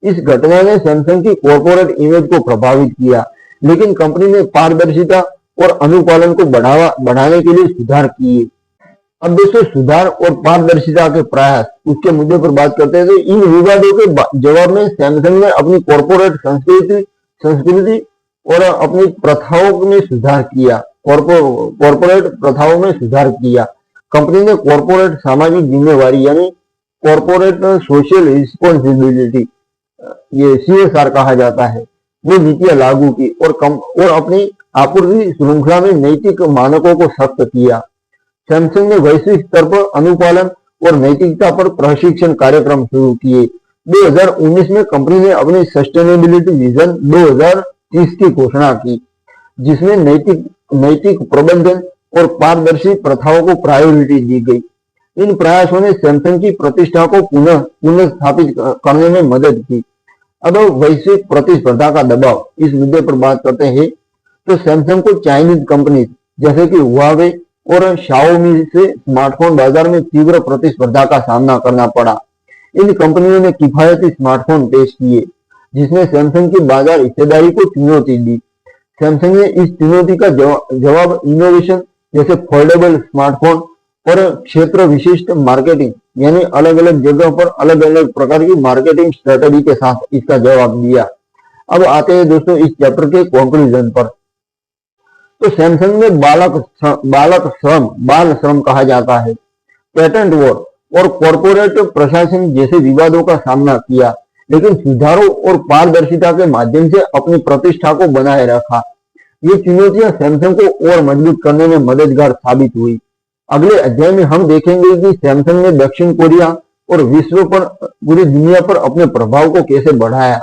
इस घटना ने सैमसंग की कॉर्पोरेट इमेज को प्रभावित किया, लेकिन कंपनी ने पारदर्शिता और अनुपालन को बढ़ाने के लिए सुधार किए। अब दोस्तों सुधार और पारदर्शिता के प्रयास, उसके मुद्दे पर बात करते हैं। तो इन विवादों के जवाब में सैमसंग ने अपनी कॉर्पोरेट संस्कृति और अपनी प्रथाओं में सुधार किया। कॉर्पोरेट प्रथाओं में सुधार किया। कंपनी ने कॉर्पोरेट सामाजिक जिम्मेवारी यानी कॉर्पोरेट सोशल रिस्पॉन्सिबिलिटी, ये CSR कहा जाता है, वो नीतियां लागू की और अपनी आपूर्ति श्रृंखला में नैतिक मानकों को सख्त किया। सैमसंग ने वैश्विक स्तर पर अनुपालन और नैतिकता पर प्रशिक्षण कार्यक्रम शुरू किए। 2019 में कंपनी ने अपनी सस्टेनेबिलिटी विजन 2030 की घोषणा की, जिसमें नैतिक प्रबंधन और पारदर्शी प्रथाओं को प्रायोरिटी दी गई। इन प्रयासों ने सैमसंग की प्रतिष्ठा को पुनः स्थापित करने में मदद की। अब वैश्विक प्रतिस्पर्धा का दबाव, इस मुद्दे पर बात करते हैं। तो सैमसंग को चाइनीज कंपनी जैसे कि हुआवे और शाओमी से स्मार्टफोन बाजार में तीव्र प्रतिस्पर्धा का सामना करना पड़ा। इन कंपनियों ने किफायती स्मार्टफोन पेश किए, जिसने सैमसंग की बाजार हिस्सेदारी को चुनौती दी। सैमसंग ने इस चुनौती का जवाब इनोवेशन जैसे फोल्डेबल स्मार्टफोन और क्षेत्र विशिष्ट मार्केटिंग यानी अलग अलग जगह पर अलग अलग प्रकार की मार्केटिंग स्ट्रेटेजी के साथ इसका जवाब दिया। अब आते हैं दोस्तों इस चैप्टर के कंक्लूजन पर। तो सैमसंग ने बाल श्रम कहा जाता है, पेटेंट वॉर और कॉर्पोरेट प्रशासन जैसे विवादों का सामना किया, लेकिन सुधारों और पारदर्शिता के माध्यम से अपनी प्रतिष्ठा को बनाए रखा। ये चुनौतियां सैमसंग को और मजबूत करने में मददगार साबित हुई। अगले अध्याय में हम देखेंगे कि सैमसंग ने दक्षिण कोरिया और विश्व पर, पूरी दुनिया पर अपने प्रभाव को कैसे बढ़ाया।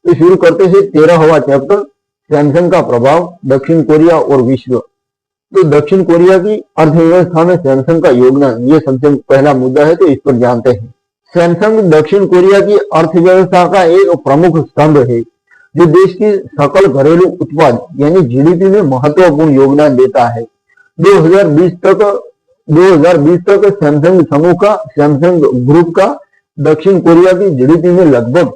तो शुरू करते हैं 13वां चैप्टर, सैमसंग का प्रभाव, दक्षिण कोरिया और विश्व। तो दक्षिण कोरिया की अर्थव्यवस्था में सैमसंग का योगदान, ये सबसे पहला मुद्दा है, तो इस पर जानते हैं। सैमसंग दक्षिण कोरिया की अर्थव्यवस्था का एक प्रमुख स्तंभ है, जो देश की सकल घरेलू उत्पाद यानी GDP में महत्वपूर्ण योगदान देता है। 2020 तक सैमसंग ग्रुप का दक्षिण कोरिया की GDP में लगभग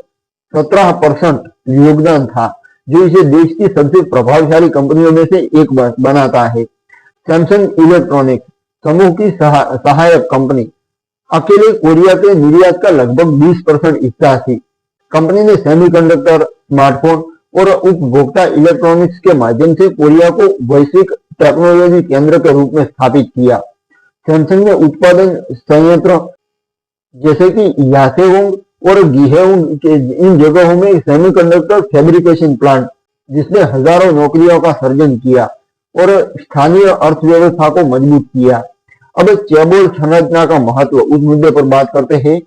17% योगदान था, जो इसे देश की सबसे प्रभावशाली कंपनियों में से एक बनाता है। सैमसंग इलेक्ट्रॉनिक्स समूह की सहायक कंपनी अकेले कोरिया के निर्यात का लगभग 20% हिस्सा थी। कंपनी ने सेमीकंडक्टर, स्मार्टफोन और उपभोक्ता इलेक्ट्रॉनिक्स के माध्यम से कोरिया को वैश्विक टेक्नोलॉजी केंद्र के रूप में स्थापित किया। सैमसंग ने उत्पादन संयंत्र जैसे कि यासेवोंग और गिहेउन के इन जगहों में सेमीकंडक्टर फैब्रिकेशन प्लांट जिसने हजारों नौकरियों का सर्जन किया और स्थानीय अर्थव्यवस्था को मजबूत किया। अब चेबोल संरचना का महत्व उस मुद्दे पर बात करते हैं।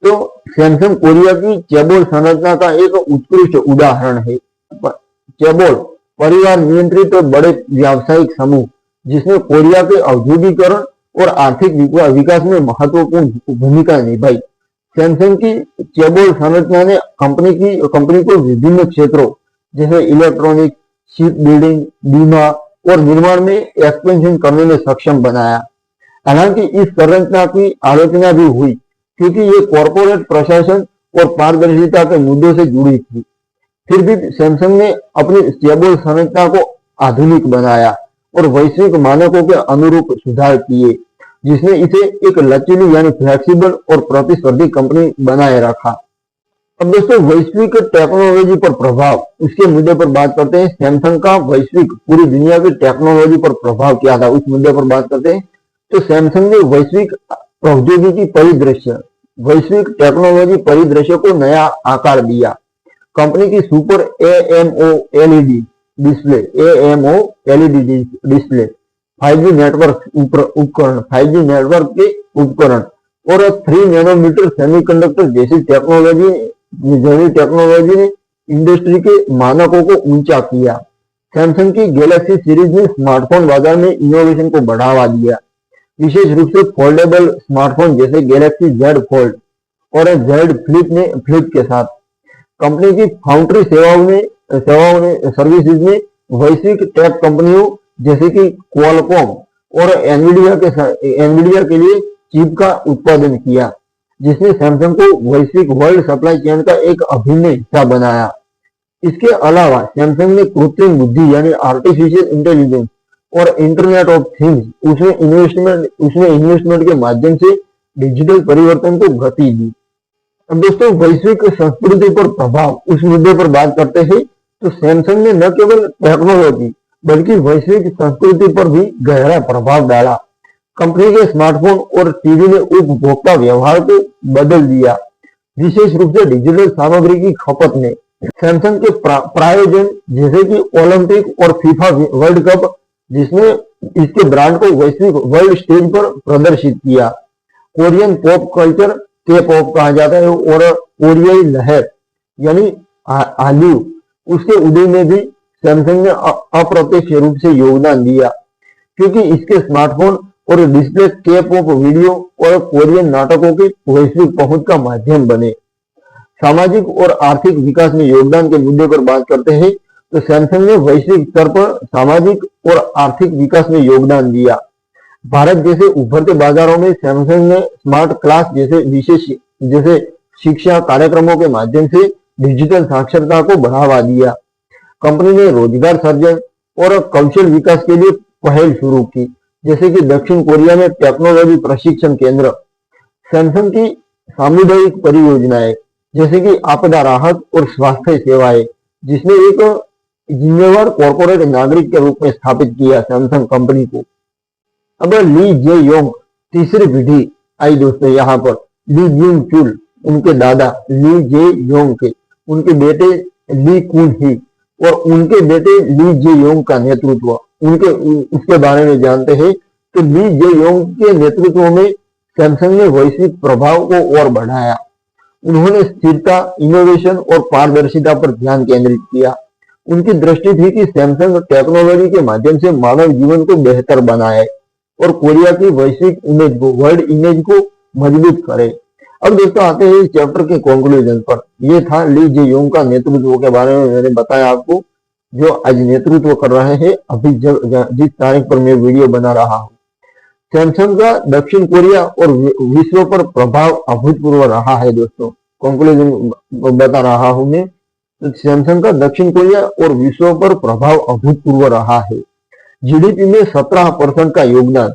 तो सैमसंग कोरिया की चेबोल संरचना का एक उत्कृष्ट उदाहरण है। चेबोल परिवार नियंत्रित तो बड़े व्यावसायिक समूह जिसने कोरिया के औद्योगिकरण और आर्थिक विकास में महत्वपूर्ण भूमिका निभाई। सैमसंग की चेबोल संरचना ने कंपनी को विभिन्न क्षेत्रों जैसे इलेक्ट्रॉनिक, शिप बिल्डिंग, बीमा और निर्माण में एक्सपेंशन करने में सक्षम बनाया। हालांकि इस संरचना की आलोचना भी हुई क्योंकि ये कॉरपोरेट प्रशासन और पारदर्शिता के मुद्दों से जुड़ी थी। फिर भी सैमसंग ने अपनी चेबोल संरचना को आधुनिक बनाया और वैश्विक मानकों के अनुरूप सुधार किए, जिसने इसे एक लचीली यानी फ्लेक्सिबल और प्रतिस्पर्धी कंपनी बनाए रखा। अब दोस्तों वैश्विक टेक्नोलॉजी पर प्रभाव, उसके मुद्दे पर बात करते हैं। सैमसंग का वैश्विक पूरी दुनिया की टेक्नोलॉजी पर प्रभाव क्या था, उस मुद्दे पर बात करते हैं। तो सैमसंग ने वैश्विक प्रौद्योगिकी परिदृश्य, वैश्विक टेक्नोलॉजी परिदृश्य को नया आकार दिया। कंपनी की super AMOLED display, AMOLED display, 5G network उपकरण, 5G नेटवर्क के उपकरण और 3 नैनोमीटर सेमीकंडक्टर जैसी टेक्नोलॉजी ने इंडस्ट्री के मानकों को ऊंचा किया। सैमसंग की गैलेक्सी सीरीज ने स्मार्टफोन बाजार में इनोवेशन को बढ़ावा दिया, विशेष रूप से फोल्डेबल स्मार्टफोन जैसे गैलेक्सी Z फोल्ड और Z फ्लिप के साथ। कंपनी की फाउंड्री सर्विसेज ने वैश्विक टेक कंपनियों जैसे कि क्वालकॉम और एनवीडिया के लिए चिप का उत्पादन किया, जिसने सैमसंग को वैश्विक वर्ल्ड सप्लाई चेन का एक अभिन्न हिस्सा बनाया। इसके अलावा सैमसंग ने कृत्रिम बुद्धि यानी आर्टिफिशियल इंटेलिजेंस और इंटरनेट ऑफ थिंग्स उसमें इन्वेस्टमेंट के माध्यम से डिजिटल परिवर्तन को गति दी। अब दोस्तों वैश्विक संस्कृति पर प्रभाव, उस मुद्दे पर बात करते हैं। तो सैमसंग ने न केवल टेक्नोलॉजी बल्कि वैश्विक संस्कृति पर भी गहरा प्रभाव डाला। कंपनी के स्मार्टफोन और टीवी ने उपभोक्ता व्यवहार को बदल दिया, विशेष रूप से डिजिटल सामग्री की खपत ने। सैमसंग के प्रायोजन जैसे कि ओलंपिक और फीफा वर्ल्ड कप, जिसने इसके ब्रांड को वैश्विक वर्ल्ड स्टेज पर प्रदर्शित किया। कोरियन पॉप कल्चर, के पॉप कहा जाता है, और कोरियाई लहर यानी हाल्यू, उसके उदय में भी सैमसंग ने अप्रत्यक्ष रूप से योगदान दिया, क्योंकि इसके स्मार्टफोन और डिस्प्ले के पॉप वीडियो और कोरियन नाटकों की वैश्विक पहुंच का माध्यम बने। सामाजिक और आर्थिक विकास में योगदान के मुद्दे पर बात करते हैं। तो सैमसंग ने वैश्विक स्तर पर सामाजिक और आर्थिक विकास में योगदान दिया। भारत जैसे उभरते बाजारों में सैमसंग ने स्मार्ट क्लास जैसे शिक्षा कार्यक्रमों के माध्यम से डिजिटल साक्षरता को बढ़ावा दिया। कंपनी ने रोजगार सृजन और कौशल विकास के लिए पहल शुरू की, जैसे कि दक्षिण कोरिया में टेक्नोलॉजी प्रशिक्षण केंद्र। सैमसंग की सामुदायिक परियोजनाएं जैसे कि आपदा राहत और स्वास्थ्य सेवाएं, जिसने एक जिम्मेवार कॉर्पोरेट नागरिक के रूप में स्थापित किया सैमसंग कंपनी को। अब ली जे योंग तीसरी पीढ़ी आई दोस्तों यहाँ पर। ली जिंग चुल उनके दादा ली जे योंग के, उनके बेटे ली कुन ही और उनके बेटे ली जे योंग का नेतृत्व, उसके बारे में जानते हैं। तो ली जे योंग के नेतृत्व में सैमसंग ने वैश्विक प्रभाव को और बढ़ाया। उन्होंने स्थिरता, इनोवेशन और पारदर्शिता पर ध्यान केंद्रित किया। उनकी दृष्टि थी कि सैमसंग टेक्नोलॉजी के माध्यम से मानव जीवन को बेहतर बनाए और कोरिया की वैश्विक इमेज को, वर्ल्ड इमेज को मजबूत करे। अब दोस्तों आते हैं इस चैप्टर के कंक्लूजन पर। ये था ली जे योंग का नेतृत्व के बारे में मैंने बताया आपको, जो आज नेतृत्व कर रहे हैं अभी जिस तारीख पर मैं वीडियो बना रहा हूँ। सैमसंग का दक्षिण कोरिया और विश्व पर प्रभाव अभूतपूर्व रहा है दोस्तों। कंक्लूजन बता रहा हूं मैं। तो सैमसंग का दक्षिण कोरिया और विश्व पर प्रभाव अभूतपूर्व रहा है। जीडीपी में 17% का योगदान,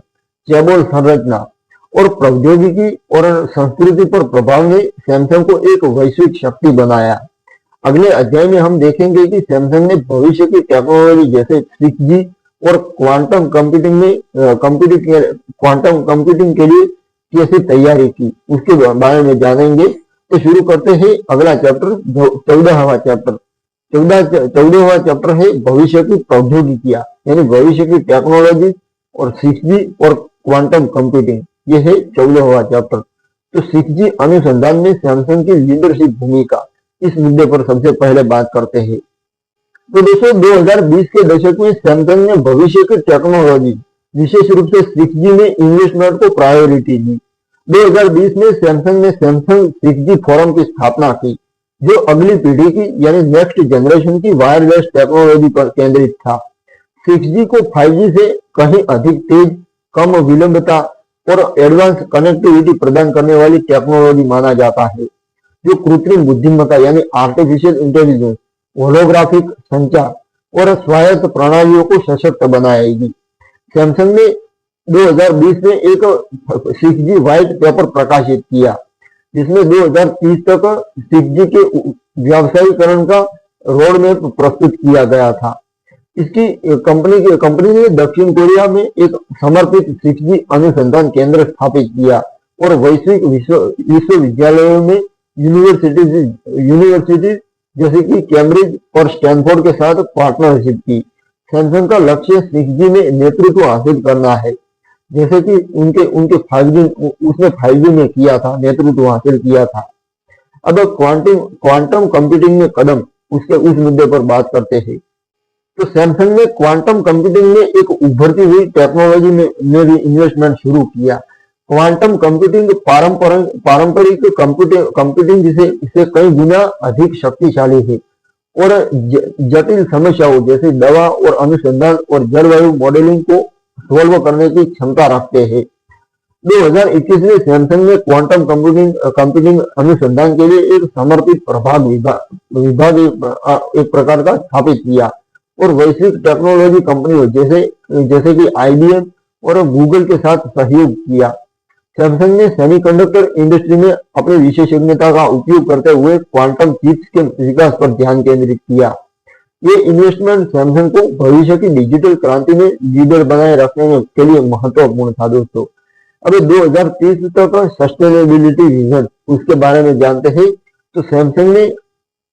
चेबोल संरचना और प्रौद्योगिकी और संस्कृति पर प्रभाव ने सैमसंग को एक वैश्विक शक्ति बनाया। अगले अध्याय में हम देखेंगे कि सैमसंग ने भविष्य की टेक्नोलॉजी जैसे 6G और क्वांटम कंप्यूटिंग के लिए कैसे तैयारी की, उसके बारे में जानेंगे। तो शुरू करते हैं अगला चैप्टर, 14वां चैप्टर। 14वां चैप्टर है भविष्य की प्रौद्योगिकियां, यानी भविष्य की टेक्नोलॉजी और 6G और क्वांटम कंप्यूटिंग। ये है 14वां चैप्टर। तो 6G अनुसंधान में सैमसंग की लीडरशिप भूमिका, इस मुद्दे पर सबसे पहले बात करते हैं। तो दोस्तों 2020 के दशक में सैमसंग ने भविष्य की टेक्नोलॉजी, विशेष रूप से 6G में इन्वेस्टमेंट को प्रायोरिटी दी। 2020 में सैमसंग ने सैमसंग 6G फोरम की स्थापना की, जो अगली पीढ़ी की यानी नेक्स्ट जनरेशन की वायरलेस टेक्नोलॉजी पर केंद्रित था। 6G को 5G से कहीं अधिक तेज, कम विलंबता और एडवांस कनेक्टिविटी प्रदान करने वाली टेक्नोलॉजी माना जाता है, जो कृत्रिम बुद्धिमत्ता यानी आर्टिफिशियल इंटेलिजेंस, होलोग्राफिक संचार और स्वायत्त प्रणालियों को सशक्त बनाएगी। सैमसंग ने 2020 में एक 6G व्हाइट पेपर प्रकाशित किया, जिसमें 2030 तक 6G के व्यावसायीकरण का रोड मैप प्रस्तुत किया गया था। इसकी कंपनी ने दक्षिण कोरिया में एक समर्पित 6G अनुसंधान केंद्र स्थापित किया और वैश्विक विश्वविद्यालयों में यूनिवर्सिटीज जैसे कि कैम्ब्रिज और स्टैनफोर्ड के साथ पार्टनरशिप की। सैमसंग का लक्ष्य 6G में नेतृत्व हासिल करना है, जैसे कि उनके 5G में किया था, नेतृत्व हासिल किया था। अब क्वांटम कंप्यूटिंग में कदम, उस मुद्दे पर बात करते हैं। तो सैमसंग ने क्वांटम कंप्यूटिंग में एक उभरती हुई टेक्नोलॉजी में भी इन्वेस्टमेंट शुरू किया। क्वांटम कंप्यूटिंग पारंपरिक कंप्यूटिंग इससे कई गुना अधिक शक्तिशाली है और जटिल समस्याओं जैसे दवा और अनुसंधान और जलवायु मॉडलिंग को सॉल्व करने की क्षमता रखते हैं। 2021 में सैमसंग ने क्वांटम कंप्यूटिंग अनुसंधान के लिए एक समर्पित विभाग एक प्रकार का स्थापित किया और वैश्विक टेक्नोलॉजी कंपनियों जैसे कि IBM और गूगल के साथ सहयोग किया। सैमसंग ने सेमीकंडक्टर इंडस्ट्री में अपनी विशेषज्ञता का उपयोग करते हुए क्वांटम चिप्स के विकास पर ध्यान केंद्रित किया। ये इन्वेस्टमेंट सैमसंग को भविष्य की डिजिटल क्रांति में लीडर बनाए रखने के लिए महत्वपूर्ण था। दोस्तों अब 2030 तक सस्टेनेबिलिटी विजन, उसके बारे में जानते हैं। तो सैमसंग ने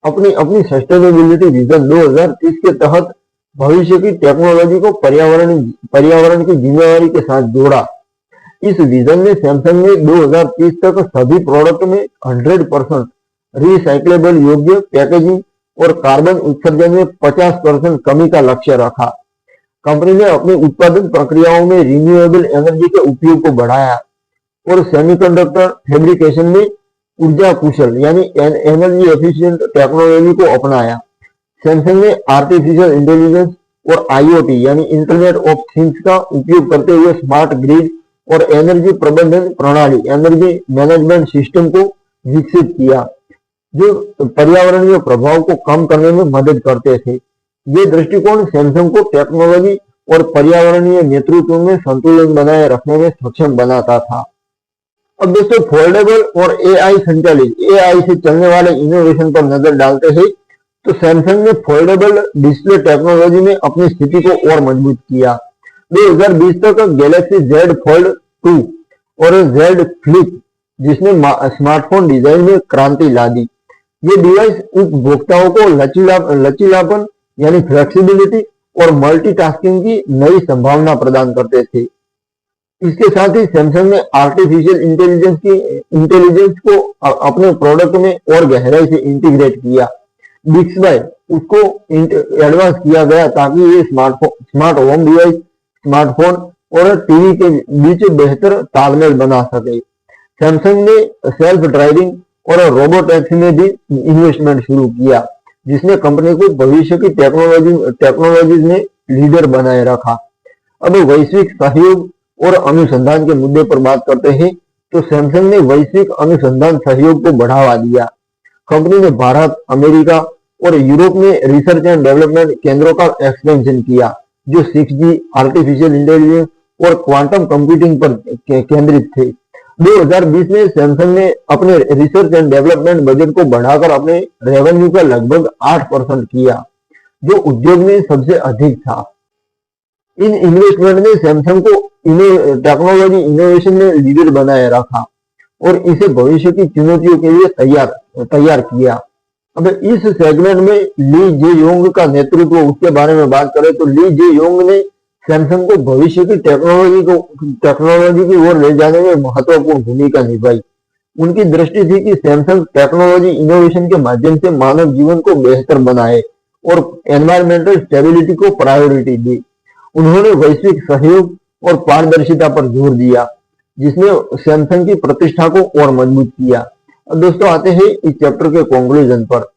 अपनी सस्टेनेबिलिटी विजन 2030 के तहत भविष्य की टेक्नोलॉजी को पर्यावरण की जिम्मेवारी के साथ जोड़ा। इस विजन में सैमसंग ने 2030 तक सभी प्रोडक्ट में 100% रिसाइक्लेबल योग्य पैकेजिंग और कार्बन उत्सर्जन में 50% कमी का लक्ष्य रखा। कंपनी ने अपनी उत्पादन प्रक्रियाओं में रिन्यूएबल एनर्जी के उपयोग को बढ़ाया और सेमीकंडक्टर फैब्रिकेशन में ऊर्जा कुशल यानी एनर्जी एफिशिएंट टेक्नोलॉजी को अपनाया। सैमसंग ने आर्टिफिशियल इंटेलिजेंस और IoT यानी इंटरनेट ऑफ थिंग्स का उपयोग करते हुए स्मार्ट ग्रिड और एनर्जी प्रबंधन प्रणाली एनर्जी मैनेजमेंट सिस्टम को विकसित किया, जो पर्यावरणीय प्रभाव को कम करने में मदद करते थे। ये दृष्टिकोण सैमसंग को टेक्नोलॉजी और पर्यावरणीय नेतृत्व में संतुलन बनाए रखने में सक्षम बनाता था। अब दोस्तों फोल्डेबल और AI संचालित, AI से चलने वाले इनोवेशन पर नजर डालते हैं। तो सैमसंग ने फोल्डेबल डिस्प्ले टेक्नोलॉजी में अपनी स्थिति को और मजबूत किया। 2020 तक गैलेक्सी Z Fold 2 और Z Flip, जिसने स्मार्टफोन डिजाइन में क्रांति ला दी। ये डिवाइस उपभोक्ताओं को लचीलापन यानी फ्लेक्सिबिलिटी और मल्टीटास्किंग की नई संभावना प्रदान करते थे। इसके साथ ही सैमसंग ने आर्टिफिशियल इंटेलिजेंस को अपने प्रोडक्ट में और गहराई से इंटीग्रेट किया। Bixby उसको एडवांस किया गया ताकि ये स्मार्ट होम डिवाइस, स्मार्टफोन और टीवी के बीच बेहतर तालमेल बना सके। सैमसंग ने सेल्फ ड्राइविंग और रोबो टैक्सी में भी इन्वेस्टमेंट शुरू किया, जिसने कंपनी को भविष्य की टेक्नोलॉजीज में लीडर बनाए रखा। अब वैश्विक सहयोग और अनुसंधान के मुद्दे पर बात करते हैं। तो सैमसंग ने वैश्विक अनुसंधान सहयोग को बढ़ावा दिया। कंपनी ने भारत, अमेरिका और यूरोप में रिसर्च एंड डेवलपमेंट केंद्रों का एक्सपेंशन किया, जो 6G, आर्टिफिशियल इंटेलिजेंस और क्वांटम कंप्यूटिंग पर केंद्रित थे। 2020 में सैमसंग ने अपने रिसर्च एंड डेवलपमेंट बजट को बढ़ाकर अपने रेवेन्यू का लगभग 8% किया, जो उद्योग में सबसे अधिक था। इन इन्वेस्टमेंट ने सैमसंग को टेक्नोलॉजी इनोवेशन में लीडर बनाए रखा। और इसे भविष्य की चुनौतियों के लिए तैयार किया। अब इस सेगमेंट में ली जे योंग का नेतृत्व, उसके बारे में बात करें तो ली जे योंग ने सैमसंग को भविष्य की टेक्नोलॉजी की ओर ले जाने में महत्वपूर्ण भूमिका निभाई। उनकी दृष्टि थी कि सैमसंग टेक्नोलॉजी इनोवेशन के माध्यम से मानव जीवन को बेहतर बनाए और एनवायरमेंटल स्टेबिलिटी को प्रायोरिटी दी। उन्होंने वैश्विक सहयोग और पारदर्शिता पर जोर दिया, जिसने सैमसंग की प्रतिष्ठा को और मजबूत किया। अब दोस्तों आते हैं इस चैप्टर के कंक्लूजन पर।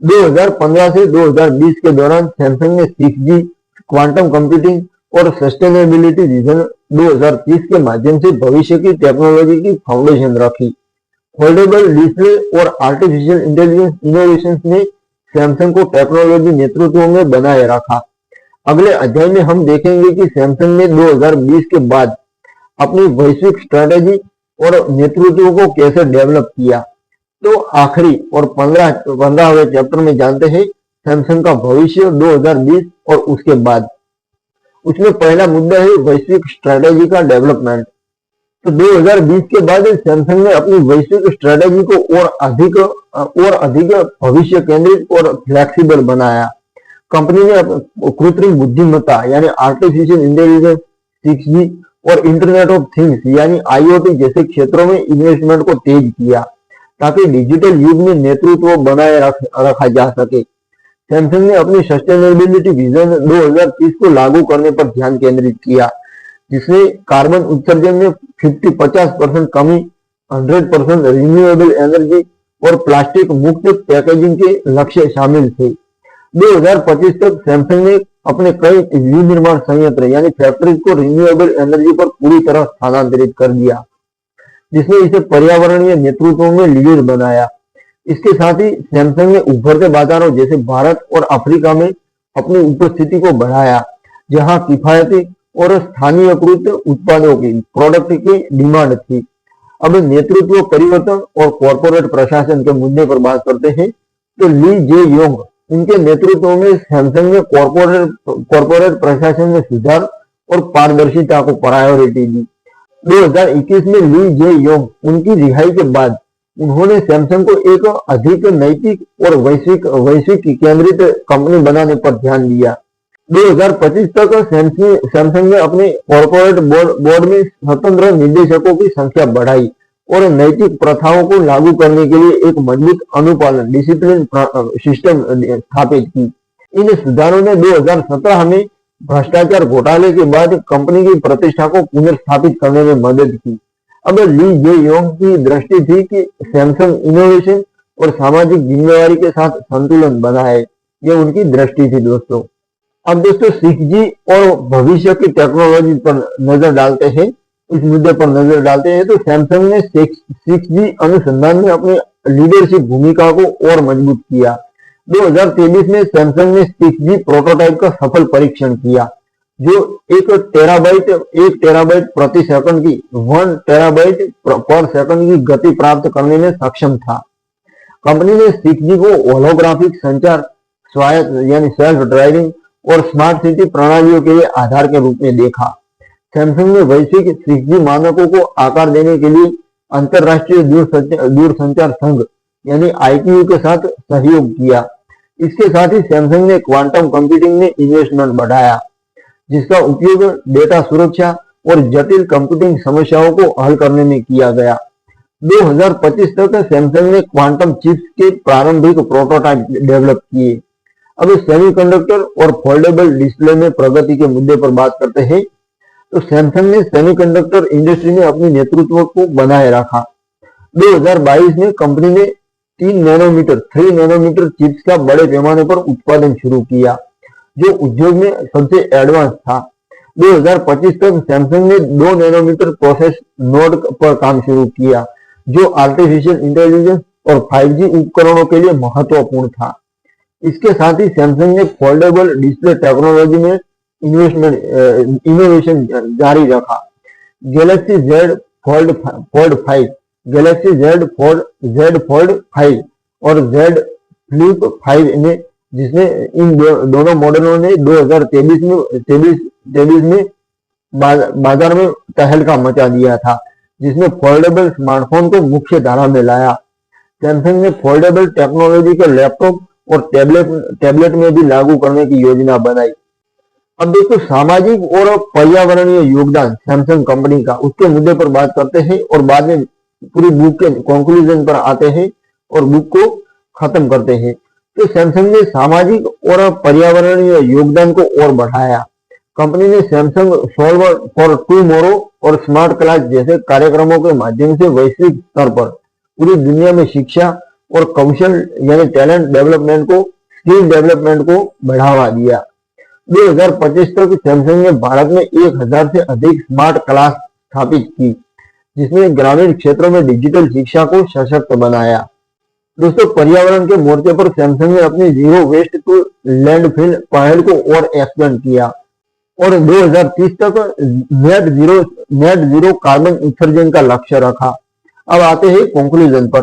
2015 से 2020 के दौरान सैमसंग ने 6G, क्वांटम कंप्यूटिंग और सस्टेनेबिलिटी विजन 2030 के माध्यम से भविष्य की टेक्नोलॉजी की फाउंडेशन रखी। फोल्डेबल डिस्प्ले और आर्टिफिशियल इंटेलिजेंस इनोवेशन ने सैमसंग को टेक्नोलॉजी नेतृत्व में बनाए रखा। अगले अध्याय में हम देखेंगे कि सैमसंग ने 2020 के बाद अपनी वैश्विक स्ट्रेटेजी और नेतृत्व को कैसे डेवलप किया। तो आखिरी और 15वें चैप्टर में जानते हैं सैमसंग का भविष्य 2020 और उसके बाद। उसमें पहला मुद्दा है वैश्विक स्ट्रेटेजी का डेवलपमेंट। तो 2020 के बाद सैमसंग ने अपनी वैश्विक स्ट्रेटेजी को और अधिक भविष्य केंद्रित और फ्लेक्सिबल बनाया। कंपनी ने कृत्रिम बुद्धिमत्ता यानी आर्टिफिशियल इंटेलिजेंस, 6G और इंटरनेट ऑफ थिंग्स यानी IoT जैसे क्षेत्रों में इन्वेस्टमेंट को तेज किया, ताकि डिजिटल युग में नेतृत्व बनाए रखा जा सके। सैमसंग ने अपनी सस्टेनेबिलिटी विजन 2030 को लागू करने पर ध्यान केंद्रित किया, जिसमें कार्बन उत्सर्जन में 50% कमी, 100% रिन्यूएबल एनर्जी और प्लास्टिक मुक्त पैकेजिंग के लक्ष्य शामिल थे। 2025 तक सैमसंग ने अपने कई विनिर्माण संयंत्र यानी फैक्ट्रीज को रिन्यूएबल एनर्जी पर पूरी तरह स्थानांतरित कर दिया, जिसने इसे पर्यावरणीय नेतृत्व में लीडर बनाया। इसके साथ ही सैमसंग ने उभरते बाजारों जैसे भारत और अफ्रीका में अपनी उपस्थिति को बढ़ाया, जहां किफायती और स्थानीयकृत उत्पादों की प्रोडक्ट की डिमांड थी। अब नेतृत्व परिवर्तन और कॉर्पोरेट प्रशासन के मुद्दे पर बात करते हैं। तो ली जे योंग, उनके नेतृत्व में सैमसंग ने कॉर्पोरेट प्रशासन में सुधार और पारदर्शिता को प्रायोरिटी दी। 2021 में ली जे योंग उनकी रिहाई के बाद उन्होंने सैमसंग को एक अधिक नैतिक और वैश्विक केंद्रित कंपनी बनाने पर ध्यान दिया। 2025 तक सैमसंग ने अपने कॉर्पोरेट बोर्ड में स्वतंत्र निदेशकों की संख्या बढ़ाई और नैतिक प्रथाओं को लागू करने के लिए एक मजबूत अनुपालन डिसिप्लिन सिस्टम स्थापित की। इन सुधारों ने 2017 में भ्रष्टाचार घोटाले के बाद कंपनी की प्रतिष्ठा को पुनर्स्थापित करने में मदद की। अब ली जे योंग की दृष्टि थी कि सैमसंग इनोवेशन और सामाजिक जिम्मेवारी के साथ संतुलन बनाए। ये उनकी दृष्टि थी दोस्तों। अब दोस्तों 6G और भविष्य की टेक्नोलॉजी पर नजर डालते हैं। इस मुद्दे पर नजर डालते हैं तो सैमसंग ने 6G अनुसंधान में अपनी लीडरशिप भूमिका को और मजबूत किया। 2023 में सैमसंग ने 6G प्रोटोटाइप का सफल परीक्षण किया, जो 1 टेराबाइट प्रति सेकंड की 1 टेराबाइट पर सेकंड की गति प्राप्त करने में सक्षम था। कंपनी ने 6G को होलोग्राफिक संचार, स्वायत्त यानी सेल्फ ड्राइविंग और स्मार्ट सिटी प्रणालियों के लिए आधार के रूप में देखा। सैमसंग ने वैश्विक 6G मानकों को आकार देने के लिए अंतरराष्ट्रीय दूरसंचार संघ यानी ITU के साथ सहयोग किया। इसके साथ ही सैमसंग ने क्वांटम कंप्यूटिंग में इन्वेस्टमेंट बढ़ाया, जिसका उपयोग डेटा सुरक्षा और जटिल कंप्यूटिंग समस्याओं को हल करने में किया गया। 2025 तक सैमसंग ने क्वांटम चिप्स के प्रारंभिक प्रोटोटाइप डेवलप किए। अब सेमीकंडक्टर और फोल्डेबल डिस्प्ले में प्रगति के मुद्दे पर बात करते हैं। तो सैमसंग ने सेमीकंडक्टर इंडस्ट्री में अपनी नेतृत्व को बनाए रखा। 2022 में कंपनी ने 3 नैनोमीटर चिप्स का बड़े पैमाने पर उत्पादन शुरू किया, जो उद्योग में सबसे एडवांस था। 2025 तक सैमसंग ने 2 नैनोमीटर प्रोसेस नोड पर काम शुरू किया, जो आर्टिफिशियल इंटेलिजेंस और 5G उपकरणों के लिए महत्वपूर्ण था। इसके साथ ही सैमसंग ने फोल्डेबल डिस्प्ले टेक्नोलॉजी में इनोवेशन जारी रखा। Galaxy Z fold 5, Galaxy Z fold 5 और Z फ्लिप 5 ने, जिसने इन दोनों मॉडलों ने 2023 में बाजार में तहलका मचा दिया था। जिसने फोल्डेबल स्मार्टफोन को मुख्य धारा में लाया। सैमसंग ने फोल्डेबल टेक्नोलॉजी के लैपटॉप और टैबलेट में भी लागू करने की योजना बनाई। अब दोस्तों सामाजिक और पर्यावरणीय योगदान सैमसंग कंपनी का, उसके मुद्दे पर बात करते हैं और बाद में पूरी बुक के कंक्लूजन पर आते हैं और बुक को खत्म करते हैं। तो सैमसंग ने सामाजिक और पर्यावरणीय योगदान को और बढ़ाया। कंपनी ने सैमसंग सॉल्वर फॉर टुमारो और स्मार्ट क्लास जैसे कार्यक्रमों के माध्यम से वैश्विक स्तर पर पूरी दुनिया में शिक्षा और कौशल यानी टैलेंट डेवलपमेंट को, स्किल डेवलपमेंट को बढ़ावा दिया। 2025 तक सैमसंग ने भारत में 1000 से अधिक स्मार्ट क्लास स्थापित की, जिसमें ग्रामीण क्षेत्रों में डिजिटल शिक्षा को सशक्त बनाया। दोस्तों पर्यावरण के मोर्चे पर सैमसंग ने अपनी जीरो वेस्ट टू लैंडफिल पहल को और एक्सपेंड किया और 2030 तक नेट जीरो कार्बन उत्सर्जन का लक्ष्य रखा। अब आते हैं कंक्लूजन पर।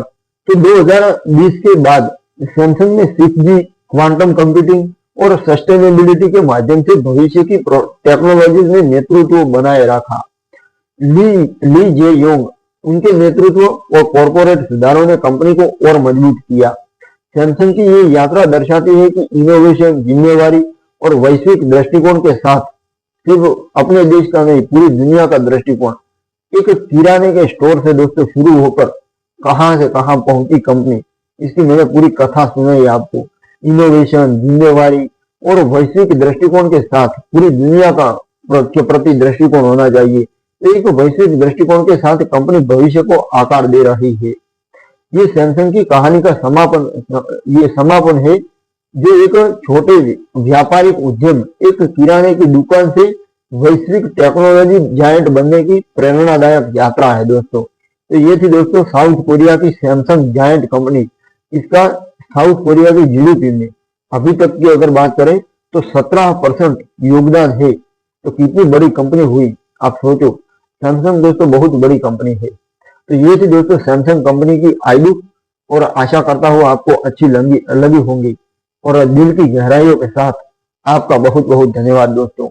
तो 2020 के बाद सैमसंग ने 6G, क्वांटम कंप्यूटिंग और सस्टेनेबिलिटी के माध्यम से भविष्य की टेक्नोलॉजीज में नेतृत्व बनाए रखा। ली जे योंग, उनके नेतृत्व और कॉर्पोरेट सुधारों ने कंपनी को और मजबूत किया। सैमसंग की ये यात्रा दर्शाती है कि इनोवेशन, जिम्मेवारी और वैश्विक दृष्टिकोण के साथ सिर्फ अपने देश का नहीं, पूरी दुनिया का दृष्टिकोण, एक किराने के स्टोर से दोस्तों शुरू होकर कहां से कहां पहुंची कंपनी, इसकी मैंने पूरी कथा सुनाई आपको। इनोवेशन, जिम्मेवारी और वैश्विक दृष्टिकोण के साथ पूरी दुनिया का के प्रति दृष्टिकोण होना चाहिए। एक वैश्विक दृष्टिकोण के साथ कंपनी भविष्य को आकार दे रही है। ये सैमसंग की कहानी का समापन है, जो एक छोटे व्यापारिक उद्यम, एक किराने की दुकान से वैश्विक टेक्नोलॉजी जायंट बनने की प्रेरणादायक यात्रा है दोस्तों। तो ये थी दोस्तों साउथ कोरिया की सैमसंग जायंट कंपनी। इसका साउथ कोरिया की जीडीपी में अभी तक की अगर बात करें तो 17% योगदान है। तो कितनी बड़ी कंपनी हुई आप सोचो। सैमसंग दोस्तों बहुत बड़ी कंपनी है। तो ये थी दोस्तों सैमसंग कंपनी की आई बुक और आशा करता हूँ आपको अच्छी लगी होंगी और दिल की गहराइयों के साथ आपका बहुत बहुत धन्यवाद दोस्तों।